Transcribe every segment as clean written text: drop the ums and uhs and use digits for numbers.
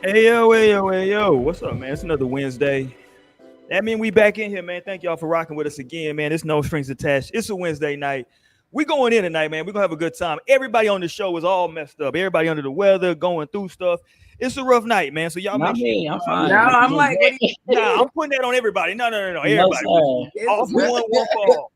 Hey yo, hey yo, hey yo. What's up, man? It's another Wednesday. That mean we back in here, man. Thank y'all for rocking with us again, man. It's no strings attached. It's a Wednesday night. We going in tonight, man. We're gonna have a good time. Everybody on the show is all messed up. Everybody under the weather, going through stuff. It's a rough night, man. So y'all make Not sure me. I'm you No, fine. I'm I'm doing like, what do great. Nah, I'm putting that on everybody. No. No, Everybody. sir. you All it's for rough. one for all.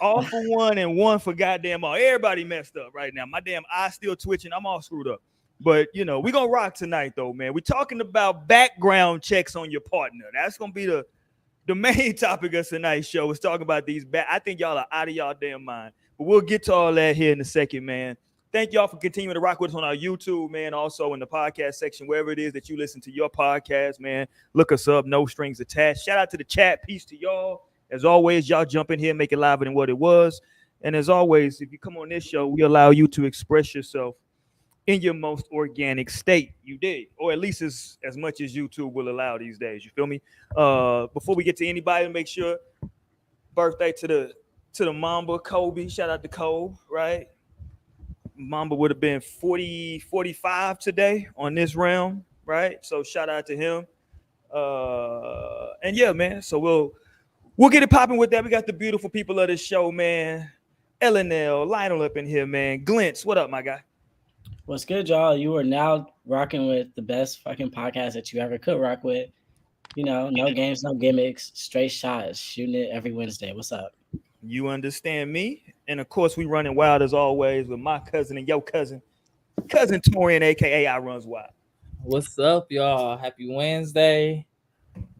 All for one and one for goddamn all. Everybody messed up right now. My damn eye still twitching. I'm all screwed up. But we gonna rock tonight though, man. We're talking about background checks on your partner. That's gonna be the main topic of tonight's show. Is talking about these I think y'all are out of y'all damn mind. But we'll get to all that here in a second, man. Thank y'all for continuing to rock with us on our YouTube, man. Also in the podcast section, wherever it is that you listen to your podcast, man. Look us up, no strings attached. Shout out to the chat. Peace to y'all. As always, y'all jump in here, make it liver than what it was. And as always, if you come on this show, we allow you to express yourself in your most organic state. You did, or at least as much as YouTube will allow these days. You feel me? Before we get to anybody, make sure birthday to the Mamba Kobe. Shout out to Kobe, right? Mamba would have been 40, 45 today on this round, right? So shout out to him. And yeah, man. So we'll get it popping with that. We got the beautiful people of the show, man. LNL, Lionel up in here, man. Glints, what up, my guy? What's good, y'all? You are now rocking with the best fucking podcast that you ever could rock with. No games, no gimmicks, straight shots, shooting it every Wednesday. What's up? You understand me? And of course, we running wild as always with my cousin and your cousin Torian, aka I Runs Wild. What's up, y'all? Happy Wednesday.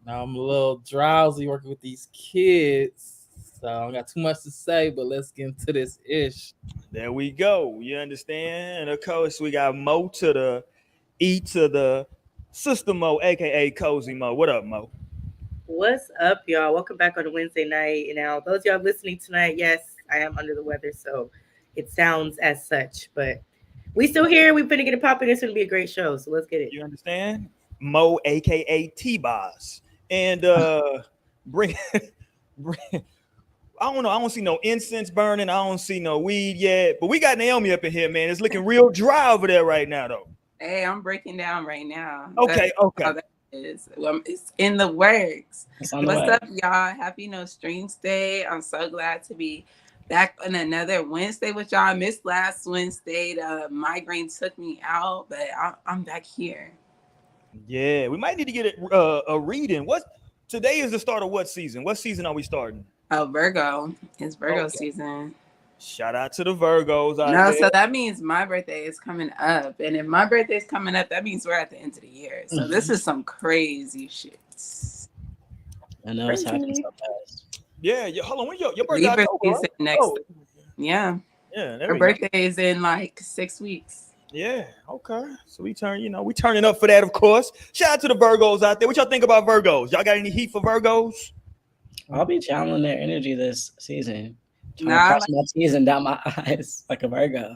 Now I'm a little drowsy working with these kids, so I don't got too much to say, but let's get into this ish. There we go. You understand? And of course, we got Mo to the E to the Sister Mo, aka Cozy Mo. What up, Mo? What's up, y'all? Welcome back on a Wednesday night. And now, those y'all listening tonight, yes, I am under the weather, so it sounds as such. But we still here. We're gonna get it popping. It's gonna be a great show. So let's get it. You understand? Mo, aka T Boz. And bring, bring I don't know. I don't see no incense burning. I don't see no weed yet. But we got Naomi up in here, man. It's looking real dry over there right now, though. Hey, I'm breaking down right now. Okay, okay. How that is. Well, it's in the works. It's on the What's way. up, y'all? Happy No Strings Day. I'm so glad to be back on another Wednesday with y'all. I missed last Wednesday. The migraine took me out, but I'm back here. Yeah, we might need to get a reading. Today is the start of what season? What season are we starting? Oh, Virgo. It's Virgo Okay. season. Shout out to the Virgos out No, there. so that means my birthday is coming up. And if my birthday is coming up, that means we're at the end of the year. So this is some crazy shit. I know it's happening so fast. Yeah, hold on. When your birthday? Libra October, right? season next. Oh, Yeah. yeah. There Her we go. birthday is in like 6 weeks. Yeah, okay. So we turning up for that, of course. Shout out to the Virgos out there. What y'all think about Virgos? Y'all got any heat for Virgos? I'll be channeling their energy this season. Trying to Nah, cross my T's and dot my I's like a Virgo.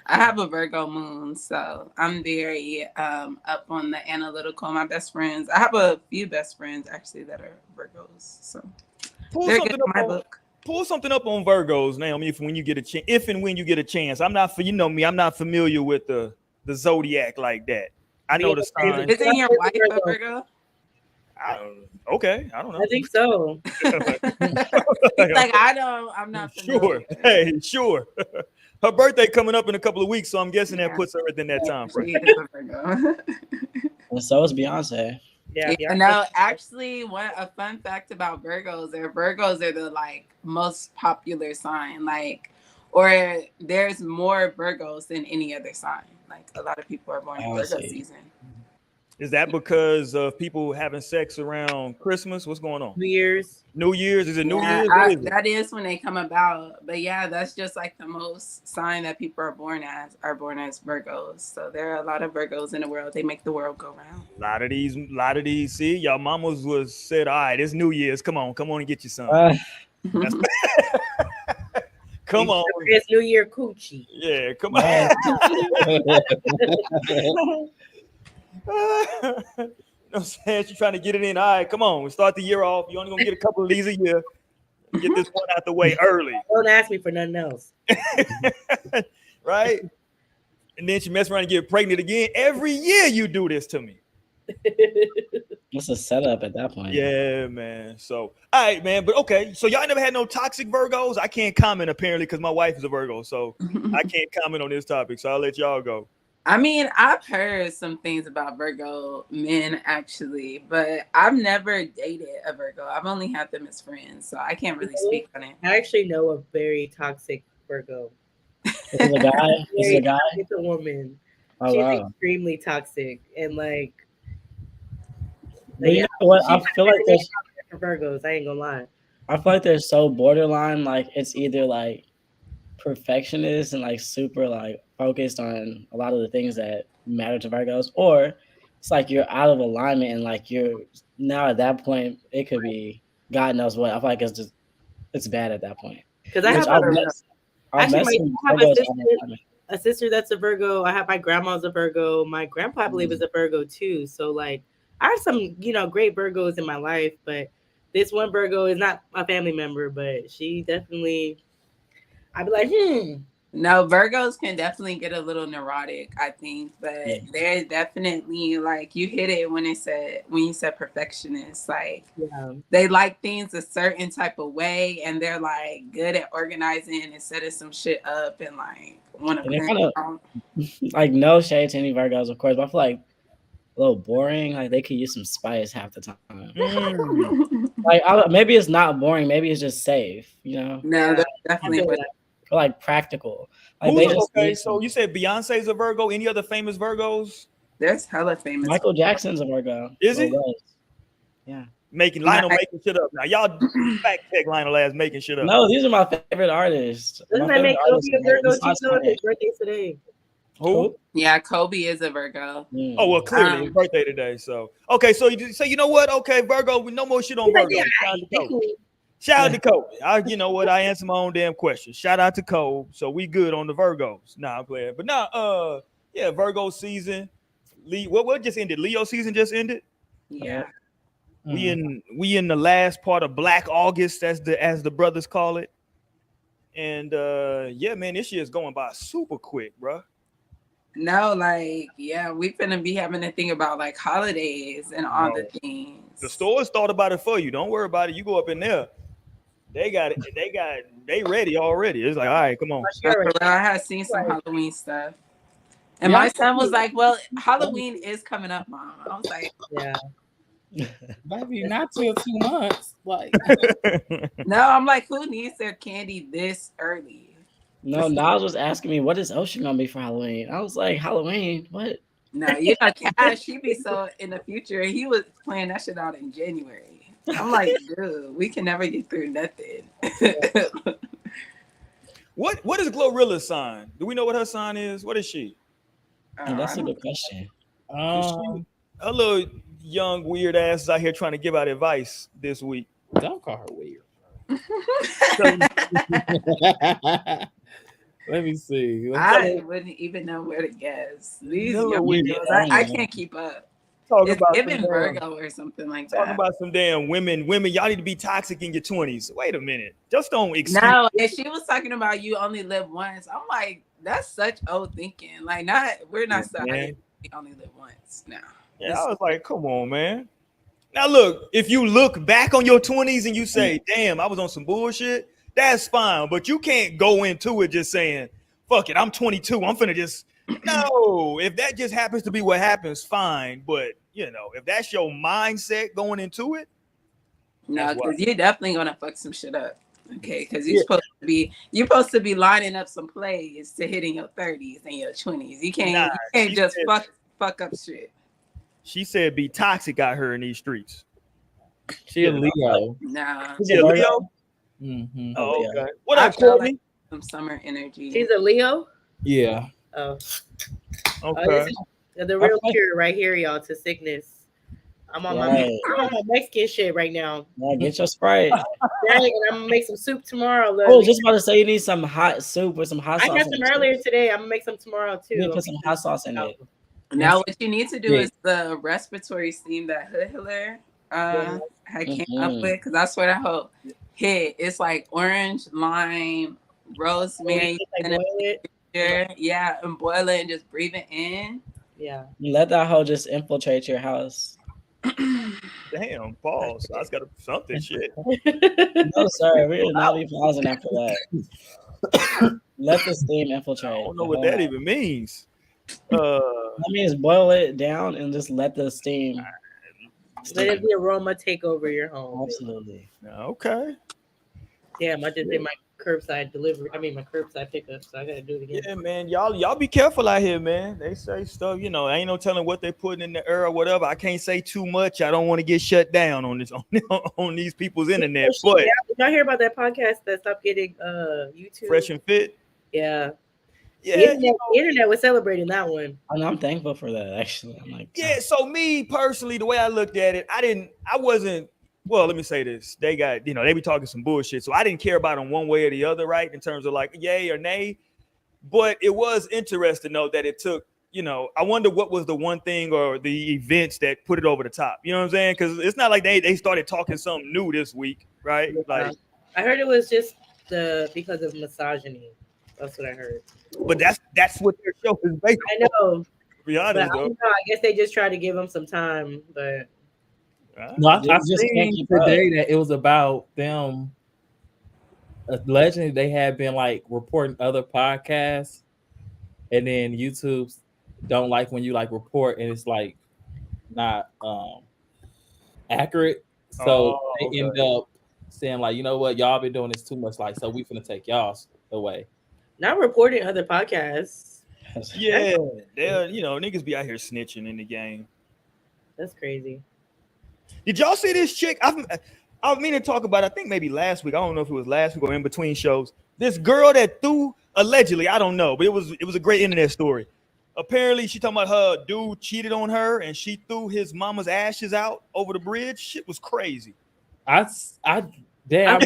I have a Virgo moon, so I'm very up on the analytical. My best friends, I have a few best friends actually that are Virgos, so Pull they're good something in up my on book. pull something up on Virgos, Naomi, if when you get a chance. If and when you get a chance. I'm not for you know me. I'm not familiar with the zodiac like that. I know the sign. Isn't your wife a Virgo? Okay, I don't know. I think so. It's like I'm not familiar. Sure. Hey, sure. Her birthday coming up in a couple of weeks, so I'm guessing that Yeah. puts her within that time frame. She is a Virgo. And so is Beyonce. Yeah. No, actually, a fun fact about Virgos are the like most popular sign, or there's more Virgos than any other sign. Like a lot of people are born in I Virgo see. season. Is that because of people having sex around Christmas? What's going on? New Year's. New Year's? Is it New Yeah, Year's? What is it? that is when they come about. But yeah, that's just like the most sign that people are born as Virgos. So there are a lot of Virgos in the world. They make the world go round. A lot of these. See, y'all mamas said, all right, it's New Year's. Come on and get you some. That's- Come on. It's New Year coochie. Yeah, come on. You know what I'm saying? She's trying to get it in. All right, come on. We start the year off. You're only gonna get a couple of these a year. Get this one out the way early. Don't ask me for nothing else. Right? and then she mess around and get pregnant again. Every year you do this to me. It's a setup at that point. Yeah, man. So, all right, man. But okay, so y'all never had no toxic Virgos? I can't comment apparently because my wife is a Virgo, so I can't comment on this topic. So I'll let y'all go. I mean, I've heard some things about Virgo men actually, but I've never dated a Virgo. I've only had them as friends, so I can't really speak on it. I actually know a very toxic Virgo. Is it a guy? Is it a guy? It's a woman. Oh, She's wow. extremely toxic and like. But you know what? I feel like there's Virgos. I ain't gonna lie. I feel like they're so borderline. Like it's either like perfectionist and like super like focused on a lot of the things that matter to Virgos, or it's like you're out of alignment and like you're now at that point it could be God knows what. I feel like it's bad at that point. Because I have a sister that's a Virgo. I have my grandma's a Virgo. My grandpa, I believe, is a Virgo too. So like I have some, great Virgos in my life, but this one Virgo is not a family member, but she definitely, I'd be like, No, Virgos can definitely get a little neurotic, I think, but they're definitely like you hit it when you said perfectionist. Like they like things a certain type of way, and they're like good at organizing and setting some shit up and like want to. Like no shade to any Virgos, of course, but I feel like a little boring. Like they could use some spice half the time. Like maybe it's not boring. Maybe it's just safe. No, that's definitely like practical. Like so you said Beyonce's a Virgo. Any other famous Virgos? There's hella famous. Michael Jackson's a Virgo. Is he? Yeah. Lionel making shit up. Now y'all fact check Lionel as making shit up. No, these are my favorite artists. Doesn't that make Kobe a Virgo? His birthday today. Who? Yeah, Kobe is a Virgo. Oh well, clearly his birthday today. So okay, so you know what? Okay, Virgo, no more shit on Virgo. Shout out to Kobe. You know what? I answer my own damn question. Shout out to Kobe. So we good on the Virgos. Nah, I'm playing. But now, Virgo season. What just ended? Leo season just ended. Yeah. We in the last part of Black August, as the brothers call it. And man, this year is going by super quick, bro. No, like, we finna be having to think about like holidays and all the things. The stores thought about it for you. Don't worry about it. You go up in there. They got it. They ready already. It's like, all right, come on. I had seen some Halloween stuff. And my son was like, well, Halloween is coming up, Mom. I was like, baby, not till 2 months. Like, no, I'm like, who needs their candy this early? No, Nas was asking me, what is Ocean gonna be for Halloween? I was like, Halloween? What? No, Cash, she be so in the future. He was playing that shit out in January. I'm like, dude, we can never get through nothing. What is Glorilla's sign? Do we know what her sign is? What is she? That's a good question. Her little young weird ass is out here trying to give out advice this week. Don't call her weird. Let me see. I wouldn't even know where to guess. These young girls, I can't keep up. It's giving Virgo or something like that. Talking about some damn women. Y'all need to be toxic in your 20s. Wait a minute. Just don't excuse. No, and she was talking about you only live once. I'm like, that's such old thinking. Like, we're not saying we only live once now. Yeah, I was like, come on, man. Now look, if you look back on your 20s and you say, damn, I was on some bullshit, that's fine. But you can't go into it just saying, fuck it, I'm 22. I'm finna just no. If that just happens to be what happens, fine. But if that's your mindset going into it, no, because you're definitely gonna fuck some shit up. Okay, because you're supposed to be lining up some plays to hit in your 30s and your 20s. You can't just fuck up shit. She said be toxic out here in these streets. She a Leo. Nah. She a Leo? Mm-hmm. Oh, okay. What up, Courtney? Like some summer energy. She's a Leo? Yeah. Oh. Okay. The real cure right here, y'all, to sickness. I'm on my Mexican shit right now. Yeah, get your Sprite. And I'm gonna make some soup tomorrow. Oh, just about to say you need some hot soup with some hot sauce. I got some earlier today. I'm gonna make some tomorrow too. You put some hot sauce in it. Now, what you need to do is the respiratory steam that Hood Hiller had came up with, because I swear that whole hit. It's like orange, lime, rosemary, Yeah, and boil it and just breathe it in. Yeah. Let that hoe just infiltrate your house. Damn, pause. I just got something shit. No, sir, we did not be pausing after that. Let the steam infiltrate. I don't know what that even means. That means boil it down and just let the steam. Let the aroma take over your home. Absolutely. Okay. Damn, I just did my curbside delivery. I mean, my curbside pickup, so I gotta do it again. Yeah, man. Y'all be careful out here, man. They say stuff, you know, ain't no telling what they putting in the air or whatever. I can't say too much. I don't want to get shut down on this on these people's internet. But did y'all hear about that podcast that stopped getting YouTube? Fresh and Fit. Yeah. Yeah, The internet was celebrating that one. And I'm thankful for that, actually. I'm like, yeah. So me personally, the way I looked at it, I wasn't. Well, let me say this. They got, they be talking some bullshit. So I didn't care about them one way or the other, right? In terms of like yay or nay. But it was interesting though that it took, I wonder what was the one thing or the events that put it over the top. You know what I'm saying? Because it's not like they started talking something new this week, right? Like I heard it was just because of misogyny. That's what I heard. But that's what their show is based on. I know. To be honest, though. I guess they just tried to give them some time, but no, I seen today that it was about them. Allegedly, they had been like reporting other podcasts, and then YouTube don't like when you like report and it's like not accurate. So they end up saying like, you know what, y'all been doing this too much. Like, so we finna take y'all away. Not reporting other podcasts. Yeah, they're niggas be out here snitching in the game. That's crazy. Did y'all see this chick? I was meaning to talk about, I think maybe last week. I don't know if it was last week or in between shows. This girl that threw, allegedly, I don't know, but it was a great internet story. Apparently, she talking about her dude cheated on her and she threw his mama's ashes out over the bridge. Shit was crazy. I've seen it,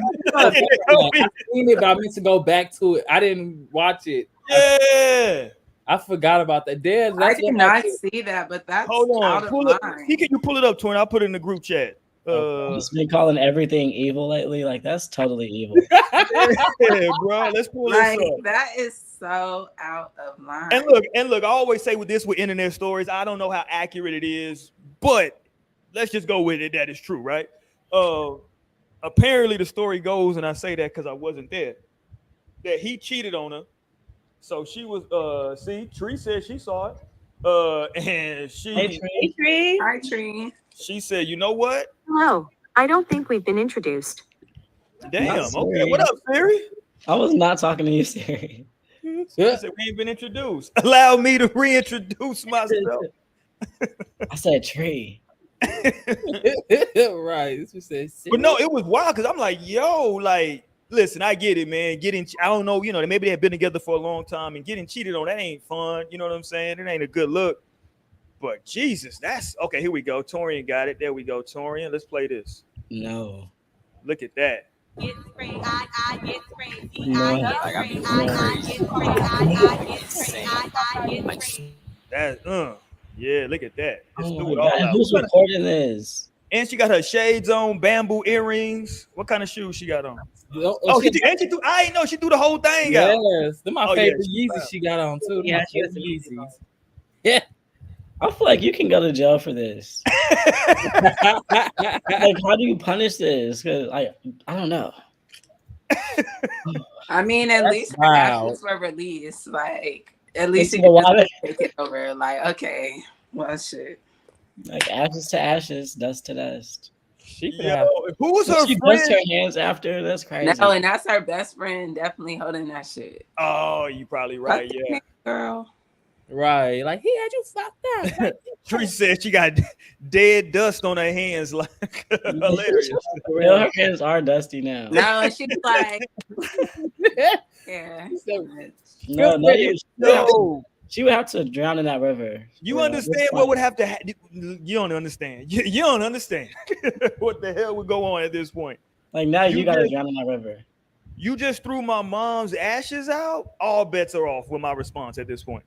but I meant to go back to it. I didn't watch it. Yeah. I forgot about that. I did not see that, but that's hold on. out of line. Can you pull it up, Twin? I'll put it in the group chat. I've just been calling everything evil lately. Like that's totally evil. Yeah, bro. Let's pull this up. That is so out of line. And look. I always say with internet stories, I don't know how accurate it is, but let's just go with it. That is true, right? Apparently, the story goes, and I say that because I wasn't there, that he cheated on her. So she was, Tree said she saw it. And she, Hey, Tree. Hi, Tree. She said, you know what? Hello. I don't think we've been introduced. Damn. Okay. What up, Siri? I was not talking to you, Siri. I said, we ain't been introduced. Allow me to reintroduce myself. I said Tree. Right. But no, it was wild because I'm like, yo, like, listen, I get it, man. I don't know, maybe they have been together for a long time and getting cheated on, that ain't fun. You know what I'm saying? It ain't a good look. But Jesus, that's okay. Here we go. Torian got it. There we go. Torian, let's play this. No. Look at that. Get sprayed, I get sprayed. That, yeah, look at that. Just Oh threw my it all God. out. Who's recording this? And she got her shades on, bamboo earrings. What kind of shoes she got on? I ain't know she threw the whole thing out. Yes, they're my favorite Yeezys she got on too. Yeah, she has some Yeezys. Yeah. I feel like you can go to jail for this. Like, how do you punish this? Because I don't know. I mean, at least her ashes were released. Like, at least you can take it over. Like, okay, well, shit. Like ashes to ashes, dust to dust. Who was her she friend? She her hands after. That's crazy. No, and that's her best friend. Definitely holding that shit. Oh, you probably right. Yeah, girl. Right, like he had you fucked up. Tree said she got dead dust on her hands, like hilarious. Real, her hands are dusty now. No, and she's like, yeah. No. She would have to drown in that river. You understand what would have to happen? You don't understand. You don't understand what the hell would go on at this point. Like now you gotta drown in that river. You just threw my mom's ashes out. All bets are off with my response at this point.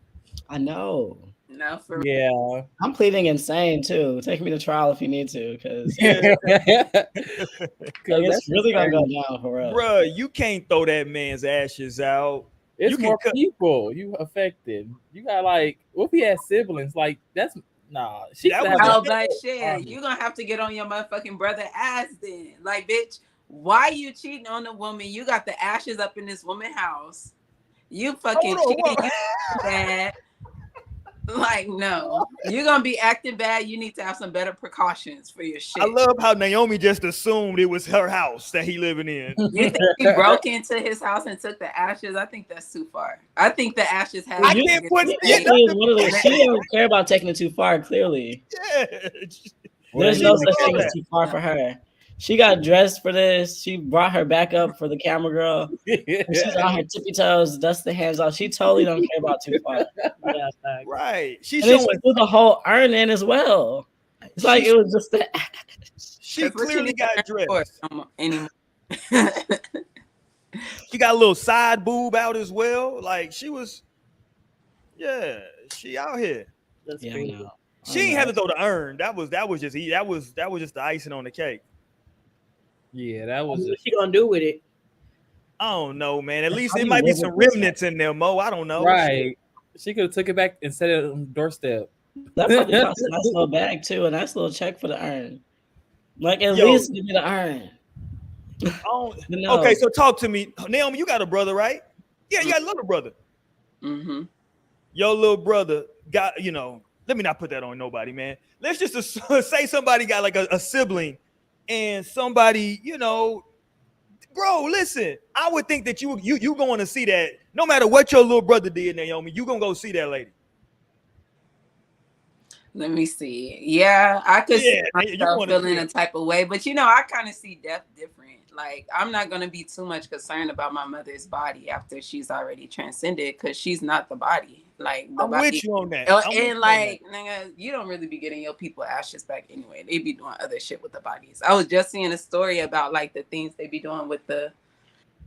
I know. No, for yeah. I'm pleading insane too. Take me to trial if you need to, because it's really gonna go down for real. Bruh, you can't throw that man's ashes out. It's You can more cut. people you affected. You got like, what if he had siblings? Like that's nah. She That could was have a Oh, a but simple- shit, army. you gonna have to get on your motherfucking brother ass then. Like, bitch, why you cheating on a woman? You got the ashes up in this woman's house. You fucking Hold on, cheating. what? You bad. Like, no. You're gonna be acting bad. You need to have some better precautions for your shit. I love how Naomi just assumed it was her house that he living in. You think he broke into his house and took the ashes? I think that's too far. I think the ashes had. I can't put She it don't care about taking it too far. Clearly, Yeah. there's She no did such all thing as that. too far for her. She got dressed for this. She brought her back up for the camera girl. She's on her tippy toes, dust the hands off. She totally don't care about too far. Yeah, facts. Right. She's And then showing. she threw the whole urn in as well. It's like it was just that. She That's what you clearly need to got earn for dressed. anymore. She got a little side boob out as well. Like she was. Yeah, she out here. That's Yeah, I crazy. know. She ain't have to throw the urn. That was just the icing on the cake. Yeah, that was What's just she gonna do with it? I don't know, man. At least How it do might you be live some with this? remnants in there, Mo. I don't know. right. She could have took it back and set it on the doorstep. That probably cost a nice little bag too, a nice little check for the urn. Like at Yo. least give me the urn. I don't- No. Okay, so talk to me, Naomi. You got a brother, right? Yeah, you got a little brother. Mm-hmm. Your little brother got, let me not put that on nobody, man. Let's just say somebody got like a sibling and somebody, bro, listen, I would think that you going to see that no matter what your little brother did, Naomi, you going to go see that lady. Let me see. Yeah, I could see you myself wanna feeling see a it. type of way, but I kind of see death different. Like, I'm not gonna be too much concerned about my mother's body after she's already transcended, because she's not the body. Like, the I'm body. with you on that. And like, nigga, you don't really be getting your people ashes back anyway. They be doing other shit with the bodies. I was just seeing a story about like the things they be doing with the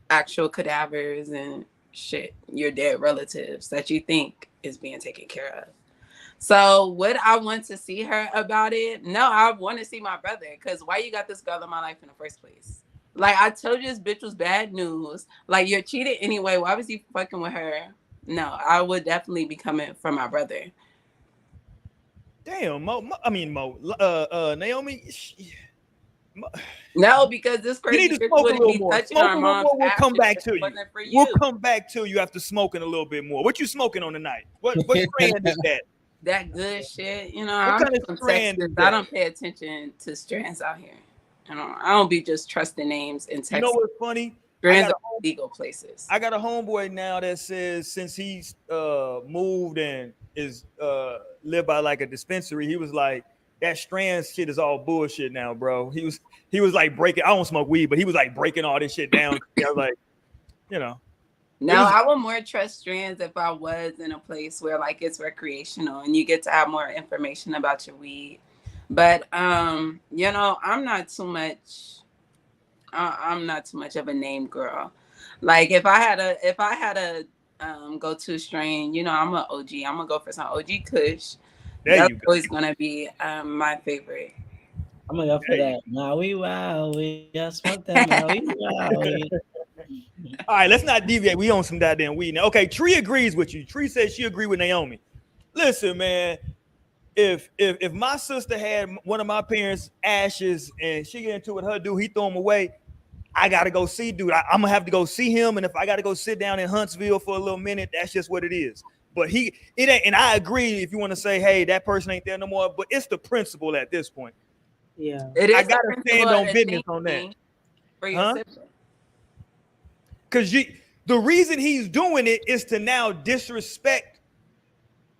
actual cadavers and shit, your dead relatives that you think is being taken care of. So would I want to see her about it? No, I want to see my brother, because why you got this girl in my life in the first place? Like, I told you this bitch was bad news. Like, you're cheated anyway. Why was you fucking with her? No, I would definitely be coming for my brother. Damn, Mo. Naomi. No, because this You need crazy to bitch smoke a wouldn't little be more. touching Smoke our a little mom's more. We'll come ashes back if to it you. wasn't for you. We'll come back to you after smoking a little bit more. What you smoking on tonight? What strand is that? That good shit. What I'm kind of from strand Texas. is I that? don't pay attention to strands out here. I don't be just trusting names in Texas. You know what's funny? Strands are legal places. I got a homeboy now that says since he's moved and is live by like a dispensary, he was like, that strand shit is all bullshit now, bro. He was like breaking. I don't smoke weed, but he was like breaking all this shit down. I was like, No, I would more trust strands if I was in a place where like it's recreational and you get to have more information about your weed. But I'm not too much. I'm not too much of a name girl. Like if I had a go-to strain, I'm an OG. I'm gonna go for some OG Kush. That's always gonna be my favorite. I'm gonna go for that. Maui Wowie. I smoke that Maui Wowie. All right, let's not deviate. We on some goddamn weed now. Okay, Tree agrees with you. Tree says she agree with Naomi. Listen, man. If my sister had one of my parents' ashes and she get into it with her dude, he throw them away. I gotta go see dude. I'm gonna have to go see him, and if I gotta go sit down in Huntsville for a little minute, that's just what it is. But it ain't. And I agree if you want to say, hey, that person ain't there no more. But it's the principle at this point. Yeah, it is. I gotta stand on business on that. For your sibling. Because the reason he's doing it is to now disrespect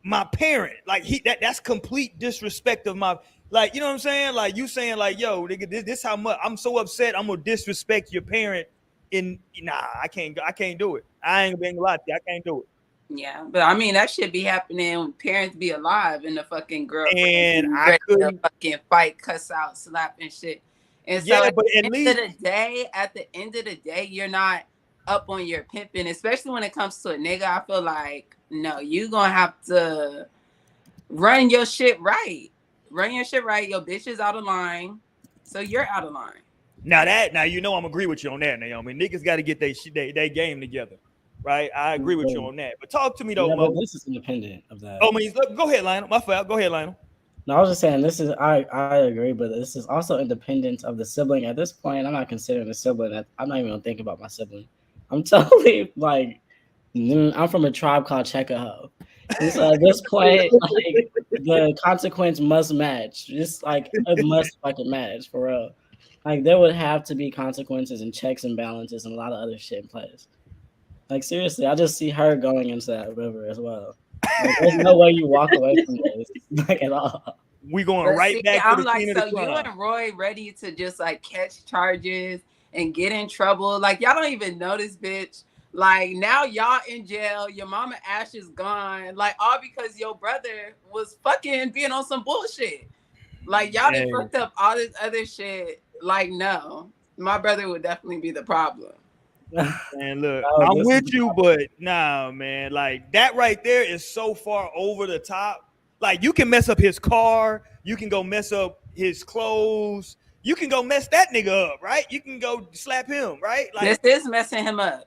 my parent. Like that's complete disrespect of my, like, you know what I'm saying? Like you saying like, yo, nigga, this how much I'm so upset. I'm gonna disrespect your parent. I can't do it. I ain't being lie to you. I can't do it. Yeah, but I mean that should be happening when parents be alive and the fucking girlfriend and I couldn't fucking fight, cuss out, slap and shit. And so yeah, but at the end of the day, you're not up on your pimping, especially when it comes to a nigga. I feel like no, you gonna have to run your shit right. Run your shit right. Your bitch is out of line, so you're out of line. Now I'm agree with you on that, Naomi. Niggas got to get their game together. right? I agree with you on that. But talk to me though, Yeah, Mo. but this is independent of that. Oh, I mean, look, go ahead, Lionel. My fault. Go ahead, Lionel. No, I was just saying this is I agree, but this is also independent of the sibling. At this point, I'm not considering a sibling. I'm not even gonna think about my sibling. I'm totally like I'm from a tribe called Checkahoe. And so at this point, like the consequence must match. Just like it must fucking match for real. Like there would have to be consequences and checks and balances and a lot of other shit in place. Like seriously, I just see her going into that river as well. Like there's no way you walk away from this, like at all. We going But right see, back to I'm the like, scene of so the you crime. and Roy ready to just like catch charges and get in trouble? Like y'all don't even know this bitch. Like now y'all in jail. Your mama Ash is gone. Like all because your brother was fucking being on some bullshit. Like y'all done fucked up all this other shit. Like no, my brother would definitely be the problem. Man, look, No, I'm this with is- you, but nah, man, like that right there is so far over the top. Like you can mess up his car, you can go mess up his clothes, you can go mess that nigga up, right? You can go slap him, right? Like This is messing him up.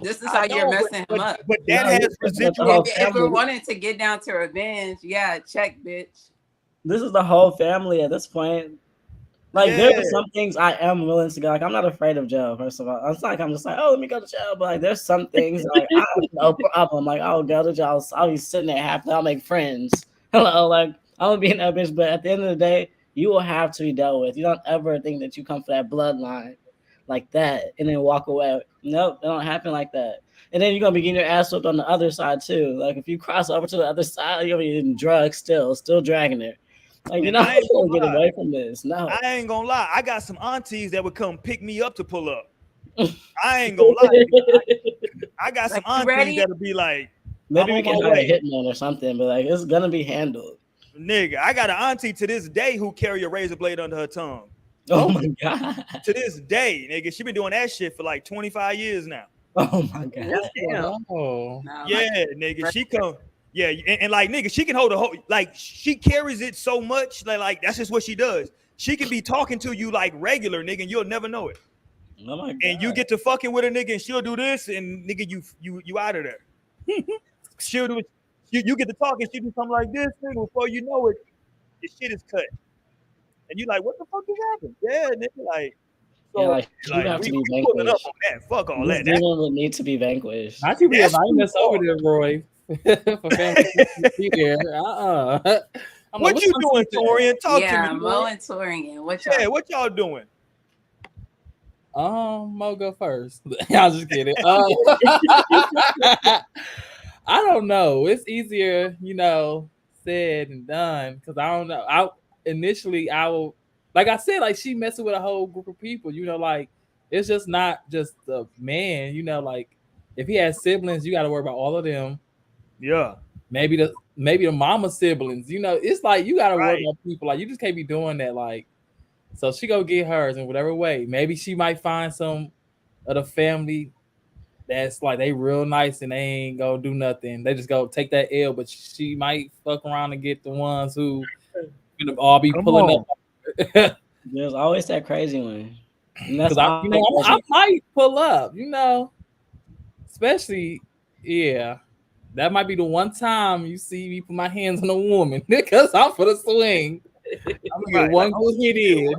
This is how you're messing him up. but that No, has this is the residual. whole If we're family. wanting to get down to revenge, yeah, check, bitch. This is the whole family at this point. Like there are some things I am willing to go. Like I'm not afraid of jail. First of all, it's like I'm just like, oh, let me go to jail. But like, there's some things like I have no problem. Like I'll go to jail. I'll be sitting there happy. I'll make friends. Hello, like I'll be in that bitch. But at the end of the day, you will have to be dealt with. You don't ever think that you come for that bloodline like that and then walk away. Nope, it don't happen like that. And then you're gonna be getting your ass whipped on the other side too. Like if you cross over to the other side, you're gonna be eating drugs still dragging it. Like you're not gonna get away from this. No, I ain't gonna lie. I got some aunties that would come pick me up to pull up. I ain't gonna lie. I got some aunties that'll be like, maybe I'm we on can my have a way. hitman or something, but like it's gonna be handled. Nigga, I got an auntie to this day who carry a razor blade under her tongue. Oh my god. To this day, nigga, she been doing that shit for like 25 years now. Oh my god. Damn. Oh. Yeah, nigga, she come. Yeah, and like nigga, she can hold a whole like she carries it so much like that's just what she does. She can be talking to you like regular nigga, and you'll never know it. Oh my god. And you get to fucking with a nigga, and she'll do this, and nigga, you out of there. She'll do it. You get to talk, and she do something like this, nigga. Before you know it, the shit is cut, and you like, what the fuck just happened? Yeah, nigga, like. So, yeah, like you have to be pulling up vanquished. on that. Fuck all This that. demon would need to be vanquished. Not you be That's inviting too us over far. there, Roy. For family to be there. I'm What like, you what's doing, up? Torian? Talk Yeah, to me. Mo Torian. and Torian. What y'all? Yeah, what y'all doing? Mo go first. I'll just kidding. I don't know. It's easier, said and done because I don't know. I will, like I said, like she messing with a whole group of people. Like it's just not just the man. Like if he has siblings, you got to worry about all of them. Yeah. Maybe the mama siblings. It's like you got to worry Right. about people. Like you just can't be doing that. Like so she go get hers in whatever way. Maybe she might find some of the family that's like they real nice and they ain't gonna do nothing. They just go take that L, but she might fuck around and get the ones who gonna all be Come pulling on. up. There's always that crazy one. And that's Because I might pull up, especially that might be the one time you see me put my hands on a woman because I'm for the swing. I'm gonna get one good hit in.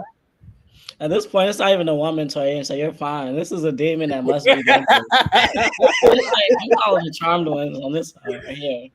At this point, it's not even a woman, Torian, so you're fine. This is a demon that must be vanquished. I'm calling the charmed ones on this side right here.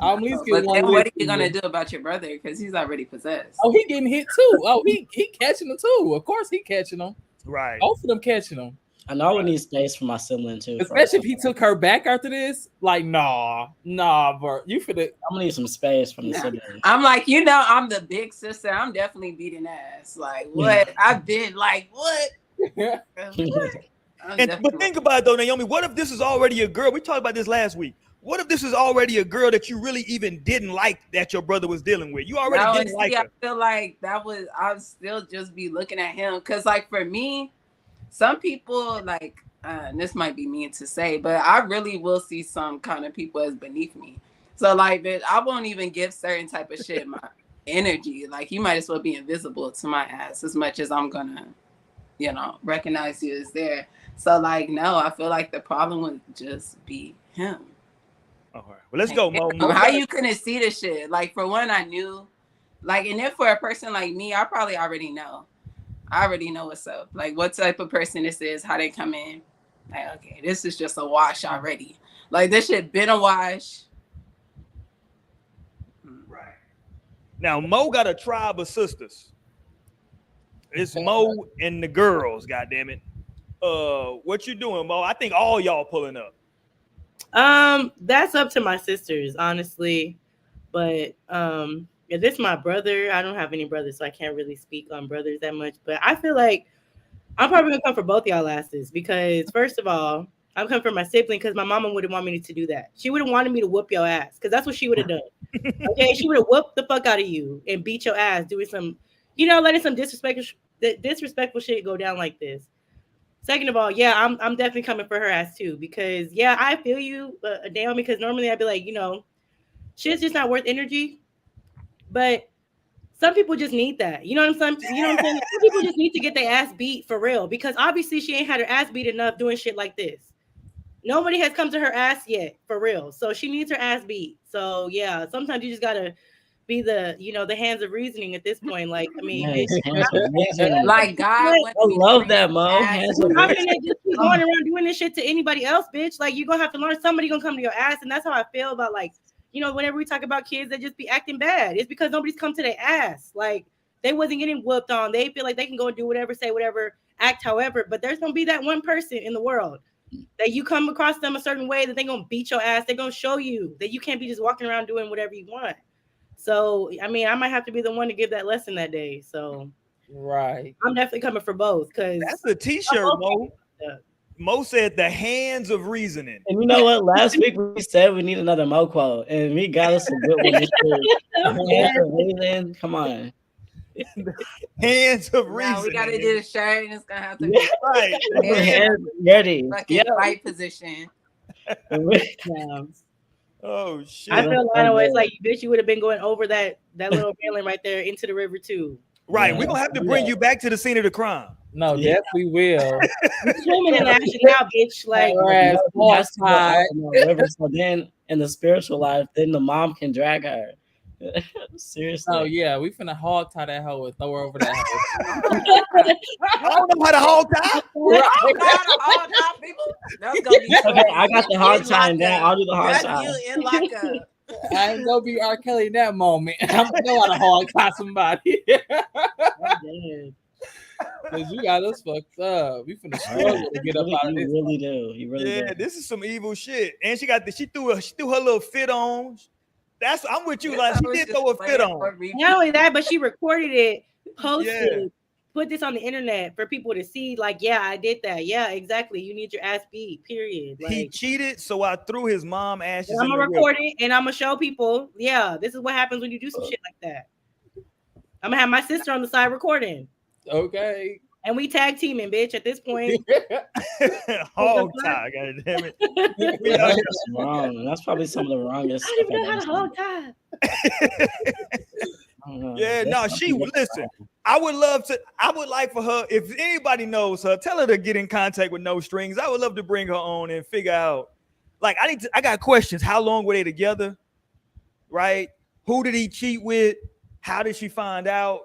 I'm at least But get one. then what are you gonna do about your brother? Because he's already possessed. Oh, he getting hit too. Oh, he catching them too. Of course, he catching them. Right. Both of them catching them. I know I would need space for my sibling too. Especially if he took her back after this. Like, nah, bro. You finna. I'm gonna need some space from the siblings. I'm like, I'm the big sister. I'm definitely beating ass. Like, what? I've been like, what? But think about it though, Naomi. What if this is already a girl? We talked about this last week. What if this is already a girl that you really even didn't like that your brother was dealing with? You already didn't like her. I feel like I'd still just be looking at him. Because, like, for me, some people, like, this might be mean to say, but I really will see some kind of people as beneath me. So, like, bitch, I won't even give certain type of shit my energy. Like, you might as well be invisible to my ass as much as I'm gonna recognize you as there. So like, no, I feel like the problem would just be him. All right. Well, let's go, Mo. How you couldn't see the shit? Like, for one, I knew. Like, and then for a person like me, I probably already know. I already know what's up. Like, what type of person this is, how they come in. Like, okay, this is just a wash already. Like, this shit been a wash. Right. Now, Mo got a tribe of sisters. It's Mo and the girls, goddammit. What you doing, Mo? I think all y'all pulling up. That's up to my sisters, honestly. But yeah, this is my brother. I don't have any brothers, so I can't really speak on brothers that much. But I feel like I'm probably gonna come for both y'all asses because first of all, I'm coming for my sibling because my mama wouldn't want me to do that. She would have wanted me to whoop your ass because that's what she would have done. Okay, she would have whooped the fuck out of you and beat your ass doing some, letting some disrespectful shit go down like this. Second of all, yeah, I'm definitely coming for her ass too because yeah, I feel you, Naomi, because normally I'd be like, shit's just not worth energy, but some people just need that. You know what I'm saying? Some people just need to get their ass beat for real because obviously she ain't had her ass beat enough doing shit like this. Nobody has come to her ass yet for real, so she needs her ass beat. So yeah, sometimes you just gotta be the hands of reasoning at this point. Like, I mean, like God. I love that, Mo. Hands of how can they just keep going around doing this shit to anybody else, bitch? Like, you're gonna have to learn. Somebody gonna come to your ass, and that's how I feel about like, whenever we talk about kids that just be acting bad, it's because nobody's come to their ass. Like, they wasn't getting whooped on. They feel like they can go and do whatever, say whatever, act however. But there's gonna be that one person in the world that you come across them a certain way that they're gonna beat your ass. They're gonna show you that you can't be just walking around doing whatever you want. So, I mean, I might have to be the one to give that lesson that day. So, right, I'm definitely coming for both because that's a T-shirt, Mo. Mo said the hands of reasoning. And you know what? Last week we said we need another Mo quote, and we got us a good one. Come on. Hands of reasoning. Now we gotta do the shirt, and it's gonna have to be right. Hands ready. Fucking fight position. Oh shit! I feel like it's like, bitch, you would have been going over that little railing right there into the river too. Right, we're gonna have to bring you back to the scene of the crime. No, yes, we will. Swimming in action now, bitch. Like, so then in the spiritual life, then the mom can drag her. Seriously. Oh yeah, we finna hog tie that hoe and throw her over that hoe. I don't know how to hog tie. That's gonna be okay. I got the hog tying down. I'll do the hog tie. You in lockup. I ain't gonna be R. Kelly in that moment. I'm gonna know how to hog tie somebody. Cause you got us fucked up. We finna struggle to get up out of this. You really do. You really do. This is some evil shit. And she threw her little fit on. I'm with you. Like, she did throw a fit on. Not only that, but she recorded it, posted, put this on the internet for people to see. Like, yeah, I did that. Yeah, exactly. You need your ass beat. Period. Like, he cheated, so I threw his mom ashes. I'm gonna record it and I'm gonna show people. Yeah, this is what happens when you do some shit like that. I'm gonna have my sister on the side recording. Okay. And we tag teaming, bitch. At this point, hog tie. God damn it. That's wrong. That's probably some of the wrongest. I don't even know how to hog tie. Yeah, no, listen. I would like for her, if anybody knows her, tell her to get in contact with No Strings. I would love to bring her on and figure out. Like, I got questions. How long were they together? Right? Who did he cheat with? How did she find out?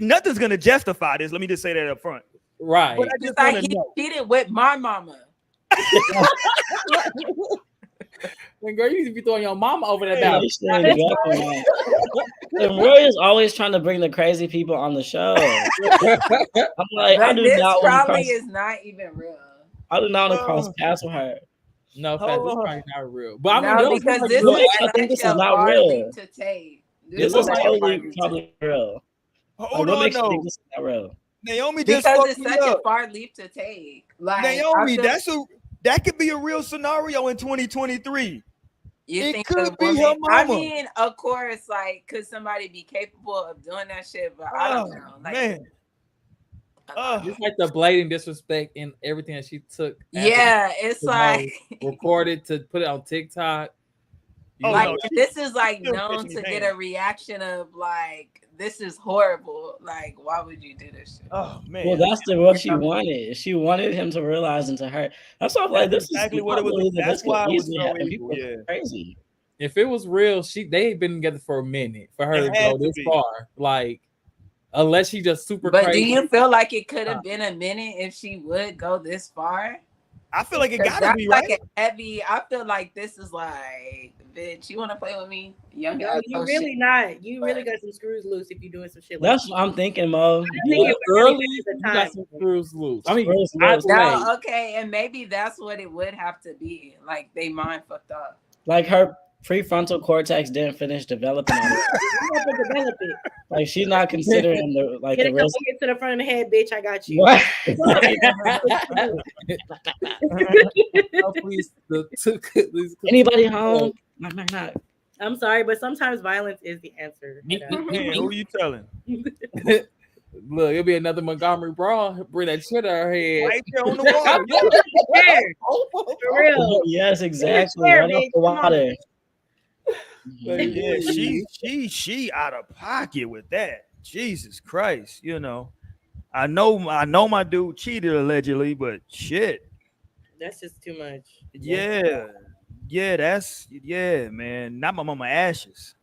Nothing's gonna justify this. Let me just say that up front. Right. But I just like he cheated with my mama. And girl, you need to be throwing your mama over that down. And Roy is always trying to bring the crazy people on the show. I'm like, but this probably is not even real. I do not want to cross paths with her. No, this is probably not real. But I mean, because this is not real. To take. This is totally probably real. Hold on, no. This is not real? Naomi just because it's such a far leap to take. Like, Naomi, that could be a real scenario in 2023. It could be her mama. I mean, of course, like, could somebody be capable of doing that shit? But I don't know. Like, man. It's like the blatant disrespect in everything that she took. Yeah, it's like recorded to put it on TikTok. Like, this is like known to get a reaction of like this is horrible. Like, why would you do this shit? Oh man. Well, that's what she wanted. She wanted him to realize and to her. That's why I'm like, That's this exactly is what it was. probably that That's this could why it was easily so happen. evil. People Yeah. are crazy. If it was real, they had been together for a minute for her It to had go to this be. far. Like, unless she just super But crazy. do you feel like it could have been a minute if she would go this far? I feel like it 'Cause gotta that's be like right. a heavy. I feel like this is like, bitch, you want to play with me, young No, ass? you Oh, really shit. not. You really got some screws loose if you're doing some shit like That's what I'm thinking, Mo. think Yeah, it was really early, just the you time. got some screws loose. I mean, Screws I'd loose. say, No, okay, and maybe that's what it would have to be. Like they mind fucked up. Like her prefrontal cortex didn't finish developing on it. You have to develop it. Like she's not considering the Get a the couple risk. hits to the front of the head, bitch. I got you. What? oh, please, Anybody home? Knock, knock, knock. I'm sorry, but sometimes violence is the answer. Man, who you telling? Look, it'll be another Montgomery Brawl. Bring that shit to her head. Right there on the water. For real. Yes, exactly. Swear, Right off bitch. the Come on. water. Yeah, she out of pocket with that. Jesus Christ, you know. I know my dude cheated allegedly, but shit. That's just too much. Yeah, man. Not my mama ashes.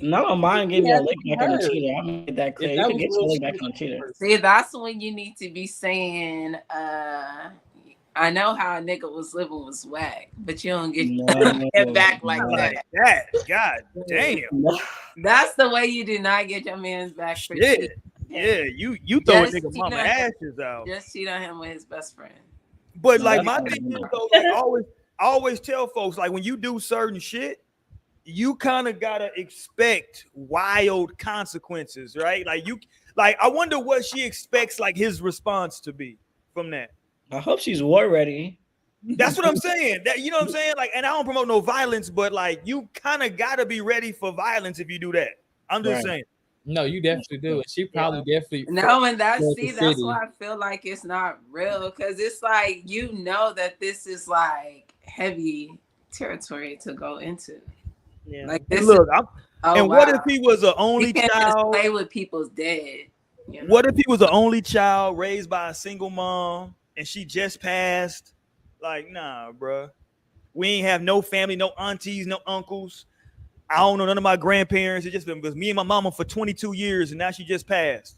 No, I'm mind getting your Yeah, lick back on the her. cheater. I made that clear. If You that can was get real, your lick she back was on the cheater. See, that's when you need to be saying, I know how a nigga was living was whack, but you don't get it back like that. God damn. That's the way you do not get your man's back for Shit. cheating. Yeah, you throw a Just nigga cheat mama on him. ashes out. Just cheat on him with his best friend. But No, like that's my not thing is good. though, like I always tell folks, like when you do certain shit, you kind of gotta expect wild consequences, right? Like I wonder what she expects like his response to be from that. I hope she's war ready. That's what I'm saying. That you know what I'm saying? Like, and I don't promote no violence, but like you kind of gotta be ready for violence if you do that. I'm just saying. No, you definitely do. And she probably definitely. No, and that's North see, the that's city. why I feel like it's not real, because it's like you know that this is like heavy territory to go into. Yeah. Like this. Look, And what if he was an only you can't child? just play with people's dead. You know? What if he was the only child raised by a single mom and she just passed? Like, nah, bro. We ain't have no family, no aunties, no uncles. I don't know none of my grandparents. It just was me and my mama for 22 years, and now she just passed.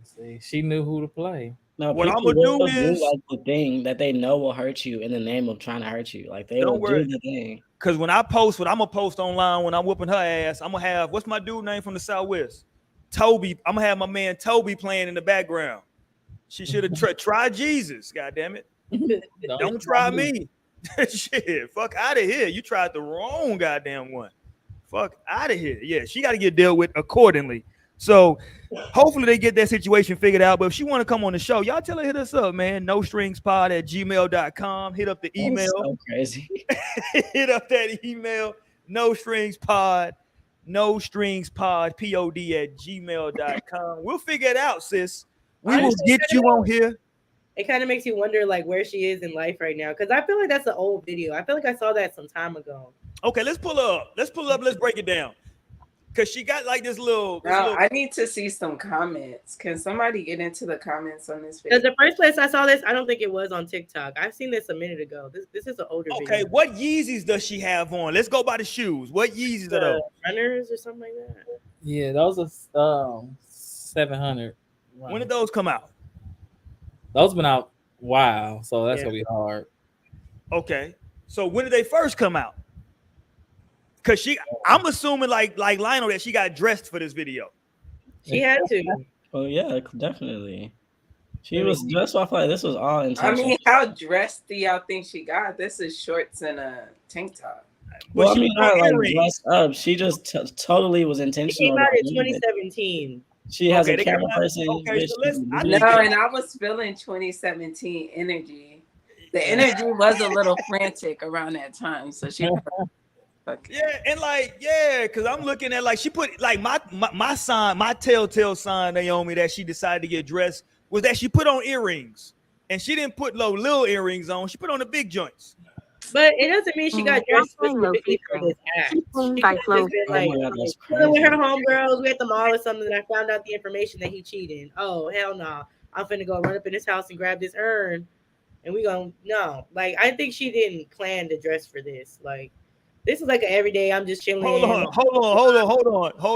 See, she knew who to play. No, What people I'ma do will is- like the thing that they know will hurt you in the name of trying to hurt you. Like they Don't will worry. do the thing. Because when I post what I'm gonna post online when I'm whooping her ass, I'm gonna have what's my dude name from the Southwest? Toby. I'm gonna have my man Toby playing in the background. She should have tried Jesus. God damn it! Don't try me. Shit, fuck out of here. You tried the wrong goddamn one. Fuck out of here. Yeah, she got to get dealt with accordingly. So hopefully they get that situation figured out. But if she want to come on the show, y'all tell her hit us up, man. nostringspod@gmail.com. Hit up the email. So crazy. Hit up that email. nostringspod. nostringspod@gmail.com. We'll figure it out, sis. We will Honestly, get you on here. It kind of makes you wonder like where she is in life right now. Because I feel like that's an old video. I feel like I saw that some time ago. Okay, let's pull up. Let's break it down. Cause she got like this little. Now I need to see some comments. Can somebody get into the comments on this video? Because the first place I saw this, I don't think it was on TikTok. I've seen this a minute ago. This is an older Okay, video. what Yeezys does she have on? Let's go by the shoes. What Yeezys are those? Runners or something like that. Yeah, those are 700. When did those come out? Those been out wow, so that's Yeah. gonna be hard. Okay, so when did they first come out? Cause I'm assuming like Lionel that she got dressed for this video. She had to. Oh yeah, definitely. She was dressed off like this was all I intentional. mean, how dressed do y'all think she got? This is shorts and a tank top. Well, I she mean, was not like earrings. dressed up. She just totally was It intentional. came out in about doing it. 2017. She has Okay, a they camera came out- person. okay, so let's- I No, think- and I was feeling 2017 energy. The energy was a little frantic around that time, so she. Okay. Yeah, and cause I'm looking at like she put like my sign, my telltale sign, Naomi, that she decided to get dressed was that she put on earrings, and she didn't put little earrings on. She put on the big joints. But it doesn't mean she got dressed Wrestling specifically for location. this act. Keep playing She by could Flo. have been Oh like, my god, that's chilling with crazy. her homegirls. We at the mall or something, and I found out the information that he cheating. Oh hell no! I'm finna go run up in his house and grab this urn, and we gonna no. Like I think she didn't plan to dress for this. Like this is like an everyday. I'm just chilling. Hold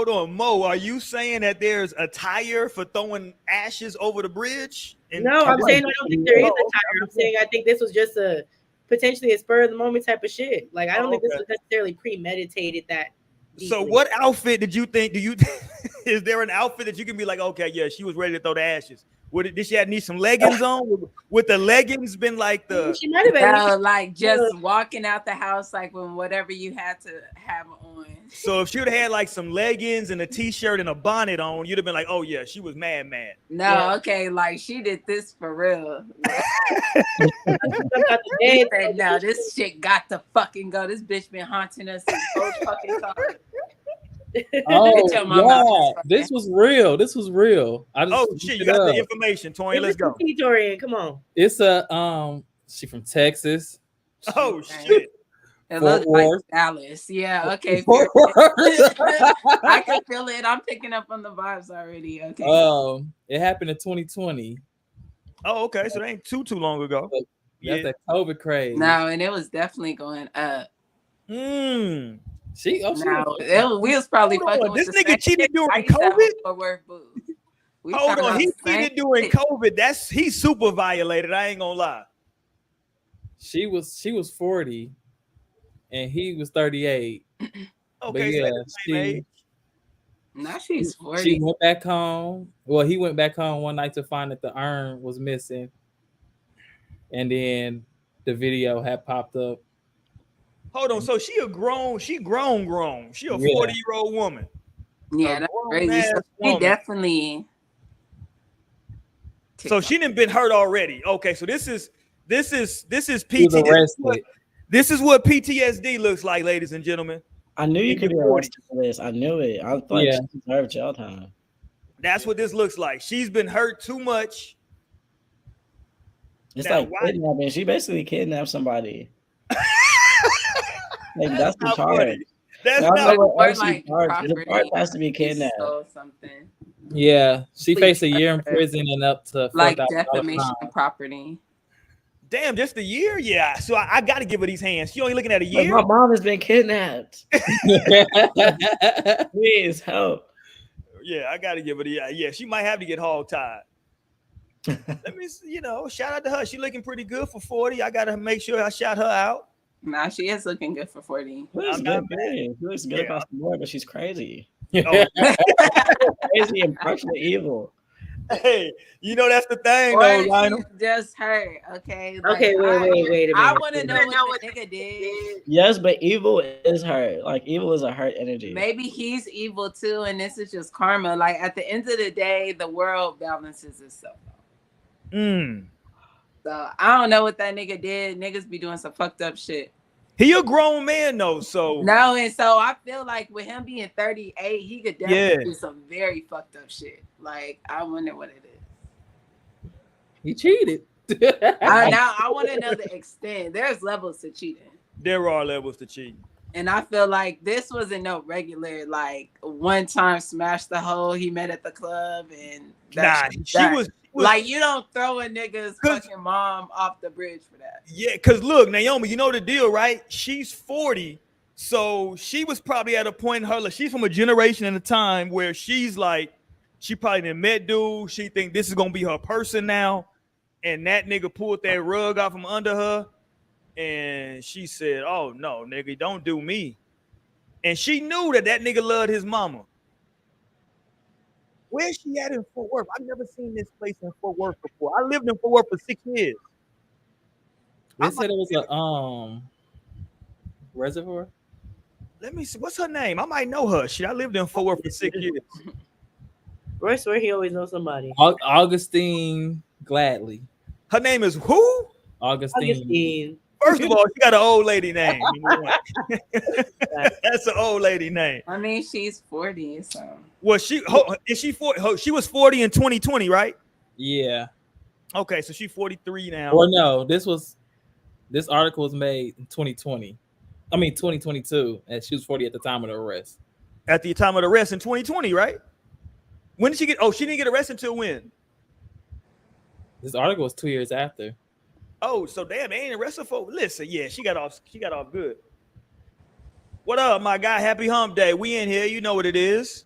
on, Mo. Are you saying that there's a tire for throwing ashes over the bridge? No, I'm saying I don't think there is a Oh, tire. I'm saying I think this was just a potentially a spur of the moment type of shit. Like I don't think this was necessarily premeditated that deeply. So what outfit did you think? Is there an outfit that you can be like, okay, yeah, she was ready to throw the ashes? Did she need some leggings on? Would the leggings been like the? She might have been like just walking out the house, like when whatever you had to have on. So if she would have had like some leggings and a t-shirt and a bonnet on, you'd have been like, oh yeah, she was mad. No, okay, like she did this for real. No, this shit got to fucking go. This bitch been haunting us since both fucking cars. Oh yeah, this was real. Shit, you got the information, Torian. Let's go. Torian, come on. It's a she from Texas. Oh shit. It looks like Dallas. Yeah, okay. I can feel it. I'm picking up on the vibes already. Okay. It happened in 2020. Oh, okay. So that ain't too long ago. That's that COVID craze. No, and it was definitely going up. We was probably fucking this with nigga cheated during COVID. Hold on, he cheated during COVID. He's super violated. I ain't gonna lie. She was 40, and he was 38. Okay, yeah, so now she's 40. She went back home. Well, he went back home one night to find that the urn was missing, and then the video had popped up. Hold on, so she grown. She a 40-year-old woman. Yeah, that's crazy. So she definitely. So she didn't been hurt already. Okay, so this is PTSD. This is what PTSD looks like, ladies and gentlemen. I knew you could be arrested for this. I knew it. I thought she deserved jail time. That's what this looks like. She's been hurt too much. It's like kidnapping. She basically kidnapped somebody. Like that's the charge. That's not what the charge has to be kidnapped. Something. Yeah, she faced a year in prison and up to like defamation of property. Damn, just a year? Yeah. So I got to give her these hands. She only looking at a year. My mom has been kidnapped. Please help. Yeah, I got to give her the. Yeah, she might have to get hog tied. Let me, shout out to her. She looking pretty good for 40. I got to make sure I shout her out. Nah, she is looking good for 40. She looks good across the board, but she's crazy. Crazy and partially evil. Hey, that's the thing, though, Lionel. Just her, okay? Like, wait a minute. I want to know what the nigga did. Yes, but evil is her. Like, evil is a hurt energy. Maybe he's evil too, and this is just karma. Like, at the end of the day, the world balances itself out. So, I don't know what that nigga did. Niggas be doing some fucked up shit. He a grown man, though, so. No, and so I feel like with him being 38, he could definitely do some very fucked up shit. Like, I wonder what it is. He cheated. Now I want to know the extent. There's levels to cheating. There are levels to cheating. And I feel like this wasn't no regular, like, one time smash the hole he met at the club. And she was like, you don't throw a nigga's fucking mom off the bridge for that. Yeah, because look, Naomi, you know the deal, right? She's 40. So she was probably at a point in her life. She's from a generation and a time where she's like, she probably didn't met dude. She think this is going to be her person now. And that nigga pulled that rug out from under her. And she said, oh, no, nigga, don't do me. And she knew that nigga loved his mama. Where's she at in Fort Worth? I've never seen this place in Fort Worth before. I lived in Fort Worth for 6 years. They said it was a reservoir. Let me see. What's her name? I might know her. Shit, I lived in Fort Worth for 6 years. I swear he always knows somebody. Augustine Gladly. Her name is who? Augustine. First of all, she got an old lady name. That's an old lady name. I mean, she's 40, so. Well, is she 40? She was 40 in 2020, right? Yeah. Okay, so she's 43 now. Or no, this was This article was made in 2020. I mean 2022, and she was 40 at the time of the arrest. At the time of the arrest in 2020, right? When did she get? Oh, she didn't get arrested until when? This article was 2 years after. Oh, so damn, they ain't arrested for. Listen, yeah, she got off. She got off good. What up, my guy? Happy Hump Day. We in here. You know what it is.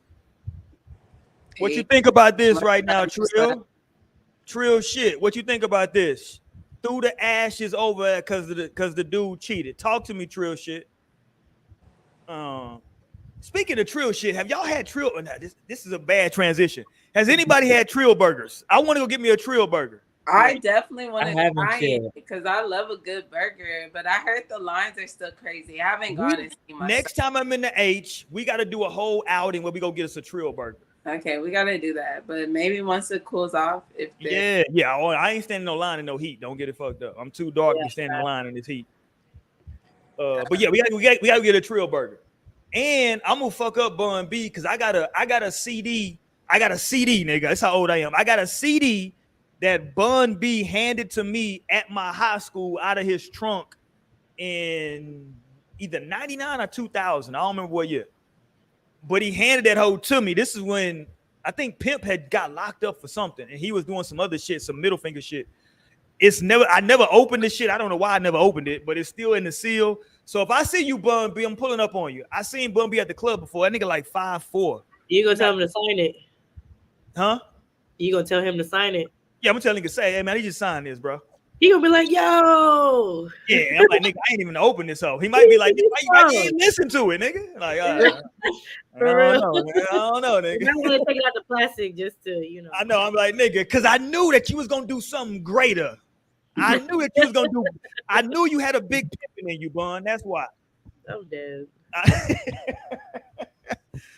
What you think about this right now, Trill? Trill shit. What you think about this? Threw the ashes over because the dude cheated. Talk to me, Trill shit. Speaking of Trill shit, have y'all had Trill? No, this is a bad transition. Has anybody had Trill burgers? I want to go get me a Trill burger. I definitely want I to haven't try yet. it because I love a good burger, but I heard the lines are still crazy. I haven't gone and seen myself. Next time I'm in the H, we got to do a whole outing where we go get us a Trill burger. Okay, we gotta do that, but maybe once it cools off. If Yeah. Oh, I ain't standing no line in no heat. Don't get it fucked up. I'm too dark to be standing in line in this heat. But yeah, we gotta get a Trill burger, and I'm gonna fuck up Bun B because I got a CD. I got a CD, nigga. That's how old I am. I got a CD that Bun B handed to me at my high school out of his trunk in either 99 or 2000. I don't remember what year. But he handed that hoe to me. This is when I think Pimp had got locked up for something, and he was doing some other shit, some middle finger shit. I never opened this shit. I don't know why I never opened it, but it's still in the seal. So if I see you, Bun B, I'm pulling up on you. I seen Bun B at the club before. That nigga like 5'4". You gonna tell him to sign it? Huh? You gonna tell him to sign it? Yeah, I'm gonna tell nigga, say, hey man, he just signed this, bro. He gonna be like, yo. Yeah, I'm like, nigga, I ain't even open this hoe. He might be like, why you ain't listen to it, nigga? Like, I don't know, nigga. I'm gonna take it out the plastic just to, I know. I'm like, nigga, because I knew that you was gonna do something greater. I knew that you was gonna do. I knew you had a big pimping in you, Bun. That's why. I'm dead.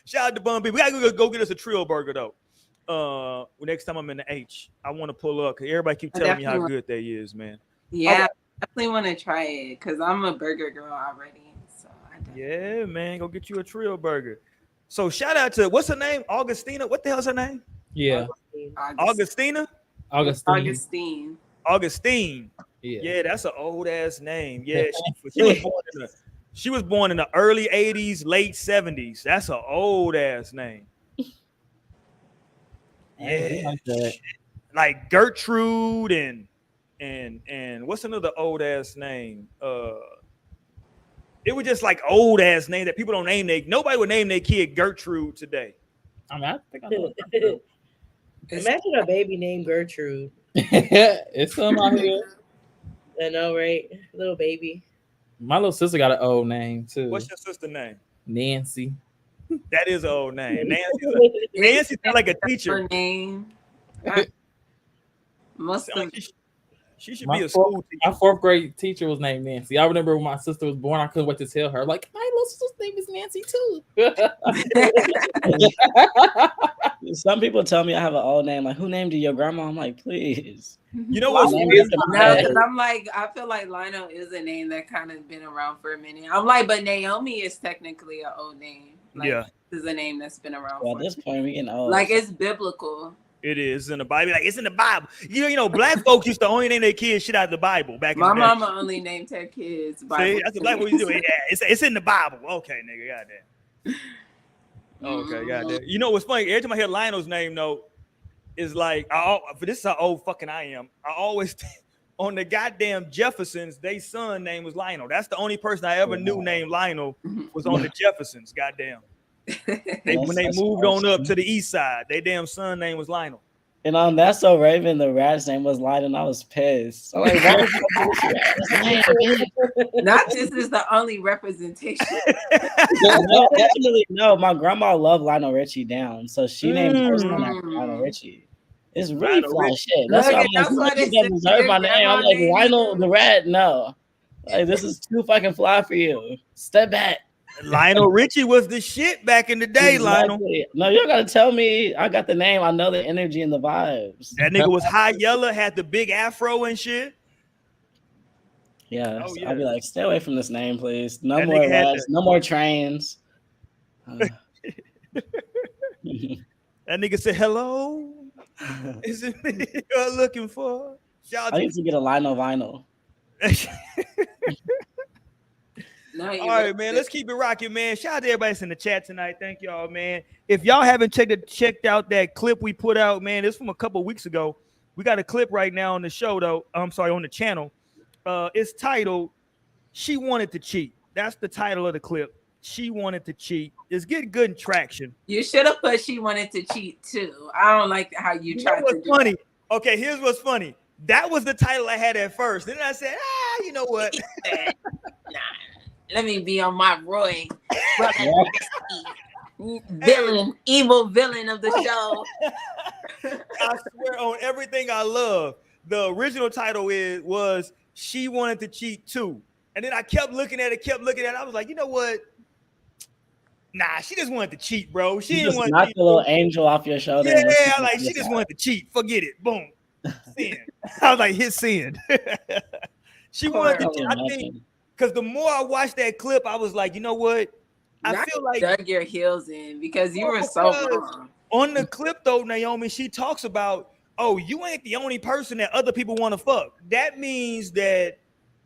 Shout out to Bun B. We gotta go get us a Trill burger though. Next time I'm in the H, I want to pull up because everybody keep telling me how good they is, man. Yeah, right. I definitely want to try it because I'm a burger girl already. So yeah, man, go get you a Trill burger. So shout out to what's her name, Augustina. What the hell's her name? Yeah, Augustina. Augustine. Yeah, that's an old ass name. Yeah, she was born in the early 80s, late 70s. That's an old ass name. Yeah, like Gertrude and what's another old ass name? It was just like old ass name that people don't name. Nobody would name their kid Gertrude today. I mean, I think I know. Imagine a baby named Gertrude. It's some out here. I know, right? Little baby. My little sister got an old name too. What's your sister's name? Nancy. That is an old name. Nancy sounds like a teacher. Her name. She should be a school teacher. My fourth grade teacher was named Nancy. I remember when my sister was born, I couldn't wait to tell her. Like, my little sister's name is Nancy too. Some people tell me I have an old name. Like, who named you? Your grandma? I'm like, please. You know what? No, because I'm like, I feel like Lionel is a name that kind of been around for a minute. I'm like, but Naomi is technically an old name. Like, yeah, this is a name that's been around. Well, at this point, we getting old. Like, it's biblical. It is in the Bible. Like, it's in the Bible. You know, black folks used to only name their kids shit out of the Bible back in the day. My mama only named her kids Bible. See, that's what black folks do. Yeah, it's in the Bible. Okay, nigga, goddamn. Okay, goddamn. You know what's funny? Every time I hear Lionel's name, though, is like, for this is how old fucking I am. I always on the goddamn Jeffersons, their son name was Lionel. That's the only person I ever knew named Lionel was on the Jeffersons. Goddamn. When they moved on up to the east side, their damn son name was Lionel. And That's So Raven, the rat's name was Lionel, and I was pissed. I'm like, why not this is the only representation. No, definitely no. My grandma loved Lionel Richie down, so she named her son after Lionel Richie. It's really fly shit. That's why I'm like, you don't deserve my name. I'm like, Lionel the rat, no. Like, this is too fucking fly for you. Step back. Lionel Richie was the shit back in the day, exactly. Lionel. No, you don't gotta tell me. I got the name. I know the energy and the vibes. That nigga was high yellow, had the big afro and shit. Yeah, I'll be like, stay away from this name, please. No more rats, no more trains. That nigga said, hello. Is it me you're looking for? I need to get a Lionel vinyl. No, All right, man. Let's keep it rocking, man. Shout out to everybody that's in the chat tonight. Thank y'all, man. If y'all haven't checked out that clip we put out, man, it's from a couple weeks ago. We got a clip right now on the show, though. I'm sorry, on the channel. It's titled "She Wanted to Cheat." That's the title of the clip. She wanted to cheat. It's getting good traction. You should have put "She Wanted to Cheat" too. I don't like how you tried to do funny. That. Okay, here's what's funny. That was the title I had at first. Then I said, you know what? Nah. Let me be on my Roy. Villain, evil villain of the show. I swear on everything I love. The original title was "She Wanted to Cheat Too." And then I kept looking at it. I was like, you know what? Nah, she just wanted to cheat, bro. She didn't want to knock cheat. The little angel off your shoulder. Yeah, like she just wanted to cheat. Forget it. Boom. Sin. I was like, hit sin. She wanted to cheat. I think because the more I watched that clip, I was like, you know what? I feel like dug your heels in because you were so wrong. On the clip, though, Naomi, she talks about, oh, you ain't the only person that other people want to fuck. That means that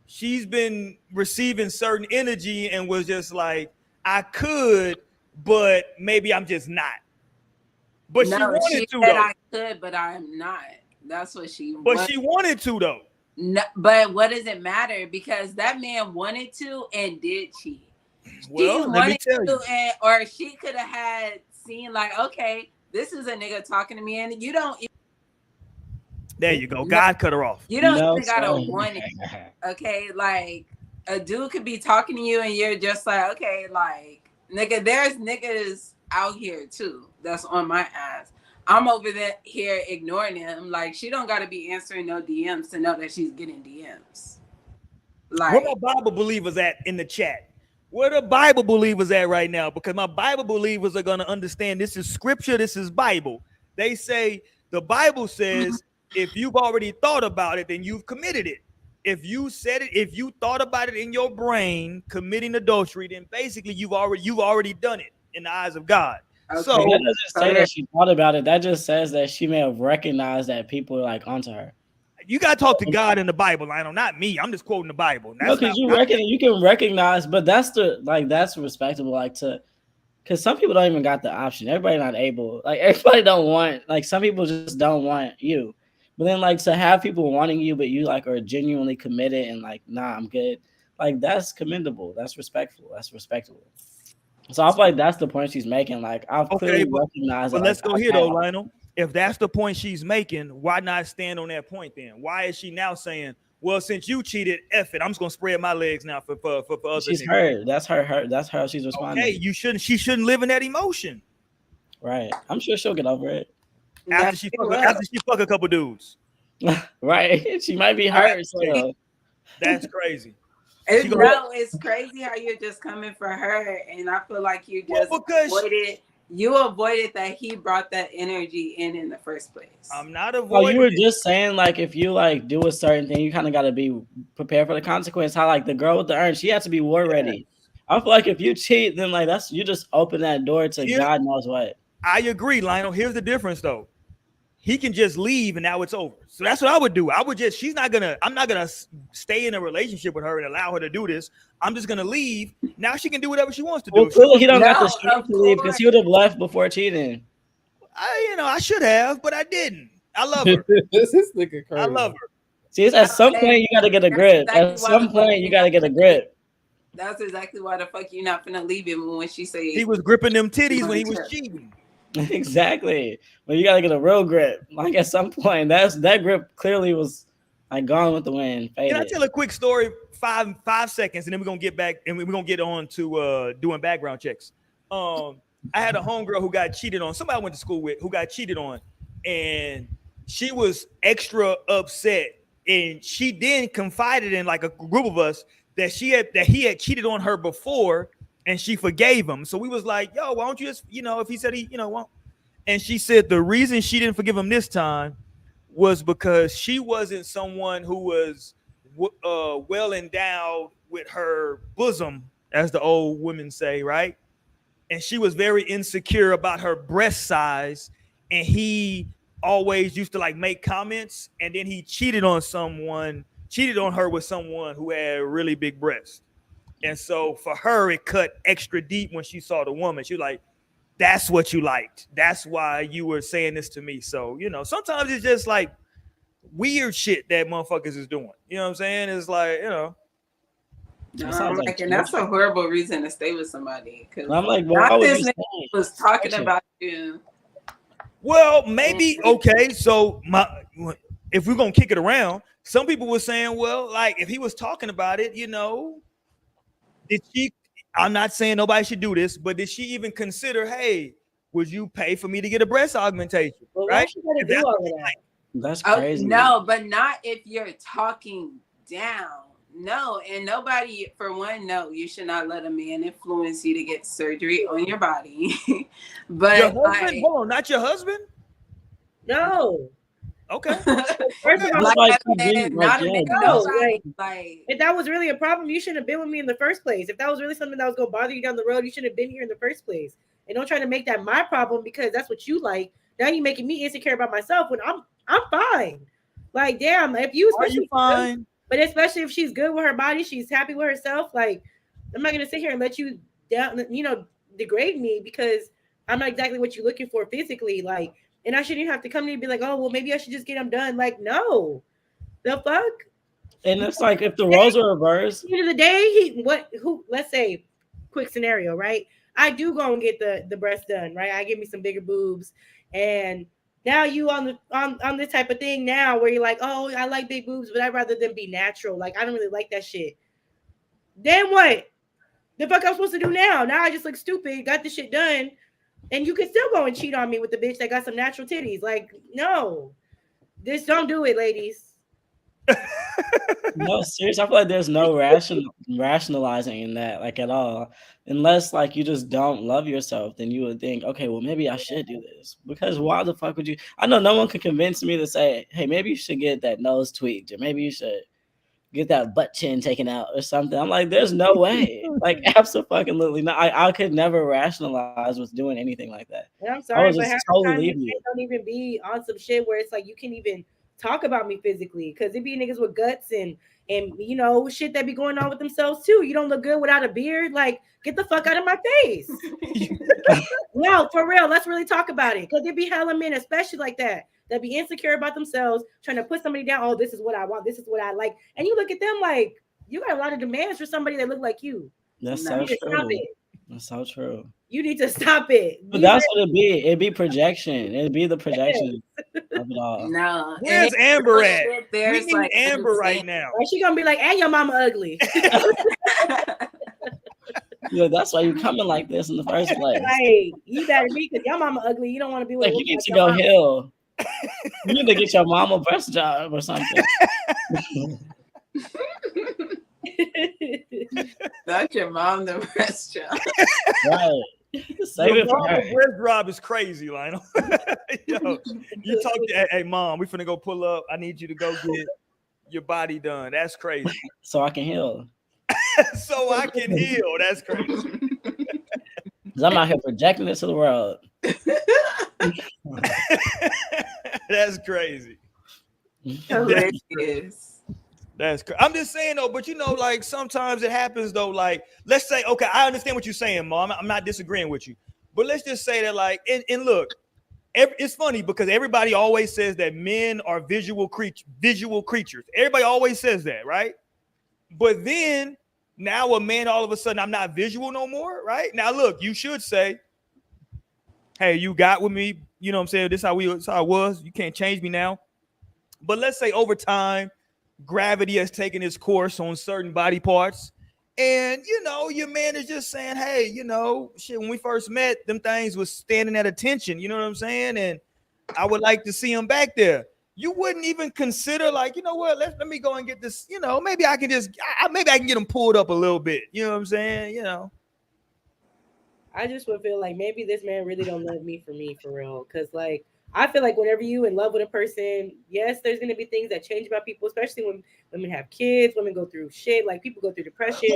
she's been receiving certain energy and was just like, I could, but maybe I'm just not. But she wanted to, though. I could, but I'm not. That's what she. But she wanted to, though. No, but what does it matter? Because that man wanted to and did cheat. Well, let me tell you. Or she could have had seen like, okay, this is a nigga talking to me, and you don't. There you go. God cut her off. You don't even gotta want it. Okay, like a dude could be talking to you, and you're just like, okay, like nigga, there's niggas out here too that's on my ass. I'm over here ignoring him. Like, she don't got to be answering no DMs to know that she's getting DMs. Like, where my Bible believers at in the chat? Where the Bible believers at right now? Because my Bible believers are going to understand this is scripture. This is Bible. They say the Bible says if you've already thought about it, then you've committed it. If you said it, if you thought about it in your brain, committing adultery, then basically you've already done it in the eyes of God. Okay. So that doesn't say that she thought about it. That just says that she may have recognized that people are like onto her. You gotta talk to God in the Bible, Lionel, not me. I'm just quoting the Bible. No, because you can recognize, but that's respectable. Like because some people don't even got the option. Everybody not able. Like everybody don't want. Like some people just don't want you. But then like to have people wanting you, but you like are genuinely committed and like, nah, I'm good. Like that's commendable. That's respectful. That's respectable. So I feel like that's the point she's making. Like I've clearly recognized. But let's go here though, Lionel. If that's the point she's making, why not stand on that point then? Why is she now saying, well, since you cheated, F it, I'm just gonna spread my legs now for other She's niggas. hurt. That's her. That's how she's responding. Okay, she shouldn't live in that emotion. Right. I'm sure she'll get over it. After she fuck a couple dudes. Right. She might be hurt. So. That's crazy. It's crazy how you're just coming for her, and I feel like you just avoided that he brought that energy in the first place. I'm not avoiding. Oh, you were just saying like if you like do a certain thing, you kind of got to be prepared for the consequence. How like the girl with the urn, she had to be war ready. I feel like if you cheat, then like you just open that door to God knows what. I agree, Lionel. Here's the difference though. He can just leave and now it's over. So that's what I would do. I'm not gonna stay in a relationship with her and allow her to do this. I'm just gonna leave. Now she can do whatever she wants to do. Well, clearly he don't got the strength to leave because he would have left before cheating. I should have, but I didn't. I love her. This nigga crazy. I love her. See, at some point you gotta get a grip. At some point you gotta get a grip. That's exactly why the fuck you not finna leave him when she say he was gripping them titties when he was cheating. Exactly. But you gotta get a real grip. Like at some point, that grip clearly was like gone with the wind. Faded. Can I tell a quick story? 5 seconds, and then we're gonna get back and we're gonna get on to doing background checks. I had a homegirl who got cheated on. Somebody I went to school with who got cheated on, and she was extra upset. And she then confided in like a group of us that he had cheated on her before. And she forgave him. So we was like, yo, why don't you just, if he said he, won't. And she said the reason she didn't forgive him this time was because she wasn't someone who was well endowed with her bosom, as the old women say, right? And she was very insecure about her breast size. And he always used to like make comments. And then he cheated on someone cheated on her with someone who had really big breasts. And so for her, it cut extra deep when she saw the woman. She was like, that's what you liked. That's why you were saying this to me. So, sometimes it's just like weird shit that motherfuckers is doing. You know what I'm saying? It's like, No, I'm like, and that's a horrible reason to stay with somebody. Because I'm like, well, why would you was talking about you. Well, maybe okay. So if we're gonna kick it around, some people were saying, well, like if he was talking about it, did she? I'm not saying nobody should do this, but did she even consider, hey, would you pay for me to get a breast augmentation? Well, right? why she gotta do all of that? That's crazy. No, but not if you're talking down. No, and nobody, for one, no, you should not let a man influence you to get surgery on your body. But your husband, hold on, not your husband? No. Okay. First of all, not a man. No, if that was really a problem, you shouldn't have been with me in the first place. If that was really something that was going to bother you down the road, you shouldn't have been here in the first place. And don't try to make that my problem because that's what you like. Now you're making me insecure about myself when I'm fine. Like, damn, if you are you fine? But especially if she's good with her body, she's happy with herself. Like, I'm not gonna sit here and let you down, degrade me because I'm not exactly what you're looking for physically. Like, and I shouldn't have to come to you and be like, oh, well, maybe I should just get them done. Like, no, the fuck. And it's like if the roles were reversed. At the end of the day, let's say, quick scenario, right? I do go and get the breast done, right? I give me some bigger boobs, and now you on this type of thing now where you're like, oh, I like big boobs, but I'd rather them be natural. Like, I don't really like that shit. Then what? The fuck I'm supposed to do now? Now I just look stupid, got this shit done, and you can still go and cheat on me with the bitch that got some natural titties. Like, no. Just don't do it, ladies. No, seriously, I feel like there's no rationalizing in that, like at all. Unless like you just don't love yourself, then you would think, okay, well maybe I should do this. Because why the fuck would you? I know no one can convince me to say, hey, maybe you should get that nose tweaked, or maybe you should get that butt chin taken out or something. I'm like, there's no way. Like, absolutely not. I could never rationalize with doing anything like that. And I'm sorry, but half the time you don't even be on some shit where it's like you can't even talk about me physically because it be niggas with guts and shit that be going on with themselves too. You don't look good without a beard. Like, get the fuck out of my face. No, for real. Let's really talk about it because it be hella men, especially like that be insecure about themselves, trying to put somebody down. Oh, this is what I want. This is what I like. And you look at them like you got a lot of demands for somebody that look like you. That's so true. That's so true. You need to stop it. But that's what it'd be. It'd be projection. It'd be the projection of it all. No. Where's Amber at? We need like Amber right now. She gonna be like, "Hey, your mama ugly." Yeah, that's why you coming like this in the first place. Hey, you better be because your mama ugly. You don't want to be with. Like, you need to go heal. You need to get your mama a breast job or something. Not your mom the breast job. Right. Save it for her. Breast job is crazy, Lionel. Yo, you talk to, hey mom, we finna go pull up. I need you to go get your body done. That's crazy. So I can heal. So I can heal. That's crazy. Because I'm out here projecting it to the world. That's crazy. Hilarious. I'm just saying though, but like sometimes it happens though. Like, let's say, okay, I understand what you're saying, Mom. I'm not disagreeing with you, but let's just say that, like, and look, it's funny because everybody always says that men are visual creatures. Everybody always says that, right? But then now a man all of a sudden I'm not visual no more, right? Now look, you should say, hey, you got with me. You know what I'm saying? This is how I was. You can't change me now. But let's say over time, gravity has taken its course on certain body parts. And, your man is just saying, hey, shit, when we first met, them things was standing at attention. You know what I'm saying? And I would like to see him back there. You wouldn't even consider, like, you know what, let me go and get this, maybe I can get him pulled up a little bit. You know what I'm saying? I just would feel like maybe this man really don't love me for real. Because, like, I feel like whenever you in love with a person, yes, there's going to be things that change about people, especially when women have kids, women go through shit, like people go through depression,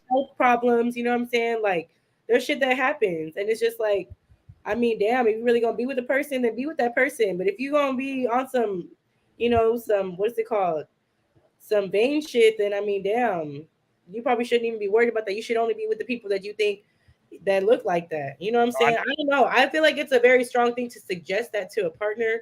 health problems, you know what I'm saying? Like, there's shit that happens. And it's just like, I mean, damn, if you're really going to be with a person, then be with that person. But if you're going to be on some, what's it called? some vain shit, then I mean, damn, you probably shouldn't even be worried about that. You should only be with the people that you think that look like that. You know what I'm saying? I don't know. I feel like it's a very strong thing to suggest that to a partner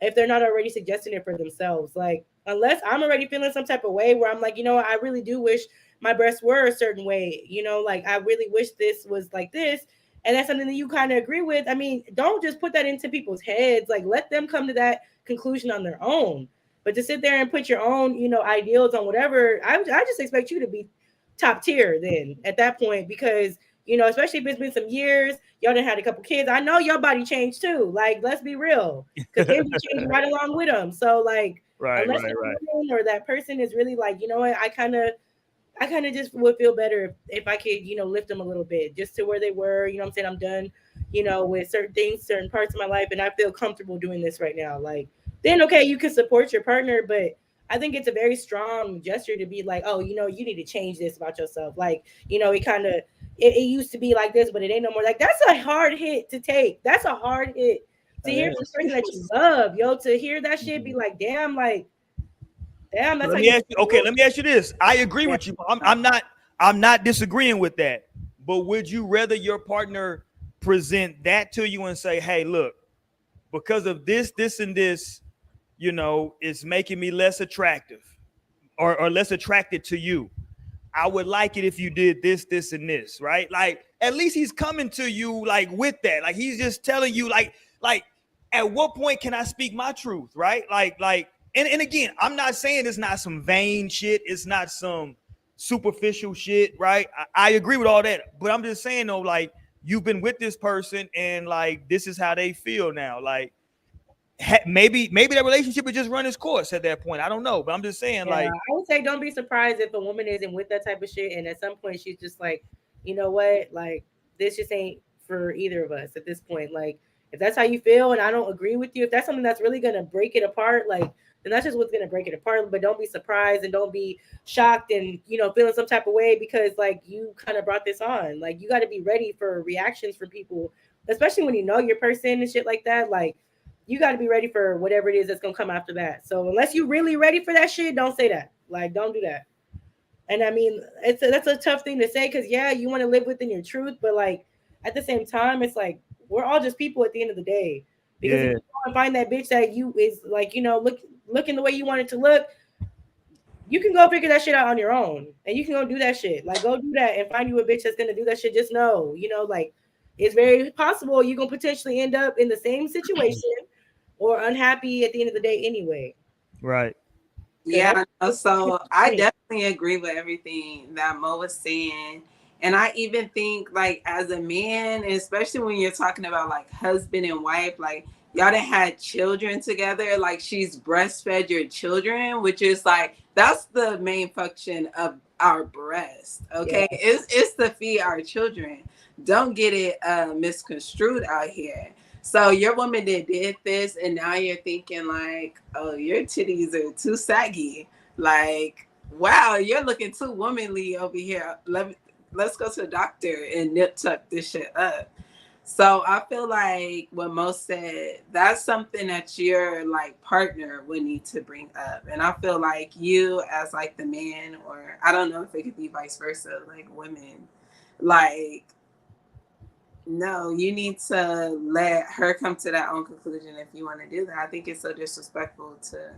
if they're not already suggesting it for themselves. Like, unless I'm already feeling some type of way where I'm like, you know what, I really do wish my breasts were a certain way. You know, like I really wish this was like this. And that's something that you kind of agree with. I mean, don't just put that into people's heads. Like, let them come to that conclusion on their own. But to sit there and put your own, you know, ideals on whatever, I just expect you to be top tier then at that point, because you know, especially if it's been some years, y'all done had a couple kids. I know your body changed too. Like, let's be real, because they be changing right along with them. So, like, unless that woman or that person is really like, you know what, I kind of just would feel better if I could, you know, lift them a little bit just to where they were. You know what I'm saying? I'm done, you know, with certain things, certain parts of my life, and I feel comfortable doing this right now. Like, then okay, you can support your partner, but I think it's a very strong gesture to be like, oh, you know, you need to change this about yourself. Like, you know, it used to be like this, but it ain't no more. Like, that's a hard hit to take. That's a hard hit to hear from the person that you love, yo. To hear that shit, be like, damn, like, damn. That's let me ask you this. I agree with you. I'm not disagreeing with that. But would you rather your partner present that to you and say, hey, look, because of this, this, and this, you know, it's making me less attractive or less attracted to you. I would like it if you did this, this, and this, right? Like, at least he's coming to you like with that. Like, he's just telling you like at what point can I speak my truth, right? And again, I'm not saying it's not some vain shit. It's not some superficial shit, right? I agree with all that. But I'm just saying though, like, you've been with this person and like, this is how they feel now. Like, maybe that relationship would just run its course at that point. I don't know, but I'm just saying, like, I would say don't be surprised if a woman isn't with that type of shit, and at some point she's just like, you know what, like, this just ain't for either of us at this point. Like, if that's how you feel and I don't agree with you, if that's something that's really gonna break it apart, like, then that's just what's gonna break it apart. But don't be surprised and don't be shocked and, you know, feeling some type of way because like you kind of brought this on. Like, you got to be ready for reactions from people, especially when you know your person and shit like that. Like, you got to be ready for whatever it is that's going to come after that. So unless you're really ready for that shit, don't say that. Like, don't do that. And I mean, that's a tough thing to say because, yeah, you want to live within your truth. But, like, at the same time, it's like we're all just people at the end of the day. Because if you want to find that bitch that you is, like, you know, looking the way you want it to look, you can go figure that shit out on your own. And you can go do that shit. Like, go do that and find you a bitch that's going to do that shit. Just know, you know, like, it's very possible you're going to potentially end up in the same situation or unhappy at the end of the day anyway. Right. Yeah. So I definitely agree with everything that Mo was saying. And I even think, like, as a man, especially when you're talking about like husband and wife, like y'all done had children together, like she's breastfed your children, which is like, that's the main function of our breast. Okay. Yeah. It's to feed our children. Don't get it misconstrued out here. So your woman did this, and now you're thinking like, oh, your titties are too saggy. Like, wow, you're looking too womanly over here. Let's go to the doctor and nip tuck this shit up. So I feel like what Mo said, that's something that your like partner would need to bring up. And I feel like you as like the man, or I don't know if it could be vice versa, like women, like, no, you need to let her come to that own conclusion if you want to do that. I think it's so disrespectful to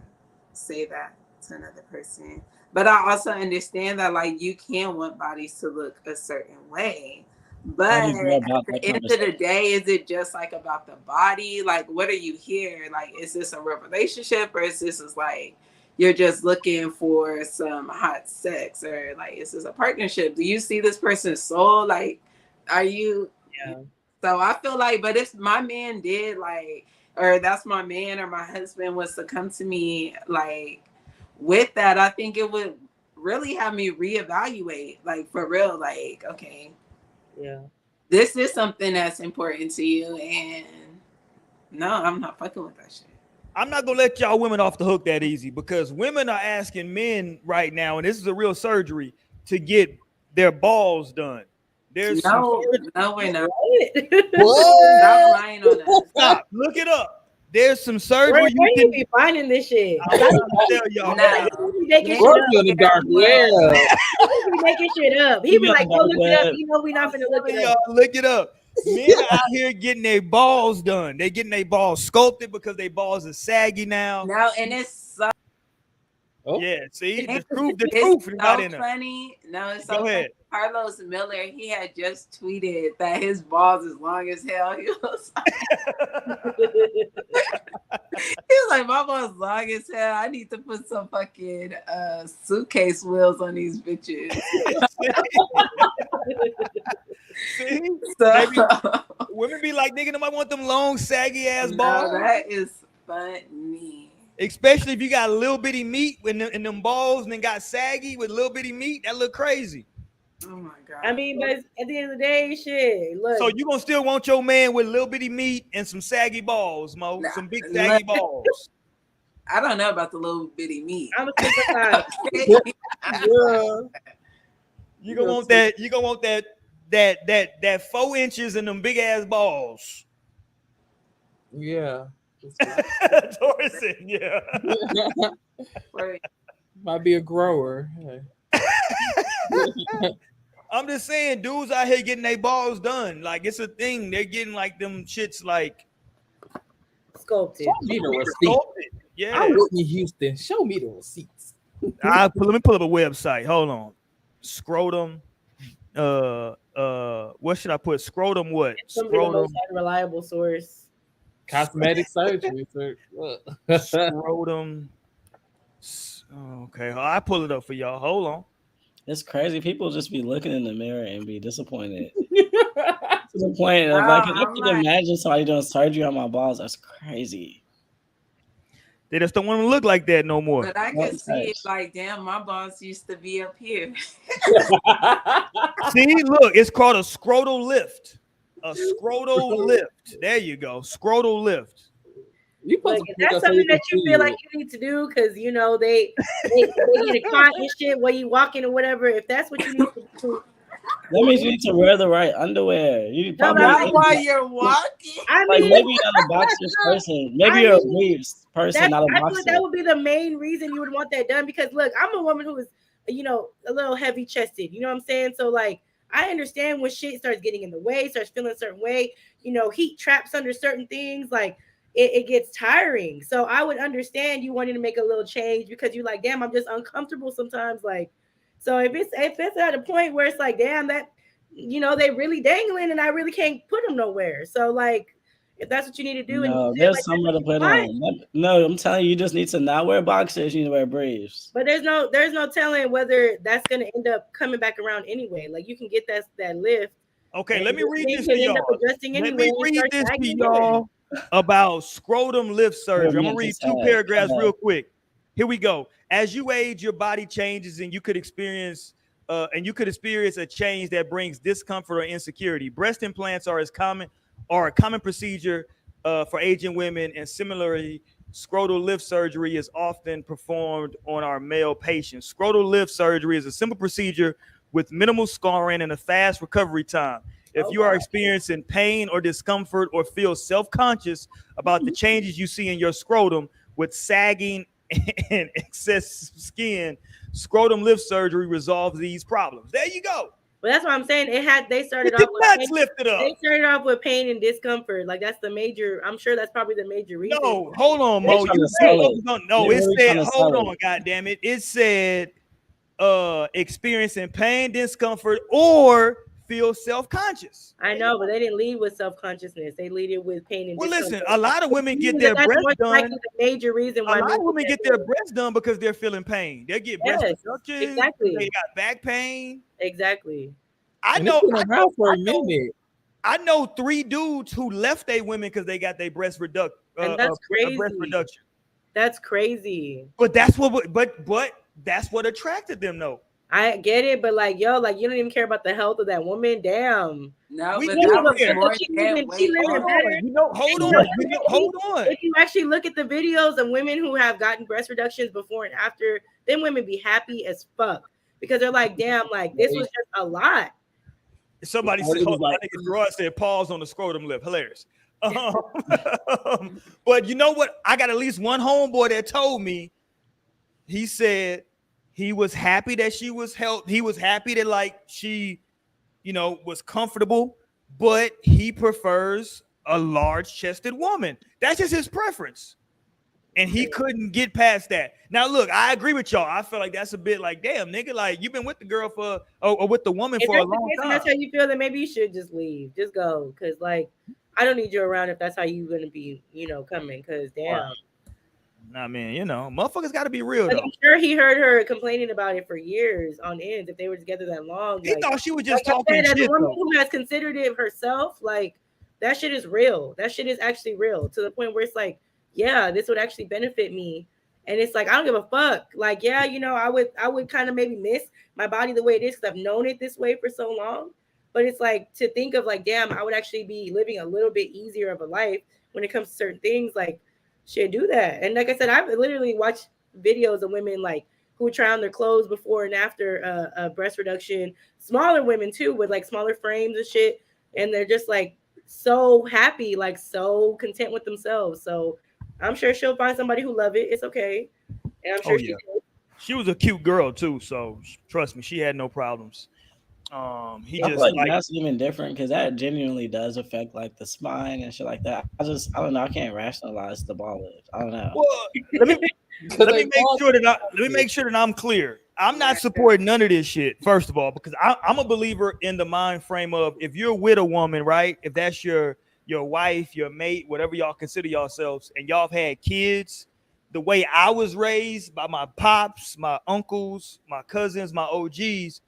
say that to another person. But I also understand that like you can want bodies to look a certain way. But at the end of the day, is it just like about the body? Like, what are you here? Like, is this a real relationship, or is this like you're just looking for some hot sex, or like is this a partnership? Do you see this person's soul? Like, are you? Yeah. So I feel like, but if my man did like, or that's my man or my husband was to come to me like with that, I think it would really have me reevaluate, like for real, like, okay, yeah, this is something that's important to you, and no, I'm not fucking with that shit. I'm not gonna let y'all women off the hook that easy, because women are asking men right now, and this is a real surgery, to get their balls done. There's no, we're not. What? Stop lying on us. Stop. Look it up. There's some surgery. Where you be finding this shit? I'm tell y'all. No. be making shit Scorpio up. in the dark web. He be making shit up. He be like, "Go look it up." You know, we not finna look it up. Y'all look it up. Men are out here getting their balls done. They getting their balls sculpted because their balls are saggy now. No, and it's so. Oh. Yeah, see the It's truth is so not in there. funny. No, it's Go so funny. ahead. Carlos Miller, he had just tweeted that his balls is long as hell. He was like, my balls long as hell. I need to put some fucking suitcase wheels on these bitches. See? So, Women be like, nigga, nobody want them long, saggy ass no, balls. that is funny. Especially if you got a little bitty meat in them balls and then got saggy with little bitty meat, that look crazy. Oh my god. I mean, but at the end of the day, shit. Look, So you gonna still want your man with little bitty meat and some saggy balls, Mo? Nah, some big saggy balls. I don't know about the little bitty meat. I'm a sympathize. Yeah. You gonna want that? You gonna want that 4 inches and them big ass balls? Yeah. Torsen, yeah. Right. Might be a grower. I'm just saying, dudes out here getting their balls done. Like it's a thing. They're getting like them shits like Sculpted. Show me the receipt. sculpted. Yeah. I'm Whitney Houston. Show me the receipts. Let me pull up a website. Hold on. Scrotum. What should I put? Scrotum what? Some of the Scrotum. most unreliable source. Cosmetic surgery. Scrotum. Okay, I pull it up for y'all. Hold on. It's crazy. People just be looking in the mirror and be disappointed. To the point of like, I can imagine somebody doing surgery on my balls. That's crazy. They just don't want to look like that no more. But I can see it like, damn, my balls used to be up here. See, look, it's called a scrotal lift. A scrotal lift. There you go. Scrotal lift. You put Like, is that something that you feel like you need to do? Because you know they get caught and shit while you walking or whatever. If that's what you need to do, That means you need to wear the right underwear. You probably Not while you're walking. I like mean, maybe you're not a boxers person. Maybe you're a briefs person, not a I feel boxer. like that would be the main reason you would want that done. Because look, I'm a woman who is, you know, a little heavy chested. You know what I'm saying? So like, I understand when shit starts getting in the way, starts feeling a certain way. You know, heat traps under certain things. Like it gets tiring. So I would understand you wanting to make a little change because you're like, damn, I'm just uncomfortable sometimes. Like, so if it's at a point where it's like, damn, that, you know, they really dangling and I really can't put them nowhere. So like, if that's what you need to do, No, and there's like, somewhere to put on. No, I'm telling you, you just need to not wear boxers. You need to wear briefs. But there's no telling whether that's gonna end up coming back around anyway. Like you can get that lift. Okay, let me read this to to y'all. y'all. Let me read this to y'all about scrotum lift surgery. I'm gonna read 2 paragraphs real quick. Here we go. As you age, your body changes, and you could experience a change that brings discomfort or insecurity. Breast implants are a common procedure for aging women, and similarly, scrotal lift surgery is often performed on our male patients. Scrotal lift surgery is a simple procedure with minimal scarring and a fast recovery time. If you are experiencing pain or discomfort or feel self-conscious about the changes you see in your scrotum with sagging and excess skin, scrotum lift surgery resolves these problems. There you go. Well, that's what I'm saying. They started off with pain and discomfort. Like that's the major. I'm sure that's probably the major reason. No, hold on, Mo. It said, hold on, goddamn it. It said experiencing pain, discomfort, or feel self-conscious. I know, but they didn't lead with self-consciousness. They lead it with pain and discomfort. Listen, a lot of women get their breasts done. The major reason why a lot of women get their breasts done because they're feeling pain. They get breast reduction. Exactly. They got back pain. Exactly. I know 3 dudes who left their women because they got their breast reduction. And that's crazy. Breast reduction. That's crazy. But that's what attracted them, though. I get it, but like, yo, like you don't even care about the health of that woman. Damn. No, but that was more hold on. If you actually look at the videos of women who have gotten breast reductions before and after, then women be happy as fuck because they're like, damn, like this was just a lot. Somebody said, I think Gerard said, pause on the scrotum lip. Hilarious. But you know what? I got at least one homeboy that told me, he said, He was happy that she was helped. He was happy that like she, was comfortable, but he prefers a large-chested woman. That's just his preference. And he couldn't get past that. Now, look, I agree with y'all. I feel like that's a bit like, damn, nigga, like you've been with the girl or with the woman If for a that's the long case and time. that's how you feel, then maybe you should just leave. Just go. Because, like, I don't need you around if that's how you're going to be, coming. Because, damn. Right. Nah, man, motherfuckers got to be real, Like, though. I'm sure he heard her complaining about it for years on end if they were together that long. He thought she was just like talking I said, shit, as a woman though. who has considered it herself, like, that shit is real. That shit is actually real to the point where it's like, yeah, this would actually benefit me. And it's like, I don't give a fuck. Like, yeah, I would kind of maybe miss my body the way it is because I've known it this way for so long. But it's like to think of like, damn, I would actually be living a little bit easier of a life when it comes to certain things. Like, shit, do that. And like I said, I've literally watched videos of women like who try on their clothes before and after breast reduction. Smaller women too, with like smaller frames and shit. And they're just like so happy, like so content with themselves. So I'm sure she'll find somebody who love it. It's okay. And I'm sure she was a cute girl too. So trust me, she had no problems. He just like that's even different because that genuinely does affect like the spine and shit like that. I don't know. I can't rationalize the ball lift. I don't know. Well, let me make sure that I'm clear. I'm not supporting none of this shit. First of all, because I'm a believer in the mind frame of if you're with a woman, right? If that's your wife, your mate, whatever y'all consider yourselves, and y'all have had kids. The way I was raised by my pops, my uncles, my cousins, my OGs.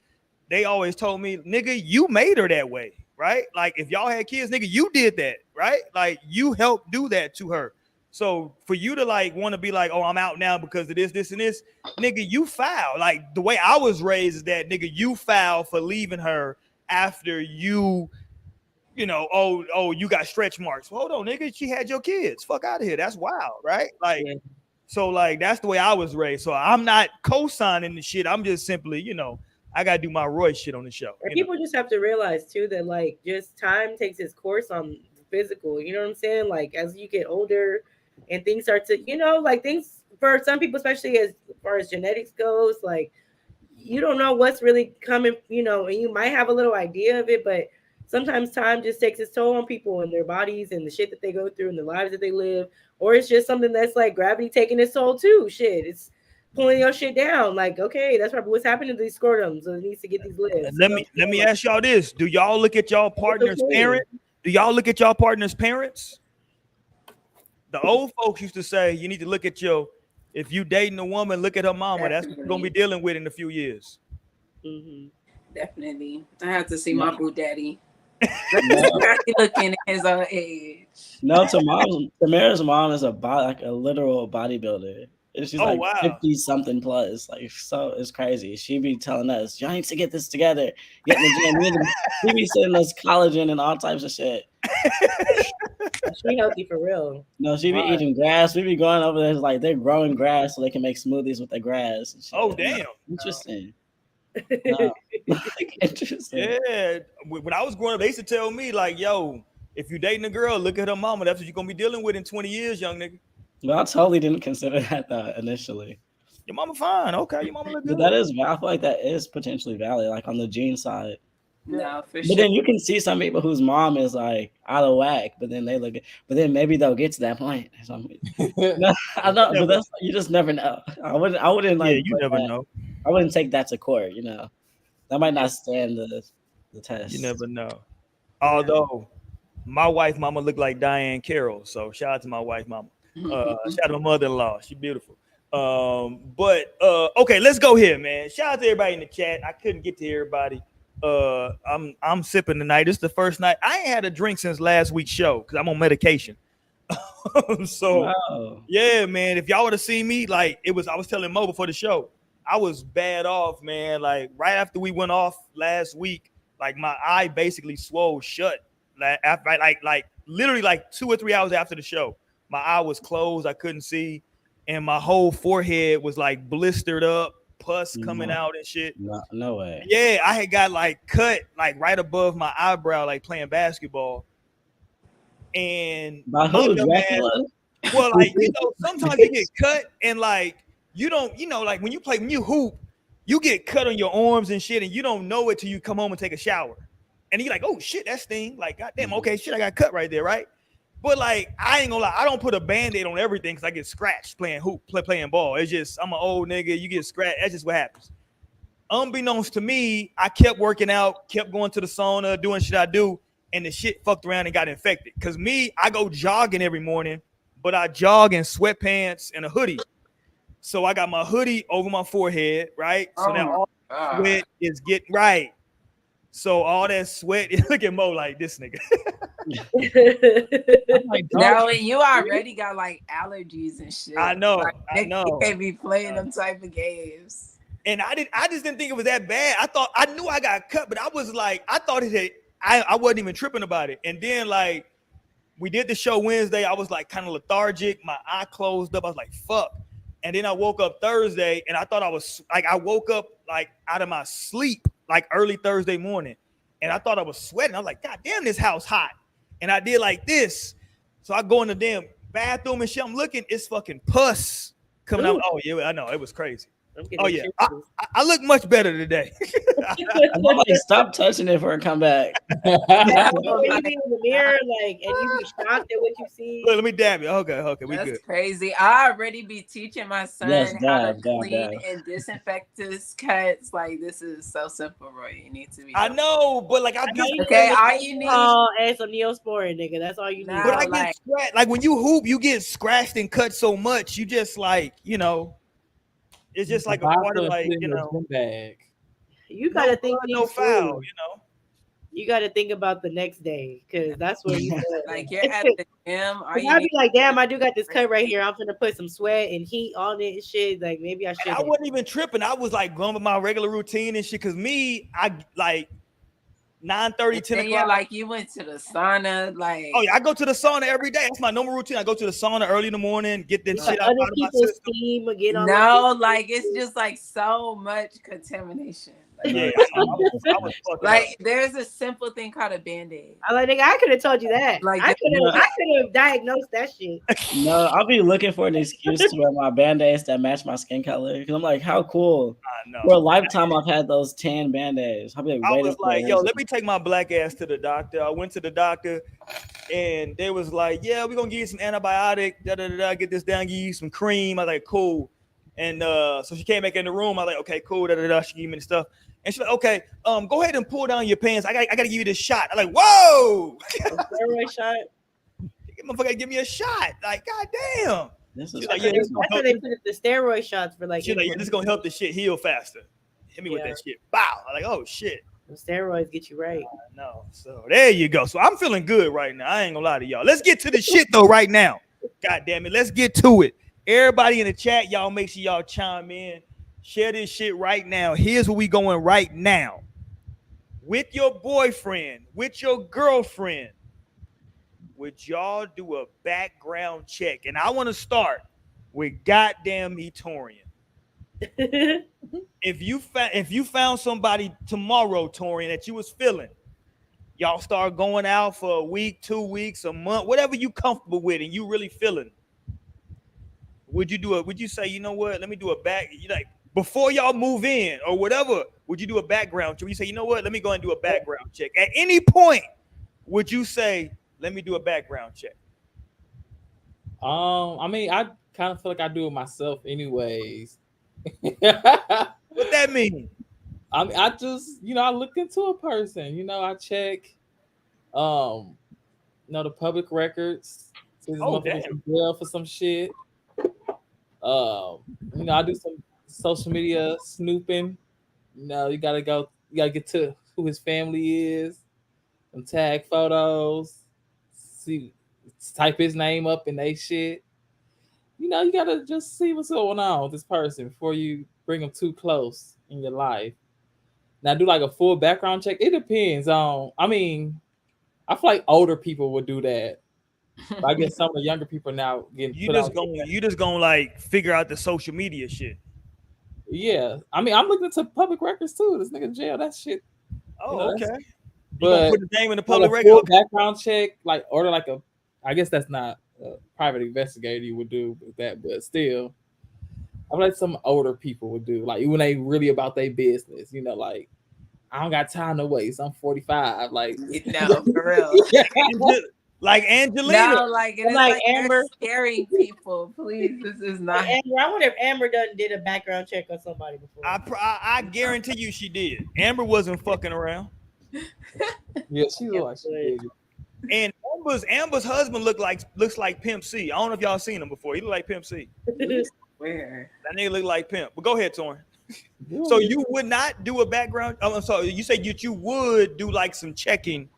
They always told me, nigga, you made her that way, right? Like if y'all had kids, nigga, you did that, right? Like you helped do that to her. So for you to like want to be like, oh, I'm out now because of this, and this, nigga, you foul. Like the way I was raised is that, nigga, you foul for leaving her after you got stretch marks. Well, hold on, nigga, she had your kids. Fuck out of here. That's wild, right? Like, so like that's the way I was raised. So I'm not co-signing the shit. I'm just simply, I gotta do my Roy shit on the show. And people just have to realize too that like just time takes its course on physical. You know what I'm saying? Like as you get older and things start to, like things for some people, especially as far as genetics goes, like you don't know what's really coming, and you might have a little idea of it, but sometimes time just takes its toll on people and their bodies and the shit that they go through and the lives that they live, or it's just something that's like gravity taking its toll too. Shit, it's pulling your shit down. Like, okay, that's probably what's happening to these scrotums. So it needs to get these lids. Let me ask y'all this: do y'all look at y'all partner's parents? Do y'all look at y'all partner's parents? The old folks used to say you need to look at if you dating a woman, look at her mama. That's what you're gonna be dealing with in a few years. Mm-hmm. Definitely, I have to see my boo daddy. Looking at his own age. No, Tamara's mom is a literal bodybuilder. And she's 50 something plus. Like, so it's crazy. She be telling us, y'all need to get this together. Get in the gym. She be sending us collagen and all types of shit. She healthy for real. No, she be eating grass. We be going over there like they're growing grass so they can make smoothies with the grass. And shit. Oh, damn. Interesting. Interesting. Yeah. When I was growing up, they used to tell me, like, yo, if you dating a girl, look at her mama. That's what you're gonna be dealing with in 20 years, young nigga. Well, I totally didn't consider that initially. Your mama fine. Okay, your mama look good. But I feel like that is potentially valid, like on the gene side. No, for sure. But then you can see some people whose mom is like out of whack, but then maybe they'll get to that point. No, I don't. But you just never know. I wouldn't like. Yeah, you never know. I wouldn't take that to court. That might not stand the test. You never know. Although my wife mama looked like Diane Carroll, so shout out to my wife mama. Shout out to my mother-in-law. She's beautiful. Okay, let's go here, man. Shout out to everybody in the chat. I couldn't get to everybody. I'm sipping tonight. This is the first night. I ain't had a drink since last week's show because I'm on medication. So yeah, man. If y'all would have seen me, like I was telling Mo before the show, I was bad off, man. Like right after we went off last week, like my eye basically swole shut. Like literally like 2 or 3 hours after the show. My eye was closed. I couldn't see. And my whole forehead was like blistered up, pus coming out and shit. No way. Yeah, I had got like cut like right above my eyebrow, like playing basketball. And by who? Well, like, sometimes you get cut and like you don't, like when you hoop, you get cut on your arms and shit, and you don't know it till you come home and take a shower. And you're like, oh shit, that sting. Like, goddamn, okay, shit, I got cut right there, right? But like, I ain't gonna lie, I don't put a band-aid on everything because I get scratched playing playing ball. It's just, I'm an old nigga, you get scratched. That's just what happens. Unbeknownst to me, I kept working out, kept going to the sauna, doing shit I do, and the shit fucked around and got infected. Cause me, I go jogging every morning, but I jog in sweatpants and a hoodie. So I got my hoodie over my forehead, right? So now all sweat is getting right. So all that sweat, look at Mo like this nigga. Like, now when you already got like allergies and shit. I know, like, I know. You can't be playing them type of games. And I just didn't think it was that bad. I knew I got cut, but I was like, I thought I wasn't even tripping about it. And then like we did the show Wednesday, I was like kind of lethargic. My eye closed up. I was like, fuck. And then I woke up Thursday and I thought I woke up like out of my sleep, like early Thursday morning. And I thought I was sweating. I was like, God damn, this house hot. And I did like this. So I go in the damn bathroom and shit. I'm looking, it's fucking pus coming out. Oh yeah, I know. It was crazy. Oh yeah, I look much better today. I'm like, stop touching it before I come back. You be in the mirror, like, and you be shocked at what you see. Look, let me dab it. Okay, we That's good. crazy. I already be teaching my son how to clean and disinfect his cuts. Like, this is so simple, Roy. You need to be. I know, but like I get all you need and some Neosporin, nigga. That's all you need. But I get scratched. Like when you hoop, you get scratched and cut so much. You just like, you know. It's just like a part of like, you know, bag. You gotta think no foul, you know. You gotta think about the next day because that's where you like you're at the gym. I'd be like, damn, I do got this cut right here. I'm gonna put some sweat and heat on it and shit. Like maybe I should. I wasn't even tripping. I was like going with my regular routine and shit. Cause me, I like 9:30, 10 o'clock. Yeah, like you went to the sauna, like oh yeah, I go to the sauna every day. That's my normal routine. I go to the sauna early in the morning, get this shit out of my system. Steam, get on no, like it's just like so much contamination. Like, yeah, I was like there's a simple thing called a band-aid. I like, nigga, I could have told you that. Like I could have diagnosed that shit. No, I'll be looking for an excuse to wear my band-aids that match my skin color. Because I'm like, how cool. For a lifetime, I've had those tan band-aids. I'll be like, I was like, yo, let me take my black ass to the doctor. I went to the doctor and they was like, yeah, we're gonna give you some antibiotic, get this down, give you some cream. I was like, cool. And so she came back in the room. I was like, okay, cool. She gave me the stuff. And she's like, okay, go ahead and pull down your pants. I gotta give you this shot. I'm like, whoa! Steroid shot. Motherfucker, give me a shot. Like, goddamn. This is like, yeah, that's why they put the steroid shots for like. She's like, yeah, this is gonna help the shit heal faster. Hit me with that shit. Bow. I'm like, oh shit. The steroids get you right. No. So there you go. So I'm feeling good right now. I ain't gonna lie to y'all. Let's get to the shit though right now. God damn it. Let's get to it. Everybody in the chat, y'all make sure y'all chime in. Share this shit right now. Here's where we going right now. With your boyfriend, with your girlfriend, would y'all do a background check? And I want to start with goddamn Torian. If you found somebody tomorrow, Torian, that you was feeling, y'all start going out for a week, 2 weeks, a month, whatever you comfortable with, and you really feeling. Would you say, you know what? Let me do a back. You like before y'all move in or whatever. Would you do a background check? You say, you know what? Let me go and do a background check. At any point, would you say, let me do a background check? I mean, I kind of feel like I do it myself, anyways. What that mean? I mean, I just, I look into a person. I check, the public records. See this motherfucker in jail for some shit. I do some social media snooping. You gotta get to who his family is, and tag photos, see, type his name up in they shit. You gotta just see what's going on with this person before you bring them too close in your life. Now, do like a full background check. It depends on. I mean, I feel like older people would do that. But I guess some of the younger people now getting you just gonna like figure out the social media shit. Yeah, I mean, I'm looking into public records too. This nigga in jail, that shit. Oh, okay. But you gonna put the name in the public like record. Background check, like order like a. I guess that's not a private investigator you would do with that, but still, I'm like some older people would do, like when they really about their business, you know, like I don't got time to waste. I'm 45. Like No, for real. Like Angelina. No, like and it's Like like Amber. they're scaring people. Please, this is not. Amber, I wonder if Amber did a background check on somebody before. I guarantee you she did. Amber wasn't fucking around. yeah, she look like she did. And Amber's husband looks like Pimp C. I don't know if y'all seen him before. He look like Pimp C. Where? That nigga look like Pimp. But go ahead, Torrin. So you would not do a background? Oh, I'm sorry. You said you would do like some checking,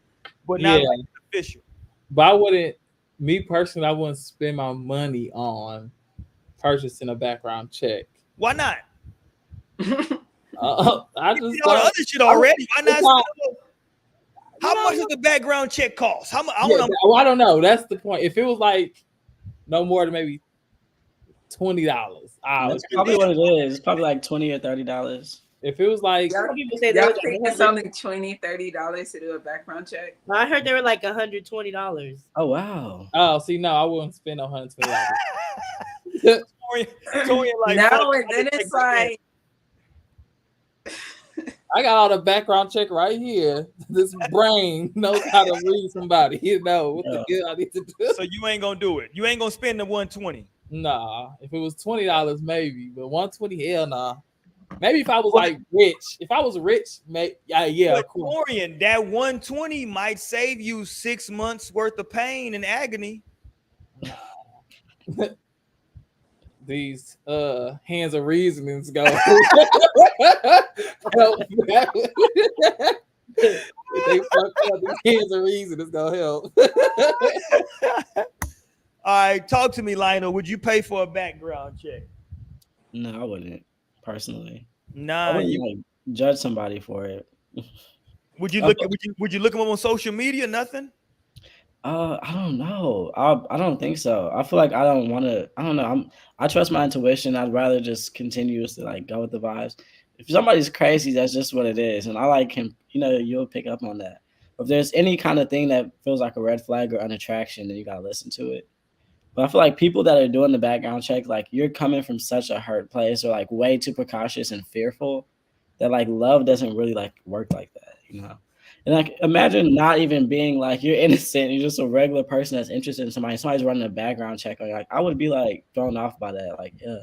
but not like official. But I wouldn't. Me personally, I wouldn't spend my money on purchasing a background check. Why not? I just you know other shit already. Why not? How much does the background check cost? How much? I don't know. That's the point. If it was like no more than maybe $20, that's probably what it is. It's probably like $20 or $30. If it was like, some people say y'all think it's only $20, $30 to do a background check. I heard they were like $120. Oh wow. Oh, see, no, I wouldn't spend $120. Like, no, and then it's like I got all the background check right here. This brain knows how to read somebody. You know what the hell I need to do. So you ain't gonna do it. You ain't gonna spend the 120. Nah, if it was $20, maybe, but 120, hell nah. Maybe if I was like rich. If I was rich, yeah. But Torian, that 120 might save you 6 months worth of pain and agony. These hands of reasonings go. They fucked up. These hands of reasonings gonna help. All right, talk to me, Lionel. Would you pay for a background check? No, I wouldn't personally. Nah, I wouldn't like judge somebody for it. Would you look? Would you look them up on social media? Nothing. I don't know. I don't think so. I feel like I don't want to. I don't know. I trust my intuition. I'd rather just continuously like go with the vibes. If somebody's crazy, that's just what it is, and I like him. You know, you'll pick up on that. If there's any kind of thing that feels like a red flag or unattraction, then you gotta listen to it. But I feel like people that are doing the background check, like you're coming from such a hurt place or like way too precautious and fearful that like love doesn't really like work like that, you know? And like imagine not even being like you're innocent, you're just a regular person that's interested in somebody. Somebody's running a background check on you. Like I would be like thrown off by that. Like, yeah.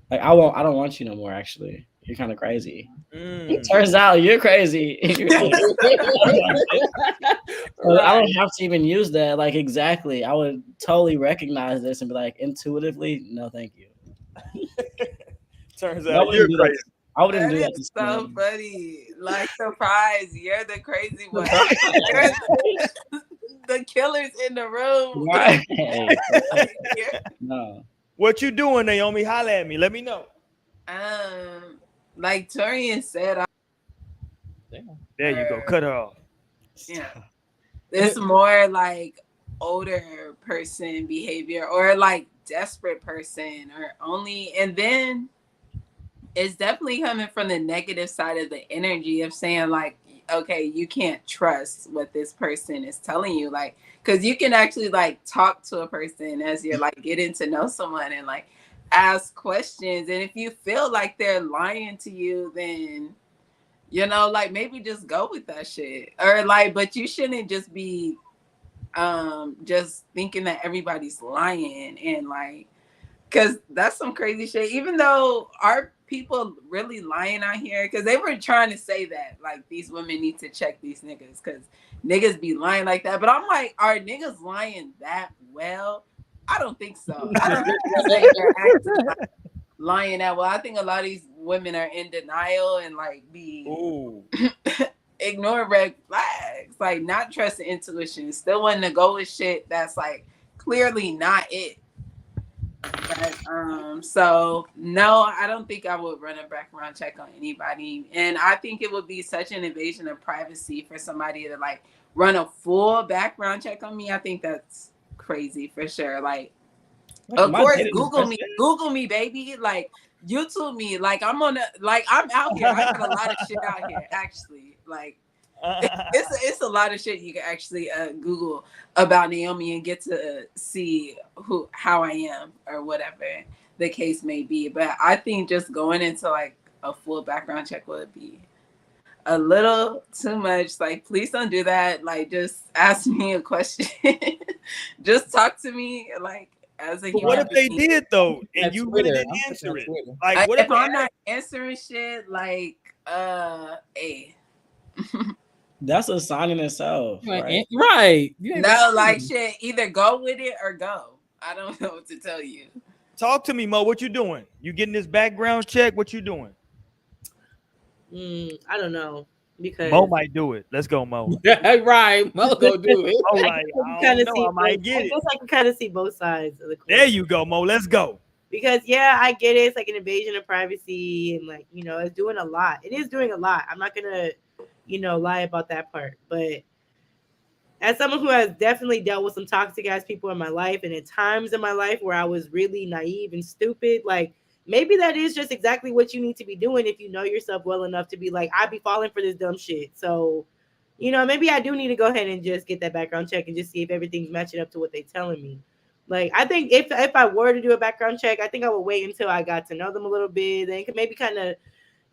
Like I don't want you no more, actually. You're kind of crazy. It turns out you're crazy. I don't have to even use that. Like, exactly. I would totally recognize this and be like, intuitively, no, thank you. Turns out you're crazy. I wouldn't do that. It's so funny. Like, surprise, you're the crazy one. The killer's in the room. Right. No. What you doing, Naomi? Holla at me. Let me know. Like Torian said, there you go. Cut her off. Yeah, it's more like older person behavior or like desperate person or only, and then it's definitely coming from the negative side of the energy of saying like, okay, you can't trust what this person is telling you, like, because you can actually like talk to a person as you're like getting to know someone and like ask questions, and if you feel like they're lying to you, then you know, like maybe just go with that shit, or like, but you shouldn't just be just thinking that everybody's lying, and like, because that's some crazy shit. Even though are people really lying out here, because they were trying to say that like these women need to check these niggas because niggas be lying like that, but I'm like, are niggas lying that well? I don't think so. I don't think they're acting like lying that well. I think a lot of these women are in denial and like be ignore red flags, like not trusting intuition, still wanting to go with shit that's like clearly not it. But, so no, I don't think I would run a background check on anybody, and I think it would be such an invasion of privacy for somebody to like run a full background check on me. I think that's crazy for sure. Like, of course, Google me, baby. Like, YouTube me. Like, I'm on I'm out here. I got a lot of shit out here, actually. Like, it's a lot of shit you can actually Google about Naomi and get to see how I am or whatever. the case may be. But I think just going into like a full background check would be a little too much. Like, please don't do that. Like, just ask me a question. Just talk to me like as a But human what if they being. did though, and That's you really Twitter. didn't I'm answer putting it? on Twitter. Like, what If if I'm not answering shit, like, hey. That's a sign in itself, right? Right. You ain't No, been- like shit, either go with it or go. I don't know what to tell you. Talk to me, Mo? What you doing? You getting this background check? What you doing? I don't know because Mo might do it. Let's go, Mo. right. Mo go do it. Mo, I like, can I kind don't of know. see. I might I get it. guess I can kind of see both sides of the coin. There you go, Mo. Let's go. Because yeah, I get it. It's like an invasion of privacy, and like it's doing a lot. It is doing a lot. I'm not gonna, lie about that part. But as someone who has definitely dealt with some toxic ass people in my life, and at times in my life where I was really naive and stupid, like maybe that is just exactly what you need to be doing if you know yourself well enough to be like, I'd be falling for this dumb shit. So, maybe I do need to go ahead and just get that background check and just see if everything's matching up to what they're telling me. Like, I think if I were to do a background check, I think I would wait until I got to know them a little bit, then could maybe kind of,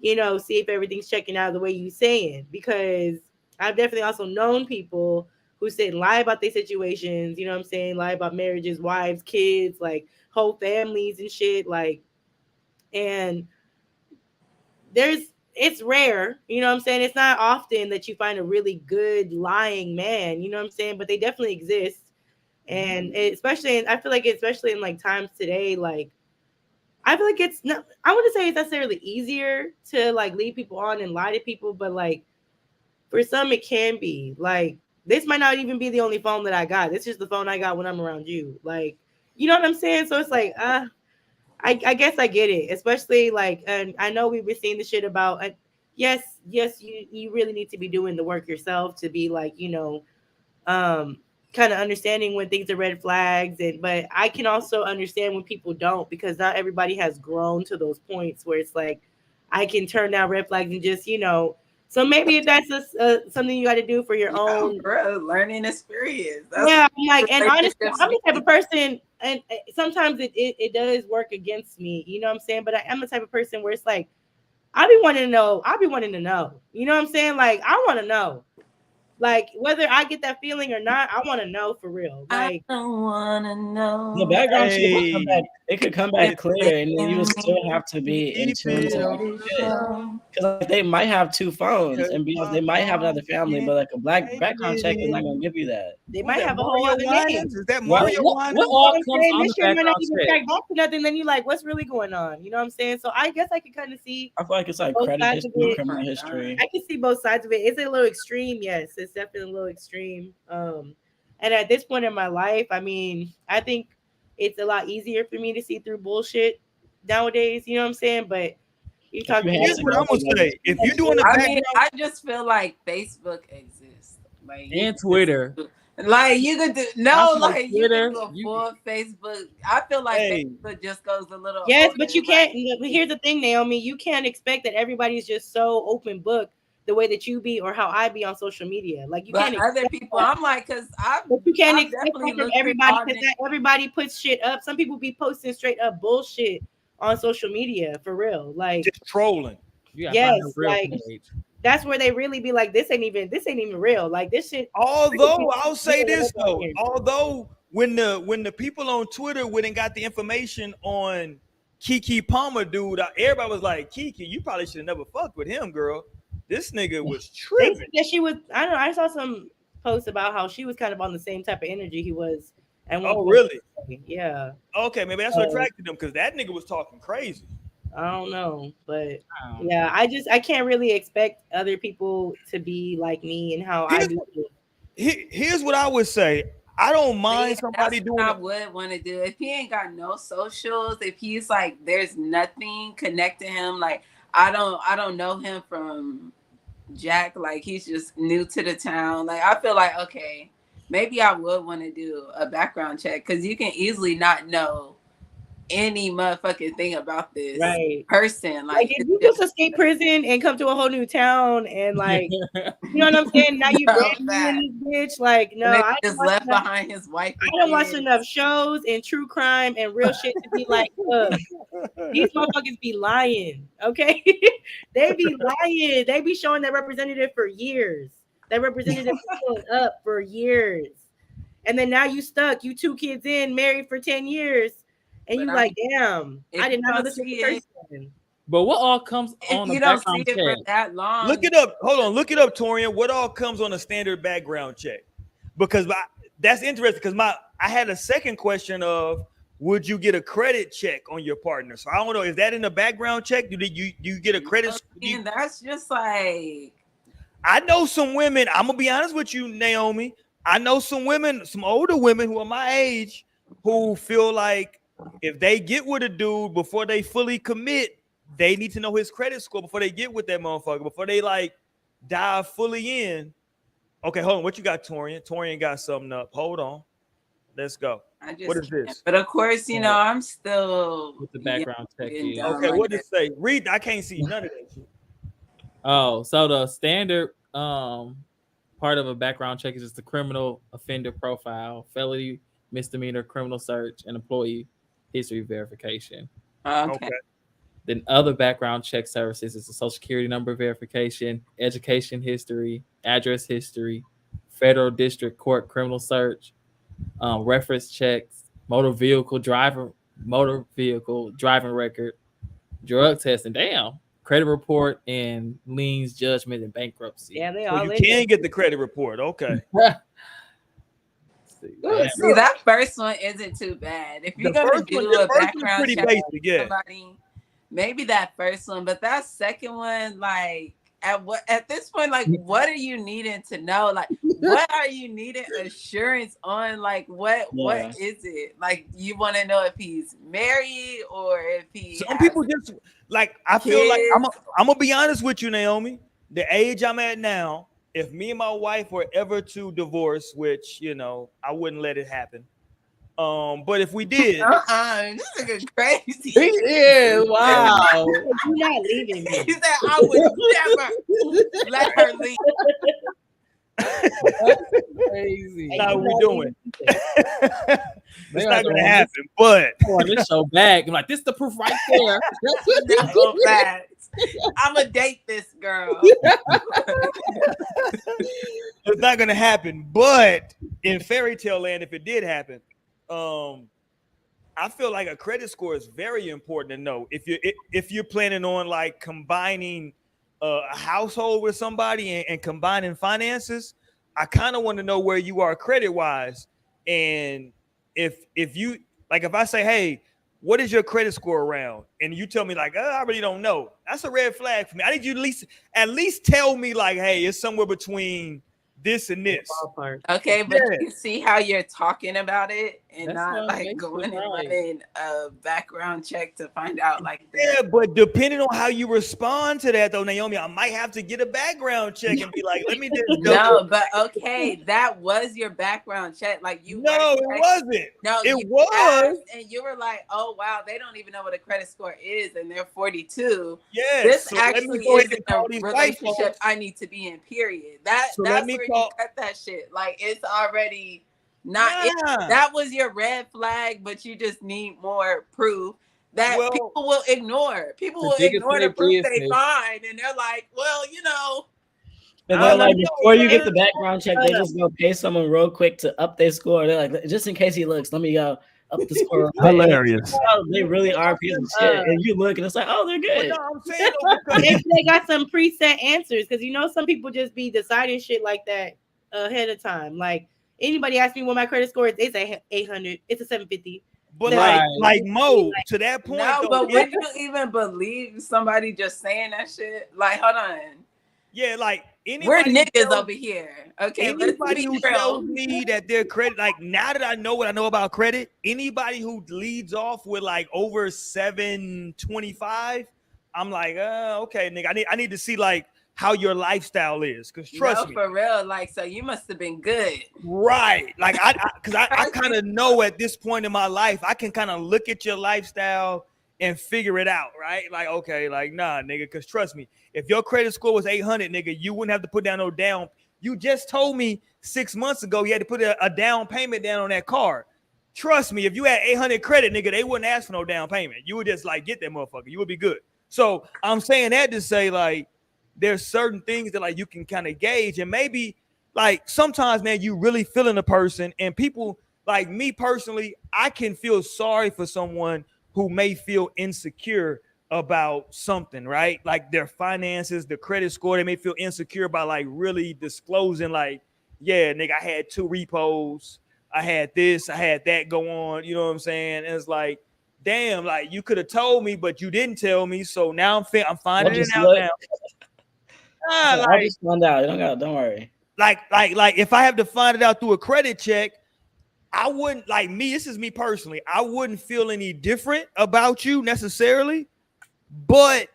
see if everything's checking out the way you're saying. Because I've definitely also known people who sit and lie about their situations, you know what I'm saying? Lie about marriages, wives, kids, like whole families and shit. Like, and it's rare, you know what I'm saying? It's not often that you find a really good lying man, you know what I'm saying? But they definitely exist. And especially, I feel like especially in like times today, like I feel like it's not, I wouldn't say it's necessarily easier to like lead people on and lie to people, but like for some it can be. Like this might not even be the only phone that I got. This is the phone I got when I'm around you. Like, you know what I'm saying? So it's like, I guess I get it, especially like, and I know we've been seeing the shit about, yes, you really need to be doing the work yourself to be like, kind of understanding when things are red flags, but I can also understand when people don't, because not everybody has grown to those points where it's like I can turn down red flags and just so maybe if that's something you got to do for your own learning experience. I'm like, and honestly, I'm the type of person, and sometimes it does work against me, you know what I'm saying? But I'm the type of person where it's like I'll be wanting to know, you know what I'm saying? Like I want to know. Like whether I get that feeling or not, I want to know for real. Like I don't want to know. The background check will come back. It could come back clear, and then you would still have to be in tune to like shit. Because they might have two phones, and because they might have another family, but like a background check is not gonna give you that. They might have a whole other name. Is that Mario Winans? What all comes on This the shit might not background even check? track back to nothing. Then you like, what's really going on? You know what I'm saying? So I guess I can kind of see. I feel like it's like both credit sides of history, it. criminal history. I can see both sides of it. It's a little extreme, yes. It's definitely a little extreme. And at this point in my life, I mean, I think it's a lot easier for me to see through bullshit nowadays. You know what I'm saying? But you talk. Here's what I'm gonna say: if you're doing the I background, mean, I just feel like Facebook exists, like And Twitter. Like you could do like you Twitter, could do a full Facebook. I feel like Facebook just goes a little. Yes, older, but you can't. Here's the thing, Naomi. You can't expect that everybody's just so open book the way that you be or how I be on social media. Like you can't. Other people, I'm like, because you can't I've expect definitely from looked through everybody all because everybody puts shit up. Some people be posting straight up bullshit on social media for real, like just trolling. Yes, like that's where they really be like, this ain't even real. Like this shit. Although I'll say this though, although when the people on Twitter went and got the information on Keke Palmer, dude, everybody was like, Keke, you probably should have never fucked with him, girl. This nigga was tripping. Yeah, she was. I don't know. I saw some posts about how she was kind of on the same type of energy he was. And really? Yeah. Okay, maybe that's what attracted them, because that nigga was talking crazy. I don't know, but yeah, I can't really expect other people to be like me and how I do. Here's what I would say. I don't mind somebody doing. I would want to do if he ain't got no socials. If he's like, there's nothing connecting him. Like I don't know him from Jack. Like he's just new to the town. Like I feel like okay, maybe I would want to do a background check because you can easily not know any motherfucking thing about this Right. person. Like if you just escape prison and come to a whole new town and like, you know what I'm saying? Now you brand new in this bitch. Like, no, I just left behind his wife. I don't watch enough shows and true crime and real shit to be like, look, these motherfuckers be lying, okay? They be lying. They be showing that representative for years. That representative pulling up for years. And then now you stuck. You 2 kids in, married for 10 years. And you like, damn, I did not know this was the person. But what all comes on you the don't see background it for check? that long? Look it up. Hold on. Look it up, Torian. What all comes on a standard background check? Because that's interesting. Because I had a second question of, would you get a credit check on your partner? So I don't know. Is that in the background check? Do you get a credit? And that's just like, I know some women. I'm gonna be honest with you, Naomi. I know some women, some older women who are my age, who feel like if they get with a dude before they fully commit, they need to know his credit score before they get with that motherfucker, before they like dive fully in. Okay, hold on. What you got, Torian? Torian got something up. Hold on. Let's go. What is this? But of course, you know, I'm still with the background check. Okay, what does it say? Read. I can't see none of that shit. Oh, so the standard part of a background check is just the criminal offender profile, felony, misdemeanor, criminal search, and employee history verification. Okay. Then other background check services is the social security number verification, education history, address history, federal district court criminal search, reference checks, motor vehicle driving record, drug testing, credit report, and liens, judgment, and bankruptcy. Yeah, they so all you can get the credit report. Okay. See, that first one isn't too bad. If you're gonna do a background check basic, on somebody, maybe that first one, but that second one, like at this point, like what are you needing to know? Like what are you needing assurance on? Like what is it? Like you want to know if he's married or if he some people just like I feel like I'm gonna be honest with you, Naomi. The age I'm at now, if me and my wife were ever to divorce, which you know I wouldn't let it happen. But if we did, this is crazy. Yeah, wow. You're not leaving me. He said I would never let her leave. Crazy. That's not what we're doing. It's not gonna happen. But this show back. I'm like, this is the proof right there. That's so bad. I'm gonna date this girl. It's not gonna happen. But in fairy tale land, if it did happen, I feel like a credit score is very important to know. If you're planning on like combining a household with somebody and combining finances, I kind of want to know where you are credit wise. And if you like, if I say, hey, what is your credit score around? And you tell me like, I really don't know. That's a red flag for me. I need you at least tell me like, hey, it's somewhere between this and this. Okay, but you see how you're talking about it and not like going and running a background check to find out like that. Yeah, but depending on how you respond to that though, Naomi, I might have to get a background check and be like, let me just go. No, but okay, that was your background check. Like you No, it wasn't. No, it was. And you were like, oh wow, they don't even know what a credit score is, and they're 42. Yes. This so actually is a relationship I need to be in, period. That's where you cut that shit. Like it's already not that was your red flag, but you just need more proof that people will ignore. People will ignore the proof they find, and they're like, well, you know. And then, like, before you get the background check, they just go pay someone real quick to up their score. They're like, just in case he looks, let me go up the score. Hilarious. They really are pieces of shit. And you look and it's like, oh, they're good. No, I'm saying maybe they got some preset answers because you know some people just be deciding shit like that ahead of time. Like anybody ask me what my credit score is, they say 800. It's a 750. But like Mo, to that point, no, but would you even believe somebody just saying that shit? Like, hold on. Yeah, like we're niggas over here. Okay, anybody who tells me that their credit, like now that I know what I know about credit, anybody who leads off with like over 725, I'm like, okay, nigga, I need to see like how your lifestyle is. Because trust me, for real. Like, so you must have been good. right? Like I kind of know at this point in my life, I can kind of look at your lifestyle and figure it out, right? Like, okay, like, nah, nigga, because trust me, if your credit score was 800, nigga, you wouldn't have to put down no down. You just told me 6 months ago you had to put a down payment down on that card. Trust me, if you had 800 credit, nigga, they wouldn't ask for no down payment. You would just like get that motherfucker. You would be good. So I'm saying that to say, like, there's certain things that like you can kind of gauge, and maybe like sometimes, man, you really feeling a person, and people like me personally, I can feel sorry for someone who may feel insecure about something, right? Like their finances, the credit score, they may feel insecure about like really disclosing, like, yeah, nigga, I had 2 repos, I had this, I had that go on, you know what I'm saying? And it's like, damn, like you could have told me, but you didn't tell me. So now I'm finding it out now. I just found out. Don't worry. Like if I have to find it out through a credit check, I wouldn't, like me, this is me personally, I wouldn't feel any different about you necessarily, but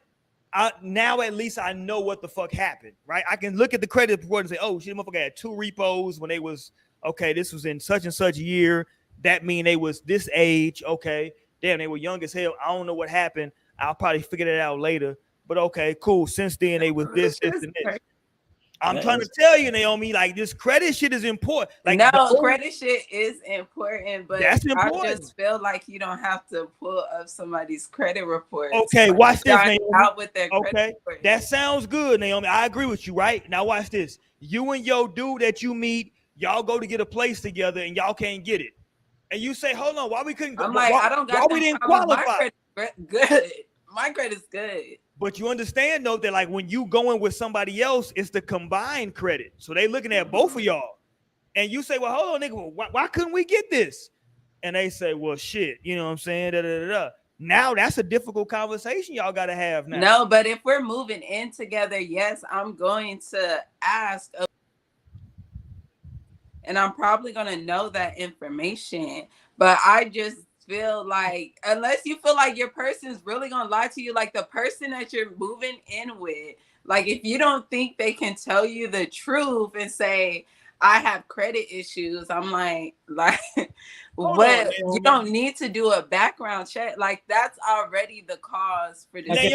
now at least I know what the fuck happened, right? I can look at the credit report and say, oh shit, motherfucker had 2 repos when they was, okay, this was in such and such year. That mean they was this age. Okay, damn, they were young as hell. I don't know what happened. I'll probably figure that out later. But okay, cool. Since then they was this, and this. I'm trying to tell you, Naomi, like this credit shit is important. Like, no, credit shit is important, but that's important. I just feel like you don't have to pull up somebody's credit report. Okay, like, watch this, Naomi. Out with their okay, that sounds good, Naomi. I agree with you, right? Now watch this. You and your dude that you meet, y'all go to get a place together, and y'all can't get it. And you say, hold on, why we couldn't go? I'm like, I don't got why we didn't qualify? My credit good. My credit's good. But you understand though that like when you going with somebody else, it's the combined credit. So they looking at both of y'all, and you say, well, hold on, nigga, why couldn't we get this? And they say, well, shit, you know what I'm saying? Da, da, da, da. Now that's a difficult conversation y'all got to have now. No, but if we're moving in together, yes, I'm going to ask. And I'm probably going to know that information. But I just feel like, unless you feel like your person's really going to lie to you, like the person that you're moving in with, like if you don't think they can tell you the truth and say, I have credit issues, I'm like what? You don't need to do a background check. Like that's already the cause for this. That's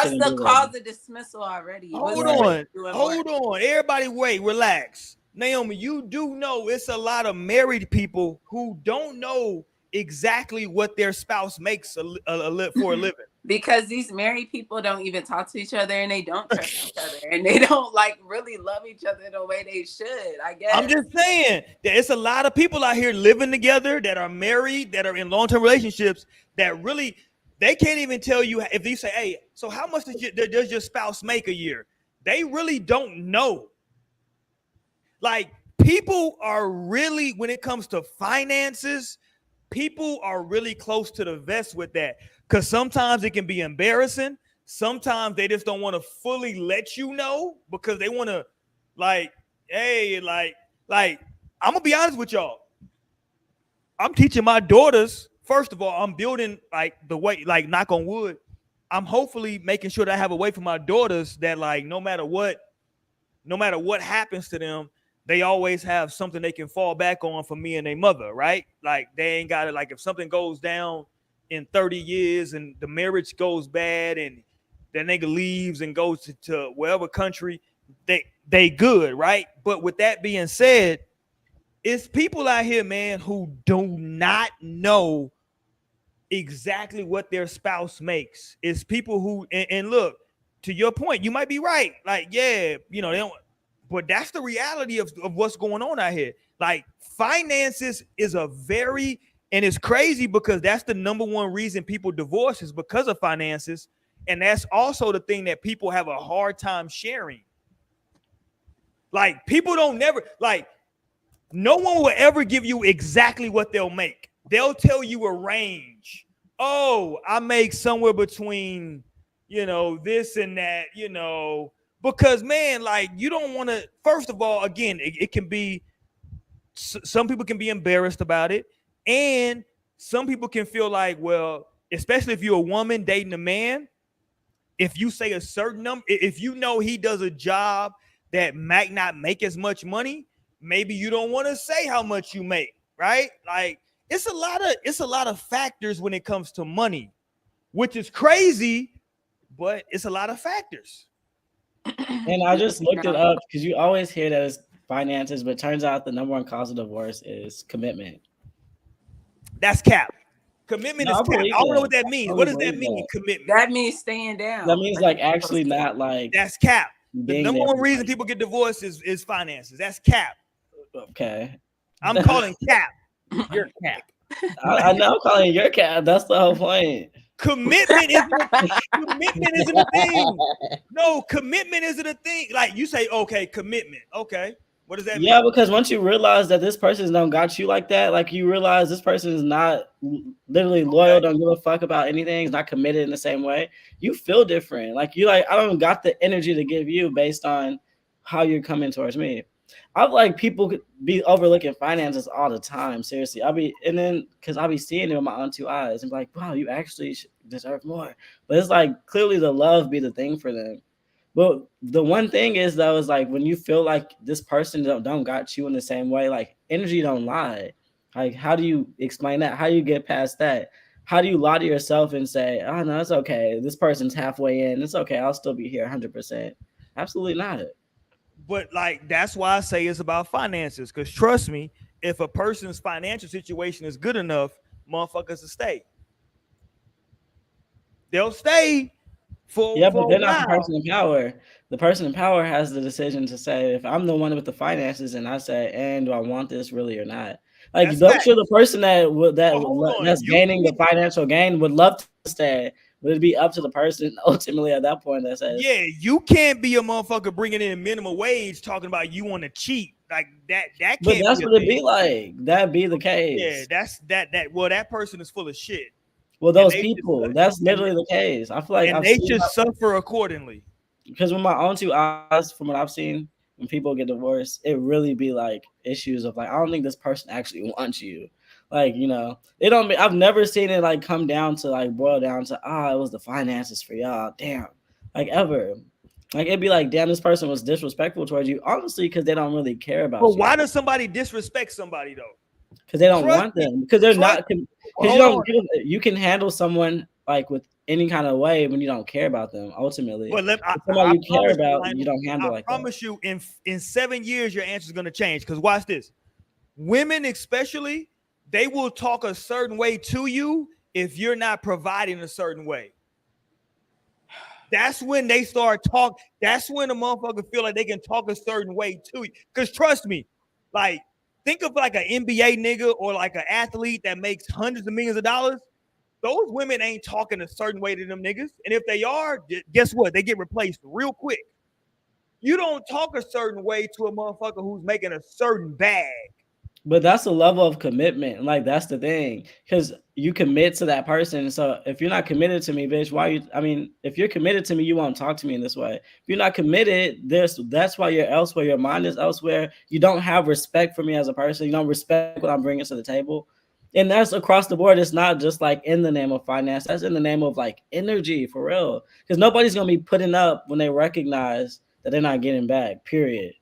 the cause of dismissal already. Hold on. Everybody wait, relax. Naomi, you do know it's a lot of married people who don't know exactly what their spouse makes for a living. Because these married people don't even talk to each other, and they don't trust each other, and they don't like really love each other the way they should, I guess. I'm just saying that it's a lot of people out here living together that are married, that are in long-term relationships that really, they can't even tell you if you say, hey, so how much does your spouse make a year? They really don't know. Like people are really, when it comes to finances, people are really close to the vest with that. Because sometimes it can be embarrassing. Sometimes they just don't want to fully let you know because they want to like, hey, like, I'm going to be honest with y'all. I'm teaching my daughters. First of all, I'm building like the way, like knock on wood. I'm hopefully making sure that I have a way for my daughters that like, no matter what happens to them, they always have something they can fall back on for me and their mother, right? Like they ain't got it. Like if something goes down in 30 years and the marriage goes bad and the nigga leaves and goes to wherever country, they good, right? But with that being said, it's people out here, man, who do not know exactly what their spouse makes. It's people who, and look, to your point, you might be right. Like, yeah, you know, they don't. But that's the reality of what's going on out here. Like finances is and it's crazy because that's the number one reason people divorce is because of finances. And that's also the thing that people have a hard time sharing. Like people don't never, like no one will ever give you exactly what they'll make. They'll tell you a range. Oh, I make somewhere between, you know, this and that, you know, because, man, like, you don't want to, first of all, again, it can be, some people can be embarrassed about it. And some people can feel like, well, especially if you're a woman dating a man, if you say a certain number, if you know he does a job that might not make as much money, maybe you don't want to say how much you make, right? Like it's a lot of factors when it comes to money, which is crazy, but it's a lot of factors. And I just looked it up because you always hear that it's finances, but it turns out the number one cause of divorce is commitment. That's cap. Commitment is cap. I don't know what that I means. totally What does that believe mean? that. Commitment. That means staying down. That means like actually not like That's cap. The being number there one for reason somebody. people get divorced is finances. That's cap. Okay. I'm calling cap. You're cap. I know I'm calling you your cat. That's the whole point. Commitment isn't a thing. No, commitment isn't a thing. Like you say, okay, commitment. Okay. What does that mean? Yeah, because once you realize that this person don't got you like that, like you realize this person is not literally loyal, don't give a fuck about anything, is not committed in the same way, you feel different. Like you like, I don't got the energy to give you based on how you're coming towards me. I'm like, people could be overlooking finances all the time. Seriously, I'll be seeing it with my own two eyes and be like, wow, you actually deserve more. But it's like clearly the love be the thing for them. But the one thing is though, is like when you feel like this person don't got you in the same way, like energy don't lie. Like how do you explain that? How do you get past that? How do you lie to yourself and say, oh no, it's okay. This person's halfway in. It's okay. I'll still be here 100%. Absolutely not. But like that's why I say it's about finances. Because trust me, if a person's financial situation is good enough, motherfuckers will stay. They'll stay for but they're not the person in power. The person in power has the decision to say, if I'm the one with the finances, and I say, and do I want this really or not? Like, I'm sure the person that's gaining the financial gain would love to stay. Would it be up to the person ultimately at that point that says, yeah, you can't be a motherfucker bringing in minimum wage talking about you want to cheat like that. That can't. But that's what it be like. That'd be the case. Yeah, that's that. Well, that person is full of shit. Well, those people, that's literally the case. I feel like they should suffer accordingly. Because with my own two eyes, from what I've seen, when people get divorced, it really be like issues of like, I don't think this person actually wants you. Like, you know, it don't. I've never seen it like come down to like boil down to it was the finances for y'all. Damn, like ever. Like it'd be like, damn, this person was disrespectful towards you. Honestly, because they don't really care about. But why does somebody disrespect somebody though? Because they don't want them. Because they're not. Because you can handle someone like with any kind of way when you don't care about them. Ultimately, somebody you care about, you don't handle like that. I promise you, in 7 years, your answer is going to change. Because watch this, women especially, they will talk a certain way to you if you're not providing a certain way. That's when they start talk. That's when a motherfucker feel like they can talk a certain way to you. Because trust me, like think of like an NBA nigga or like an athlete that makes hundreds of millions of dollars. Those women ain't talking a certain way to them niggas. And if they are, guess what? They get replaced real quick. You don't talk a certain way to a motherfucker who's making a certain bag. But that's a level of commitment. Like, that's the thing. Because you commit to that person. So if you're not committed to me, bitch, if you're committed to me, you won't talk to me in this way. If you're not committed, that's why you're elsewhere. Your mind is elsewhere. You don't have respect for me as a person. You don't respect what I'm bringing to the table. And that's across the board. It's not just like in the name of finance. That's in the name of like energy, for real. Because nobody's going to be putting up when they recognize that they're not getting back, period.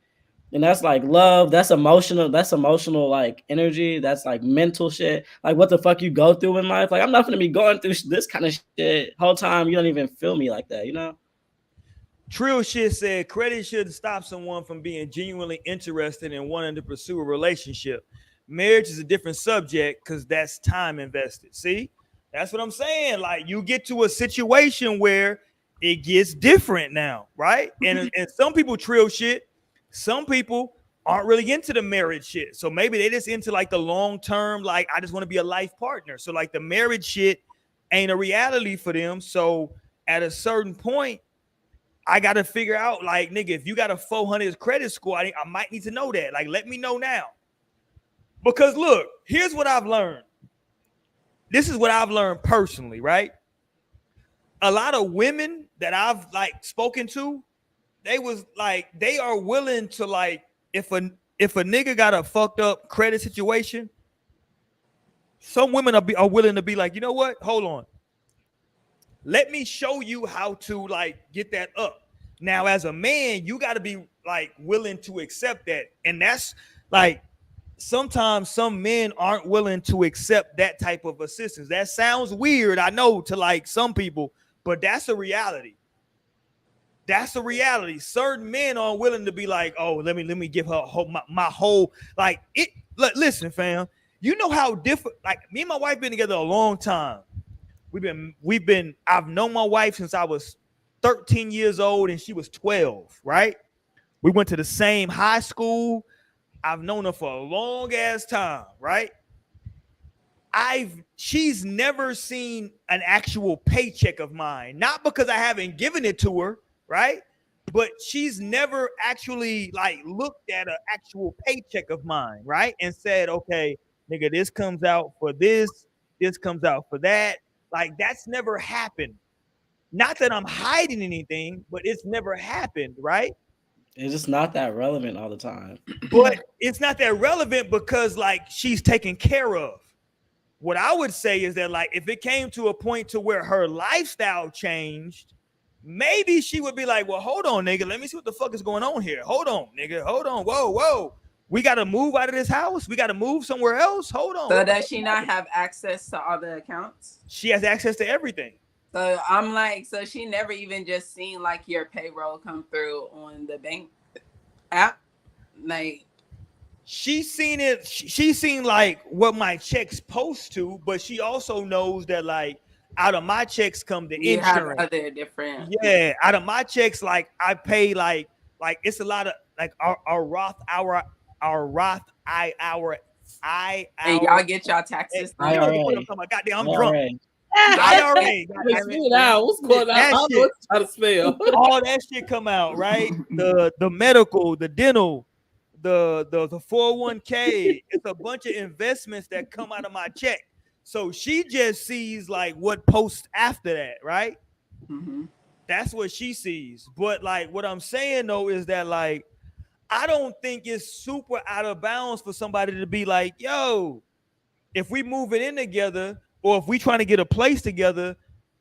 And that's like love. That's emotional like energy. That's like mental shit. Like what the fuck you go through in life. Like I'm not going to be going through this kind of shit whole time. You don't even feel me like that, you know? Trill shit said credit shouldn't stop someone from being genuinely interested in wanting to pursue a relationship. Marriage is a different subject because that's time invested. See, that's what I'm saying. Like you get to a situation where it gets different now, right? And some people trill shit. Some people aren't really into the marriage shit. So maybe they just into like the long term, like I just want to be a life partner. So like the marriage shit ain't a reality for them. So at a certain point, I got to figure out like, nigga, if you got a 400 credit score, I might need to know that. Like, let me know now. Because look, here's what I've learned. This is what I've learned personally, right? A lot of women that I've like spoken to, they are willing to like, if a nigga got a fucked up credit situation, some women are willing to be like, you know what? Hold on. Let me show you how to like get that up. Now, as a man, you got to be like willing to accept that. And that's like sometimes some men aren't willing to accept that type of assistance. That sounds weird, I know, to like some people, but that's a reality. That's a reality. Certain men aren't willing to be like, oh, let me give her my whole like it. Listen, fam, you know how different. Like me and my wife been together a long time. I've known my wife since I was 13 years old and she was 12, right? We went to the same high school. I've known her for a long ass time, right? She's never seen an actual paycheck of mine, not because I haven't given it to her, right? But she's never actually like looked at an actual paycheck of mine, right? And said, okay, nigga, this comes out for this comes out for that. Like that's never happened. Not that I'm hiding anything, but it's never happened, right? It's just not that relevant all the time. But it's not that relevant because like she's taken care of. What I would say is that like if it came to a point to where her lifestyle changed, maybe she would be like, well, hold on, nigga. Let me see what the fuck is going on here. Hold on, nigga. Hold on. Whoa. We got to move out of this house. We got to move somewhere else. Hold on. So does she not have access to all the accounts? She has access to everything. So I'm like, so she never even just seen like your payroll come through on the bank app? Like she's seen it. She's seen like what my checks post to, but she also knows that like out of my checks come the you insurance. have other different. Yeah, out of my checks, like I pay like it's a lot of like our Roth And y'all get y'all taxes. IRA. Goddamn, I'm drunk. IRA. IRA. What's going on? I don't know what how to spell. All that shit come out, right? The medical, the dental, the 401k. It's a bunch of investments that come out of my check. So she just sees like what posts after that, right? Mm-hmm. That's what she sees. But like what I'm saying though is that like I don't think it's super out of bounds for somebody to be like, yo, if we moving in together or if we trying to get a place together,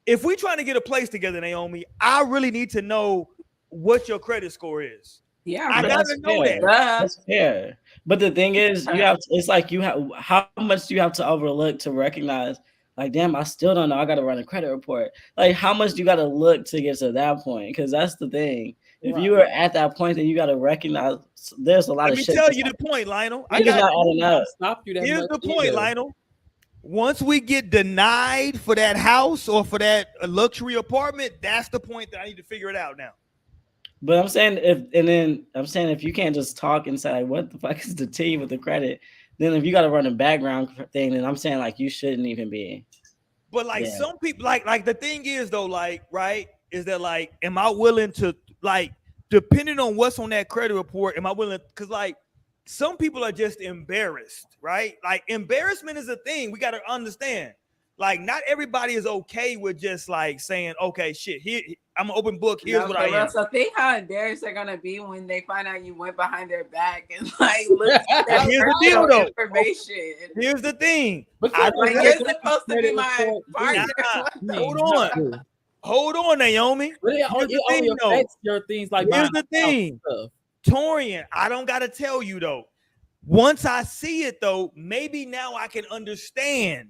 Naomi, I really need to know what your credit score is. Yeah, I gotta know that. That's fair. But the thing is, you have to, it's like you have how much do you have to overlook to recognize like, damn, I still don't know. I gotta run a credit report. Like, how much do you gotta look to get to that point? Because that's the thing. If you are at that point, then you gotta recognize there's a lot of shit. Let me tell you the point, Lionel. Stop you. Here's the point, Lionel. Once we get denied for that house or for that luxury apartment, that's the point that I need to figure it out now. But I'm saying if you can't just talk and say like, what the fuck is the T with the credit, then if you got to run a background thing, then I'm saying like you shouldn't even be. But like some people, like the thing is though, like right, is that like, am I willing to like, depending on what's on that credit report, am I willing? Because like some people are just embarrassed, right? Like embarrassment is a thing we got to understand. Like not everybody is okay with just like saying, okay, shit, here I'm an open book. Here's what I am. So think how embarrassed they're gonna be when they find out you went behind their back and like look at their Here's the deal, though. information. Here's the thing. Like you're supposed to be my partner. Hold on, Naomi. Your things like here's the thing, Torian. I don't gotta tell you though. Once I see it though, maybe now I can understand.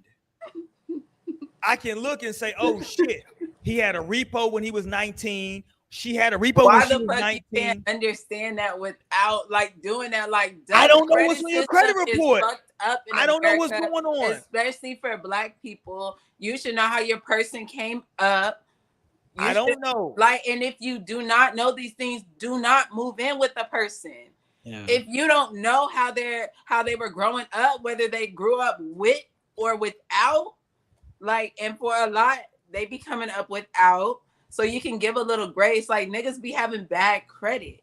I can look and say, oh shit, he had a repo when he was 19. She had a repo when she was 19. You can't understand that without like doing that? Like I don't know what's on your credit report. I don't know what's going on. Especially for Black people, you should know how your person came up. I don't know. Like, and if you do not know these things, do not move in with the person. Yeah. If you don't know how they were growing up, whether they grew up with or without, like, and for a lot, they be coming up without, so you can give a little grace. Like niggas be having bad credit.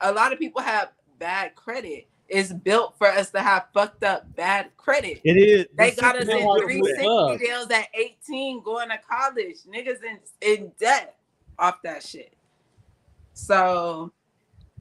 A lot of people have bad credit. It's built for us to have fucked up bad credit. It is. They got us in 360 deals at 18 going to college. Niggas in debt off that shit. So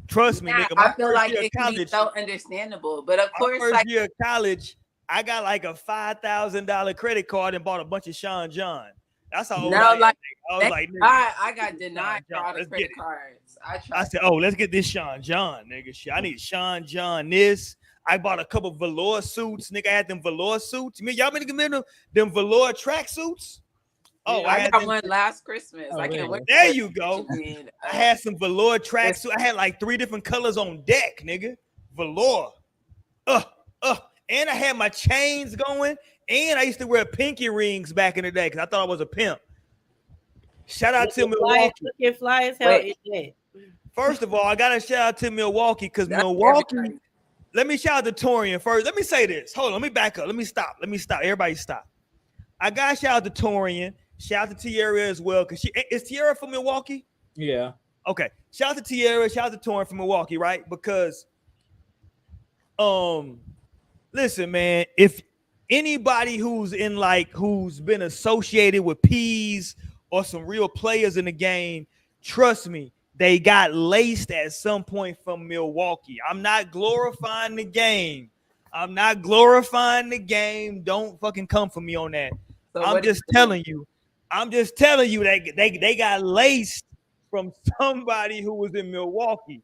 trust me, nigga. I feel like it can be so understandable. But of course, first year of college, I got like a $5,000 credit card and bought a bunch of Sean John. That's how old No, I am. like I was like, nigga, I got denied Sean for all the let's get credit it. cards. I I tried. said, oh, let's get this Sean John, nigga. Shit, I need Sean John this. I bought a couple velour suits, nigga. I had them velour suits. Y'all been getting them velour track suits? Oh, Yeah. I I had got them. one last Christmas. Oh, I can't man. wait. There for you go. it. I had some velour tracksuit. I had like 3 different colors on deck, nigga. Velour. Uh, and I had my chains going. And I used to wear pinky rings back in the day because I thought I was a pimp. Shout out to Milwaukee. Looking fly as hell. Wait. Is it? First of all, I gotta shout out to Milwaukee because That's Milwaukee. everybody. Let me shout out to Torian first. Let me say this. Hold on. Let me back up. Let me stop. Everybody stop. I got to shout out to Torian. Shout out to Tierra as well. Because is Tierra from Milwaukee? Yeah. Okay. Shout out to Tierra. Shout out to Torian from Milwaukee, right? Because, listen, man, if anybody who's been associated with P's or some real players in the game, trust me, they got laced at some point from Milwaukee. I'm not glorifying the game. Don't fucking come for me on that. So I'm just telling you that they got laced from somebody who was in Milwaukee.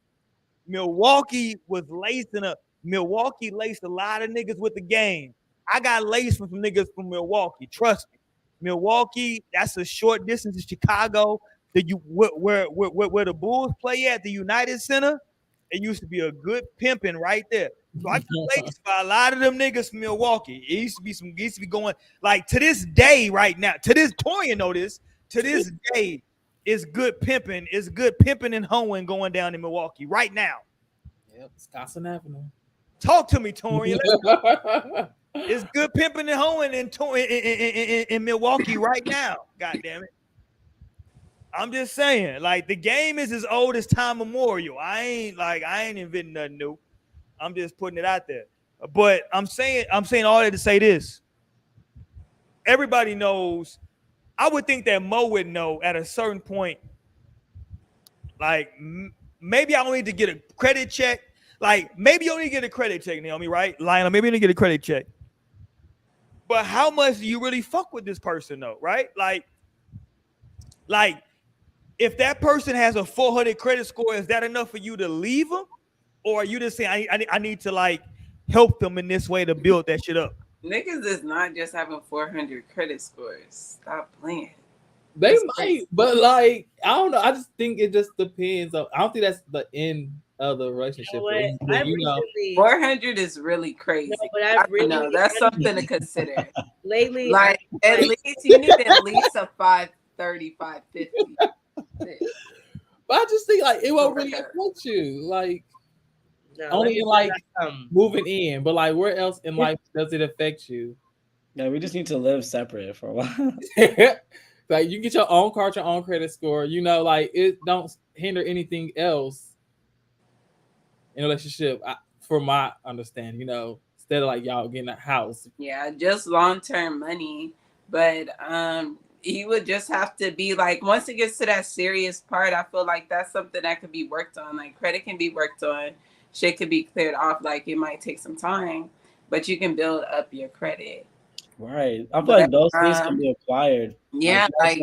Milwaukee laced a lot of niggas with the game. I got laced from some niggas from Milwaukee. Trust me. Milwaukee, that's a short distance to Chicago. Where the Bulls play at the United Center, it used to be a good pimping right there. So I got laced by a lot of them niggas from Milwaukee. It used to be going like to this day right now. To this day, it's good pimping. It's good pimping and hoeing going down in Milwaukee right now. Yep. Wisconsin Avenue. Talk to me, Torian. It's good pimping and hoeing in Milwaukee right now. God damn it. I'm just saying, like the game is as old as time memorial. I ain't inventing nothing new. I'm just putting it out there. But I'm saying all that to say this. Everybody knows. I would think that Mo would know at a certain point. Like maybe I don't need to get a credit check. Like maybe you only get a credit check, Naomi, right? Lionel, maybe you need to get a credit check. But how much do you really fuck with this person though, right? Like if that person has a 400 credit score, is that enough for you to leave them? Or are you just saying I need to like help them in this way to build that shit up? Niggas is not just having 400 credit scores. Stop playing. They might, but like I don't know. I just think it just depends on. I don't think that's the end of the relationship. You know, 400 is really crazy. No, but I really know that's something to consider. Lately, like at least you need at least a 530, 550. But I just think like it won't really affect you. Like only in like moving in, but like where else in life does it affect you? Yeah, we just need to live separate for a while. Like you get your own card, your own credit score. You know, like it don't hinder anything else in a relationship. From my understanding, you know, instead of like y'all getting a house. Yeah, just long-term money, but he would just have to be like once it gets to that serious part. I feel like that's something that could be worked on. Like credit can be worked on, shit could be cleared off. Like it might take some time, but you can build up your credit. Right. I feel like those things can be acquired. Yeah, like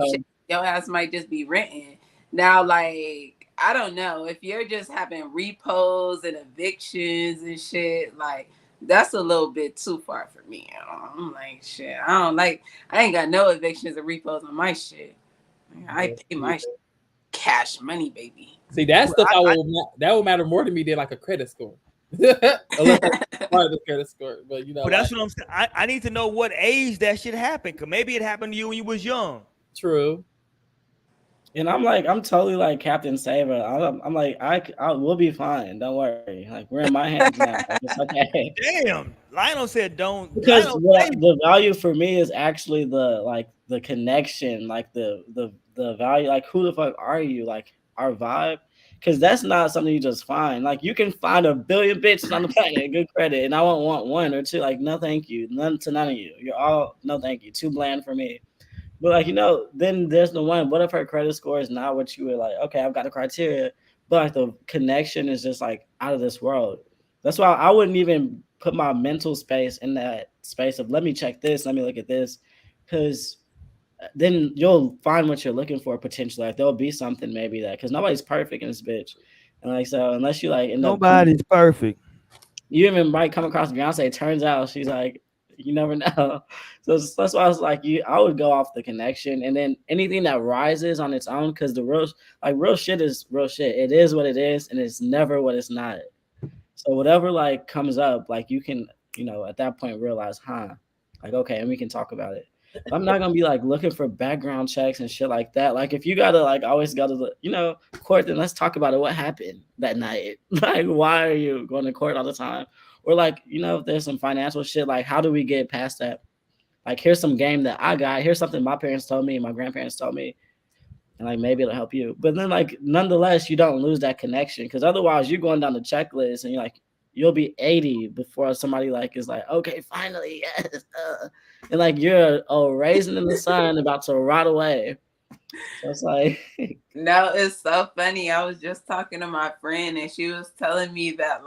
your ass might just be renting. Now, like, I don't know. If you're just having repos and evictions and shit, like, that's a little bit too far for me. I'm like, shit. I ain't got no evictions or repos on my shit. I pay my shit. Cash money, baby. See, that stuff that would matter more to me than like a credit score. The credit score, but you know. But that's what I'm saying. I need to know what age that shit happened. Cause maybe it happened to you when you was young. True. And I'm totally like Captain Saber. I'm like, I will be fine. Don't worry. Like we're in my hands now. It's okay. Damn. Lionel said don't. Because the value for me is actually the connection, like the value. Like who the fuck are you? Like our vibe. Because that's not something you just find. Like you can find a billion bitches on the planet, good credit, and I won't want one or two. Like no, thank you, none to none of you. You're all no, thank you, too bland for me. But like then there's the one. What if her credit score is not what you were like? Okay, I've got the criteria, but like the connection is just like out of this world. That's why I wouldn't even put my mental space in that space of let me check this, let me look at this, because then you'll find what you're looking for potentially. Like there'll be something maybe that because nobody's perfect in this bitch, and like so unless you like end up Nobody's perfect. you even might come across Beyonce. It turns out she's like, you never know. So that's why I was like, I would go off the connection, and then anything that rises on its own, because the real shit is real shit. It is what it is, and it's never what it's not. So whatever like comes up, like you can, at that point realize, like okay, and we can talk about it. But I'm not gonna be like looking for background checks and shit like that. Like if you gotta like always go to the court, then let's talk about it. What happened that night? Like why are you going to court all the time? Or like if there's some financial shit, like how do we get past that? Like here's some game that I got. Here's something my parents told me, my grandparents told me, and like maybe it'll help you. But then like nonetheless, you don't lose that connection because otherwise you're going down the checklist and you'll be 80 before somebody like is like, okay, finally, yes, and like you're raisin in the sun about to rot away. So it's like no, it's so funny. I was just talking to my friend and she was telling me that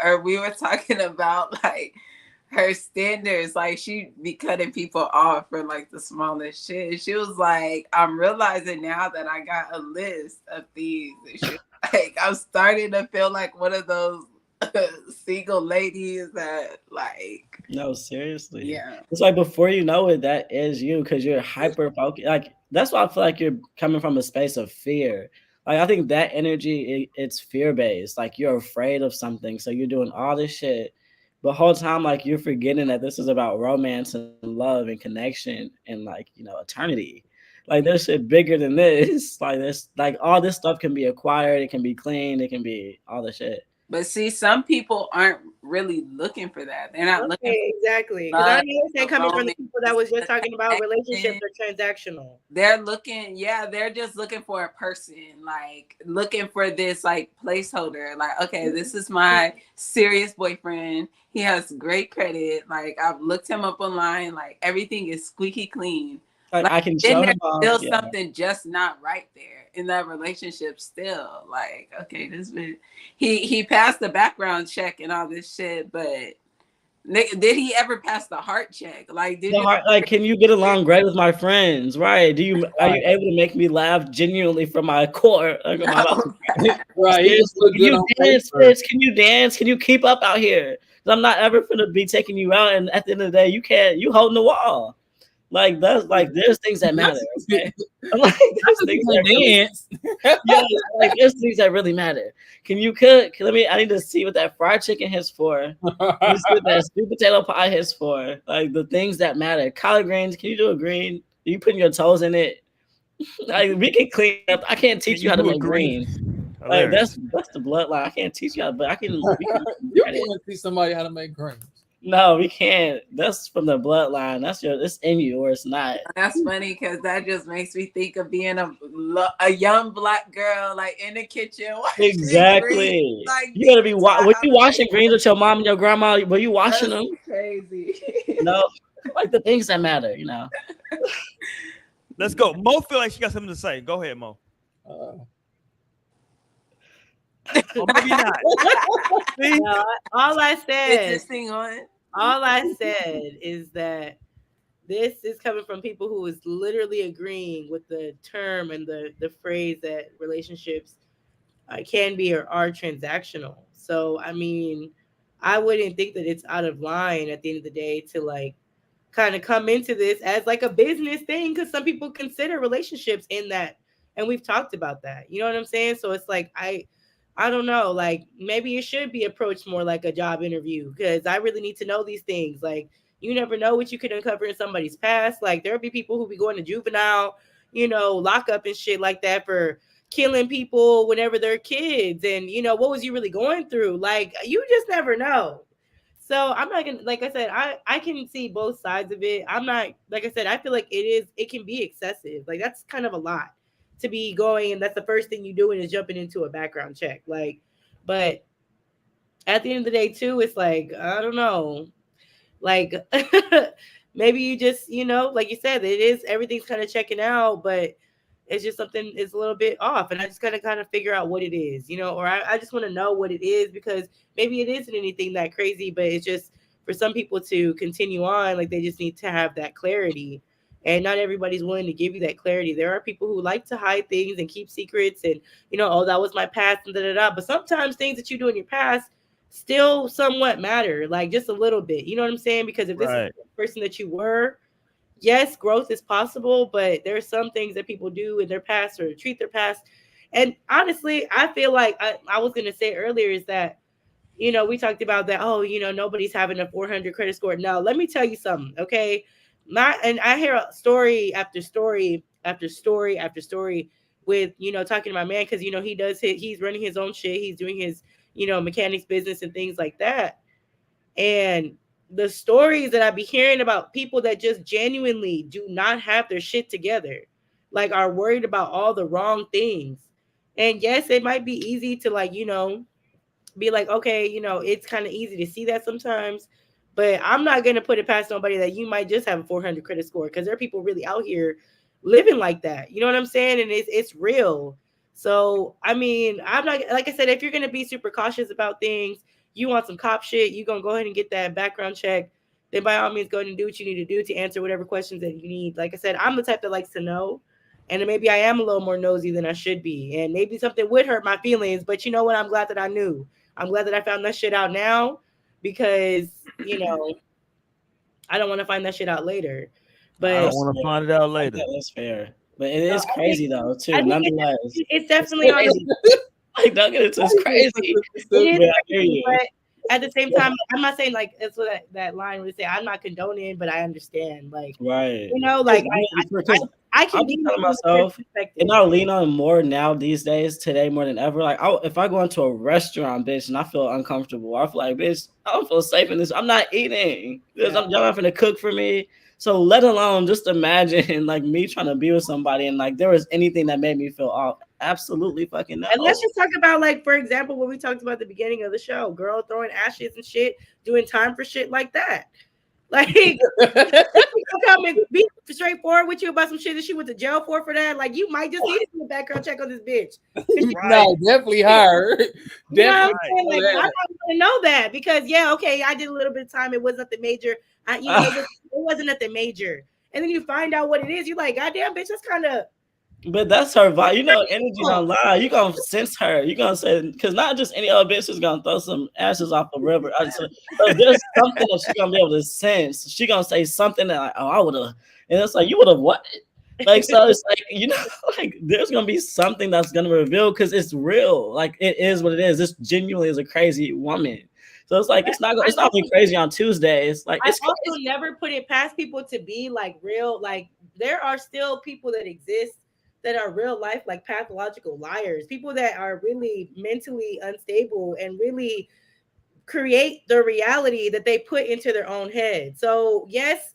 or we were talking about like her standards, like she be cutting people off for like the smallest shit. She was like, I'm realizing now that I got a list of these. Like I'm starting to feel like one of those single ladies that like. No, seriously. Yeah. It's like before you know it, that is you because you're hyper focused. Like that's why I feel like you're coming from a space of fear. Like I think that energy, it's fear based. Like you're afraid of something, so you're doing all this shit. But whole time, like you're forgetting that this is about romance and love and connection and like eternity. Like there's shit bigger than this. Like this, like all this stuff can be acquired. It can be cleaned. It can be all the shit. But see, some people aren't really looking for that. They're not looking for exactly. Because I understand coming from the people that was just talking about relationships are transactional. They're they're just looking for a person, like looking for this like placeholder. Like, okay, this is my serious boyfriend. He has great credit. Like I've looked him up online. Like everything is squeaky clean. Like I can show him there's still something just not right there in that relationship still. Like, okay, he passed the background check and all this shit, but did he ever pass the heart check? Like, can you get along great with my friends? Right? Are you able to make me laugh genuinely from my core? Like, right? Can you dance, bitch? Can you dance? Can you keep up out here? I'm not ever gonna be taking you out, and at the end of the day, you can't. You holding the wall. Like that's like there's things that matter. Okay? Like there's things that dance. Yeah, like there's things that really matter. Can you cook? I need to see what that fried chicken is for. Let me see what that sweet potato pie is for. Like the things that matter. Collard greens. Can you do a green? Are you putting your toes in it? Like we can clean up. I can't teach you how to make greens. Like that's the bloodline. I can't teach you how, but I can. You can't teach somebody how to make greens. No, we can't. That's from the bloodline. It's in you or it's not. That's funny because that just makes me think of being a young black girl like in the kitchen. Exactly. Like, you gotta be. Were you washing greens with your mom and your grandma? Were you washing them? Crazy. No, like the things that matter. Let's go. Mo feel like she got something to say. Go ahead, Mo. Or maybe not. No, all I said. Is this thing on? All I said is that this is coming from people who is literally agreeing with the term and the phrase that relationships can be or are transactional. So I mean, I wouldn't think that it's out of line at the end of the day to like kind of come into this as like a business thing because some people consider relationships in that, and we've talked about that. You know what I'm saying? So it's like I don't know, like maybe it should be approached more like a job interview because I really need to know these things. Like you never know what you could uncover in somebody's past. Like there'll be people who be going to juvenile, lockup and shit like that for killing people whenever they're kids. And what was you really going through? Like you just never know. So I'm not gonna, like I said, I can see both sides of it. I'm not, like I said, I feel like it can be excessive. Like that's kind of a lot to be going, and that's the first thing you doing is jumping into a background check. Like, but at the end of the day too, it's like, I don't know, like maybe you just, like you said, everything's kind of checking out, but it's just something is a little bit off. And I just gotta kind of figure out what it is, or I just want to know what it is because maybe it isn't anything that crazy, but it's just for some people to continue on, like they just need to have that clarity. And not everybody's willing to give you that clarity. There are people who like to hide things and keep secrets and, oh, that was my past and da da da. But sometimes things that you do in your past still somewhat matter, like just a little bit. You know what I'm saying? Because if this is Right. the person that you were, yes, growth is possible, but there are some things that people do in their past or treat their past. And honestly, I feel like I was going to say earlier is that, we talked about that. Oh, nobody's having a 400 credit score. No, let me tell you something. Okay. And I hear a story after story after story after story with, talking to my man. Cause, he's running his own shit. He's doing his, mechanics business and things like that. And the stories that I be hearing about people that just genuinely do not have their shit together, like are worried about all the wrong things. And yes, it might be easy to like, be like, okay, it's kind of easy to see that sometimes, but I'm not going to put it past nobody that you might just have a 400 credit score because there are people really out here living like that. You know what I'm saying? And it's real. So, I mean, I'm not, like I said, if you're going to be super cautious about things, you want some cop shit, you're going to go ahead and get that background check. Then by all means, go ahead and do what you need to do to answer whatever questions that you need. Like I said, I'm the type that likes to know. And maybe I am a little more nosy than I should be. And maybe something would hurt my feelings. But you know what? I'm glad that I knew. I'm glad that I found that shit out now because, I don't want to find that shit out later. But I don't want to find it out later. That's fair. But it is crazy though, too. I think Nonetheless, it's definitely on. Like, don't get it. It's crazy. It is I hear crazy, you. but at the same time, I'm not saying like that's what that line would say. I'm not condoning, but I understand. Like, Right. like Because I can I'm be telling myself, and I lean on more now these days, today more than ever. Like, if I go into a restaurant, bitch, and I feel uncomfortable, I feel like, bitch, I don't feel safe in this. I'm not eating because y'all not gonna cook for me. So let alone just imagine like me trying to be with somebody and like there was anything that made me feel off. Absolutely fucking no. And let's just talk about, like, for example, what we talked about at the beginning of the show, girl throwing ashes and shit, doing time for shit like that. Like, come and be straightforward with you about some shit that she went to jail for that. Like, you might just need to do a background check on this bitch. No, definitely her. Definitely. Like, I'm not gonna know that because okay, I did a little bit of time. It was nothing major. It wasn't nothing major. And then you find out what it is. You're like, goddamn, bitch, that's kind of. But that's her vibe. Energy don't lie. You gonna sense her. You gonna say because not just any other bitch is gonna throw some ashes off the river. So there's something that she's gonna be able to sense. She gonna say something that like, oh, I would have, and it's like you would have what? Like so, it's like like there's gonna be something that's gonna reveal because it's real. Like it is what it is. This genuinely is a crazy woman. So it's like it's not really crazy on Tuesday. It's like it's also never put it past people to be like real. Like there are still people that exist that are real life, like pathological liars, people that are really mentally unstable and really create the reality that they put into their own head. So yes,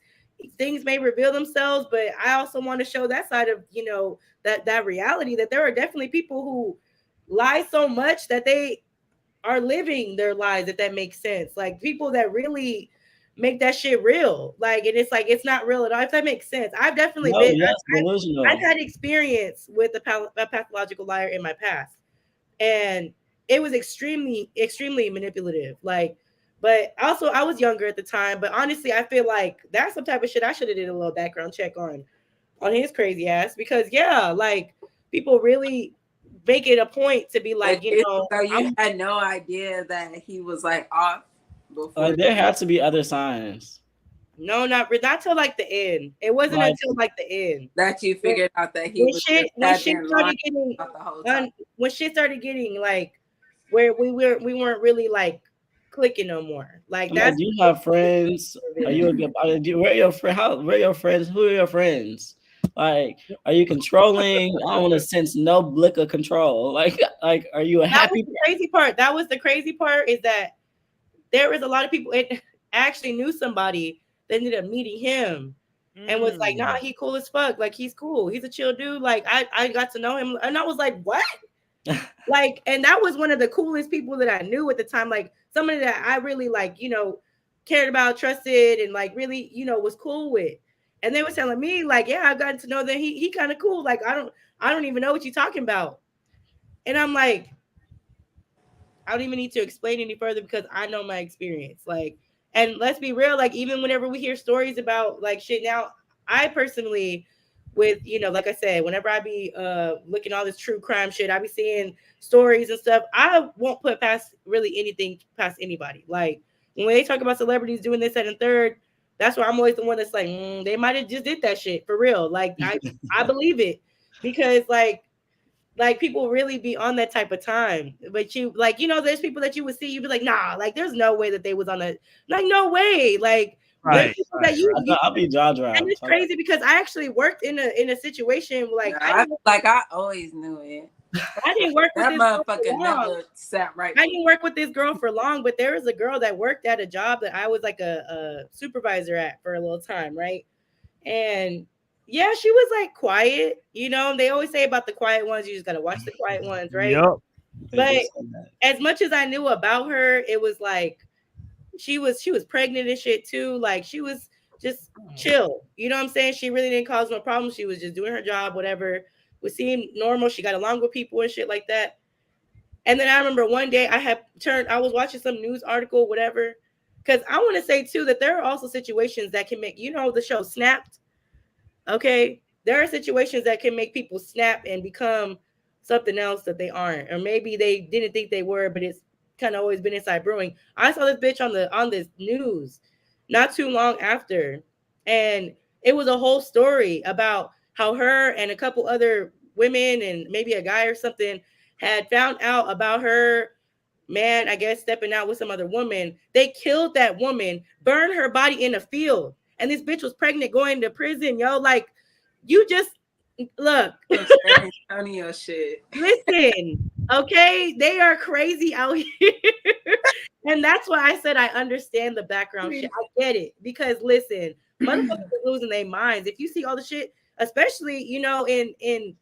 things may reveal themselves, but I also want to show that side of, that reality that there are definitely people who lie so much that they are living their lives, if that makes sense. Like people that really make that shit real. Like, and it's like, it's not real at all. If that makes sense. I've definitely I've had experience with a pathological liar in my past. And it was extremely, extremely manipulative. Like, but also I was younger at the time. But honestly, I feel like that's some type of shit I should have did a little background check on his crazy ass. Because like people really make it a point to be like, so you had no idea that he was like off before. Like, there had to be other signs. No, not till like the end. It wasn't until like the end that you figured out that he was when shit started getting like where we weren't really like clicking no more. Like that's. Do you have friends? Are you a good? Where are your friends? Where are your friends? Who are your friends? Like, are you controlling? I don't want to sense no blick of control. Like, are you a happy? The crazy part. That was the crazy part is that there was a lot of people. It actually knew somebody that ended up meeting him and was like, nah, he cool as fuck. Like, he's cool. He's a chill dude. Like, I got to know him, and I was like, what? Like, and that was one of the coolest people that I knew at the time. Like, somebody that I really like, cared about, trusted, and like really, was cool with. And they were telling me, like, yeah, I've gotten to know that he kind of cool. Like, I don't even know what you're talking about. And I'm like, I don't even need to explain any further because I know my experience. Like, and let's be real, like, even whenever we hear stories about like shit now, I personally, with like I said, whenever I be looking all this true crime shit, I be seeing stories and stuff. I won't put past really anything past anybody. Like when they talk about celebrities doing this, that, and third, that's why I'm always the one that's like, they might have just did that shit for real. Like I believe it because like people really be on that type of time. But you like, there's people that you would see, you'd be like, nah, like there's no way that they was on that. Like, no way. Like Right. that I'll be jaw dropped. and it's crazy because I actually worked in a situation like I always knew it. I didn't work with That this girl motherfucker for long. never sat right. I didn't work with this girl for long, but there was a girl that worked at a job that I was like a supervisor at for a little time, right? And yeah, she was like quiet, they always say about the quiet ones, you just gotta watch the quiet ones, right? Yep. But as much as I knew about her, it was like she was pregnant and shit too. Like she was just chill. You know what I'm saying? She really didn't cause no problems. She was just doing her job, whatever. We seemed normal. She got along with people and shit like that. And then I remember one day I was watching some news article, whatever. Because I want to say too that there are also situations that can make, the show Snapped. Okay. There are situations that can make people snap and become something else that they aren't. Or maybe they didn't think they were, but it's kind of always been inside brewing. I saw this bitch on this news not too long after, and it was a whole story about how her and a couple other women and maybe a guy or something had found out about her man, I guess, stepping out with some other woman. They killed that woman, burned her body in a field, and this bitch was pregnant going to prison, yo. Like, you just look. San Antonio shit. Listen, okay, they are crazy out here. And that's why I said I understand the background shit. I get it. Because listen, motherfuckers are losing their minds. If you see all the shit, especially, in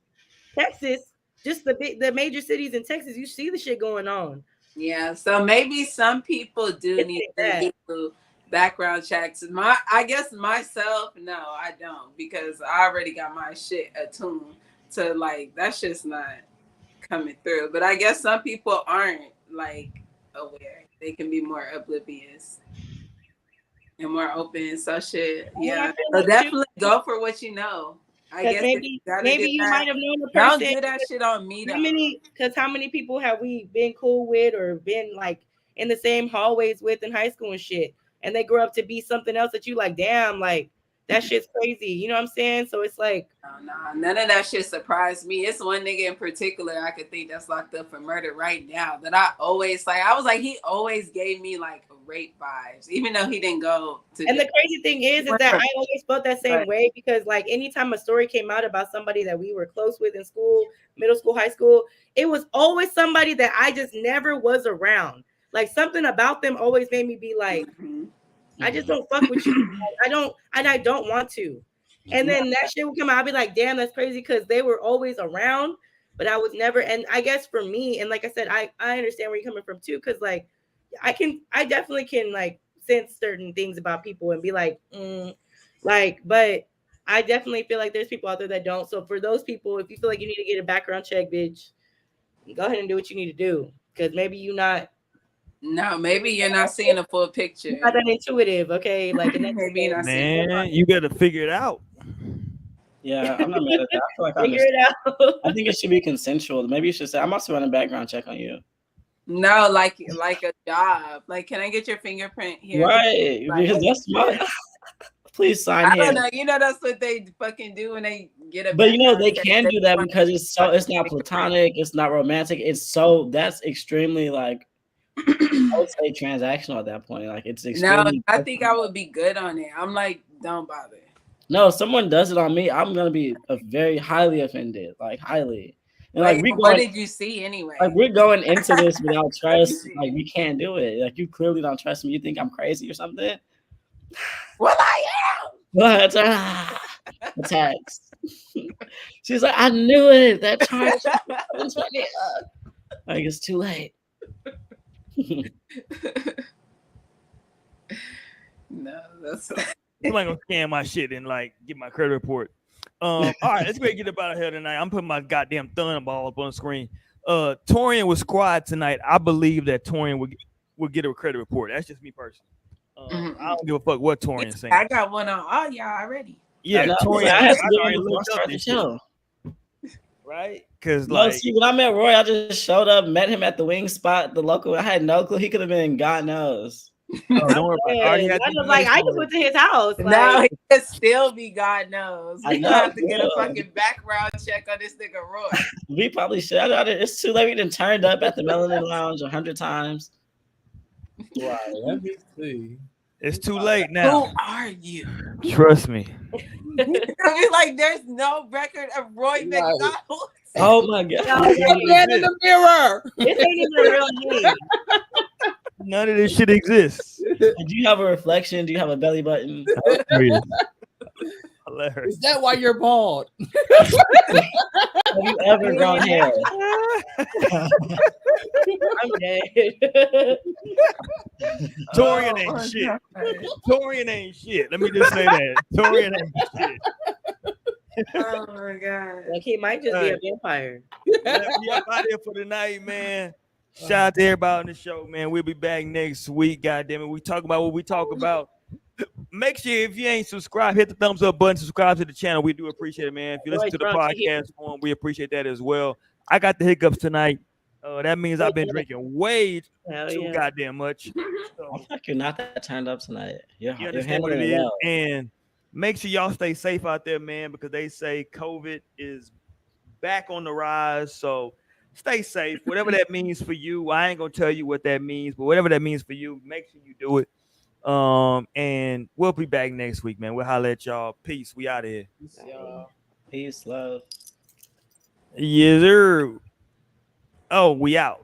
Texas, just the major cities in Texas, you see the shit going on. Yeah, so maybe some people do need to do background checks. I guess myself, no, I don't, because I already got my shit attuned to like that shit's not coming through. But I guess some people aren't like aware. They can be more oblivious and more open. So shit, yeah. So definitely go for what you know. I guess maybe you might have known the person. Don't do that shit on me. How many people have we been cool with or been like in the same hallways with in high school and shit, and they grow up to be something else that you like, damn, like that shit's crazy. You know what I'm saying? So it's like, no, none of that shit surprised me. It's one nigga in particular I could think that's locked up for murder right now that I always like. I was like, he always gave me like rape vibes, even though he didn't go to. And the crazy thing is that I always felt that same way because like anytime a story came out about somebody that we were close with in school, middle school, high school, it was always somebody that I just never was around. Like something about them always made me be like, I just don't fuck with you. I don't want to. And then that shit would come out. I'd be like, damn, that's crazy because they were always around, but I was never. And I guess for me, and like I said, I understand where you're coming from too, because like I definitely can like sense certain things about people and be like, but I definitely feel like there's people out there that don't. So for those people, if you feel like you need to get a background check, bitch, go ahead and do what you need to do. Because maybe you're not. No, maybe you're not seeing a full picture. You're not that intuitive, okay? Like, maybe you're not man, you better figure it out. Yeah, I'm not mad at that. I feel like figure it out. I think it should be consensual. Maybe you should say, I'm also running a background check on you. No, like a job. Like, can I get your fingerprint here? Right, because that's my. Please sign I here. don't know. You know that's what they fucking do when they get a. But they can do that because it's not platonic. It's not romantic. That's extremely like. I would say transactional at that point. Like it's extremely. No, I think I would be good on it. I'm like, don't bother. No, if someone does it on me, I'm gonna be very highly offended. Like highly. And like what did you see anyway? Like we're going into this without trust. Like we can't do it. Like you clearly don't trust me. You think I'm crazy or something? Well, I am. What? Attacks. She's like, I knew it. That charge. Like it's too late. No, that's. I'm not gonna scan my shit and like get my credit report. All right, let's go get up out of here tonight. I'm putting my goddamn thunderball up on the screen. Torian was squad tonight. I believe that Torian would get a credit report. That's just me personally. I don't give a fuck what Torian's saying. I got one on all y'all already. Yeah, No, Torian. I had to do already it before I looked up started the this shit, show. right? Because No, like, see, when I met Roy, I just showed up, met him at the wing spot, the local. I had no clue. He could have been God knows. oh, don't worry about it. I already had I the was like, I just information went to his house. Now Like, he can still be God knows. I We know, have to get a yeah. fucking background check on this nigga Roy. We probably should. It's too late. We done turned up at the Melanin Lounge 100 times. Right. Let me see. it's too late Who now. are you? Trust me. I mean, like, there's no record of Roy McDonald. Oh my God. Man in the mirror. this ain't even a real name. None of this shit exists. Do you have a reflection? Do you have a belly button? Hilarious. Is that why you're bald? Have you ever grown hair? I'm dead. Torian ain't shit. Torian ain't shit. Let me just say that. Torian ain't shit. Oh my god. Like, he might just be a vampire. Let's be up out here for the night, man. Shout out to everybody on the show, man. We'll be back next week. Goddamn it. We talk about what we talk about. Make sure if you ain't subscribed, hit the thumbs up button, subscribe to the channel. We do appreciate it, man. If you listen to the podcast form, we appreciate that as well. I got the hiccups tonight. That means I've been drinking way too goddamn much. So, I feel like you're not that turned up tonight. you understand what it is? And make sure y'all stay safe out there, man, because they say COVID is back on the rise. So stay safe. Whatever that means for you, I ain't gonna tell you what that means, but whatever that means for you, make sure you do it. And we'll be back next week, man. We'll holler at y'all. Peace. We out of here. Peace, love. Yes, sir. Oh, we out.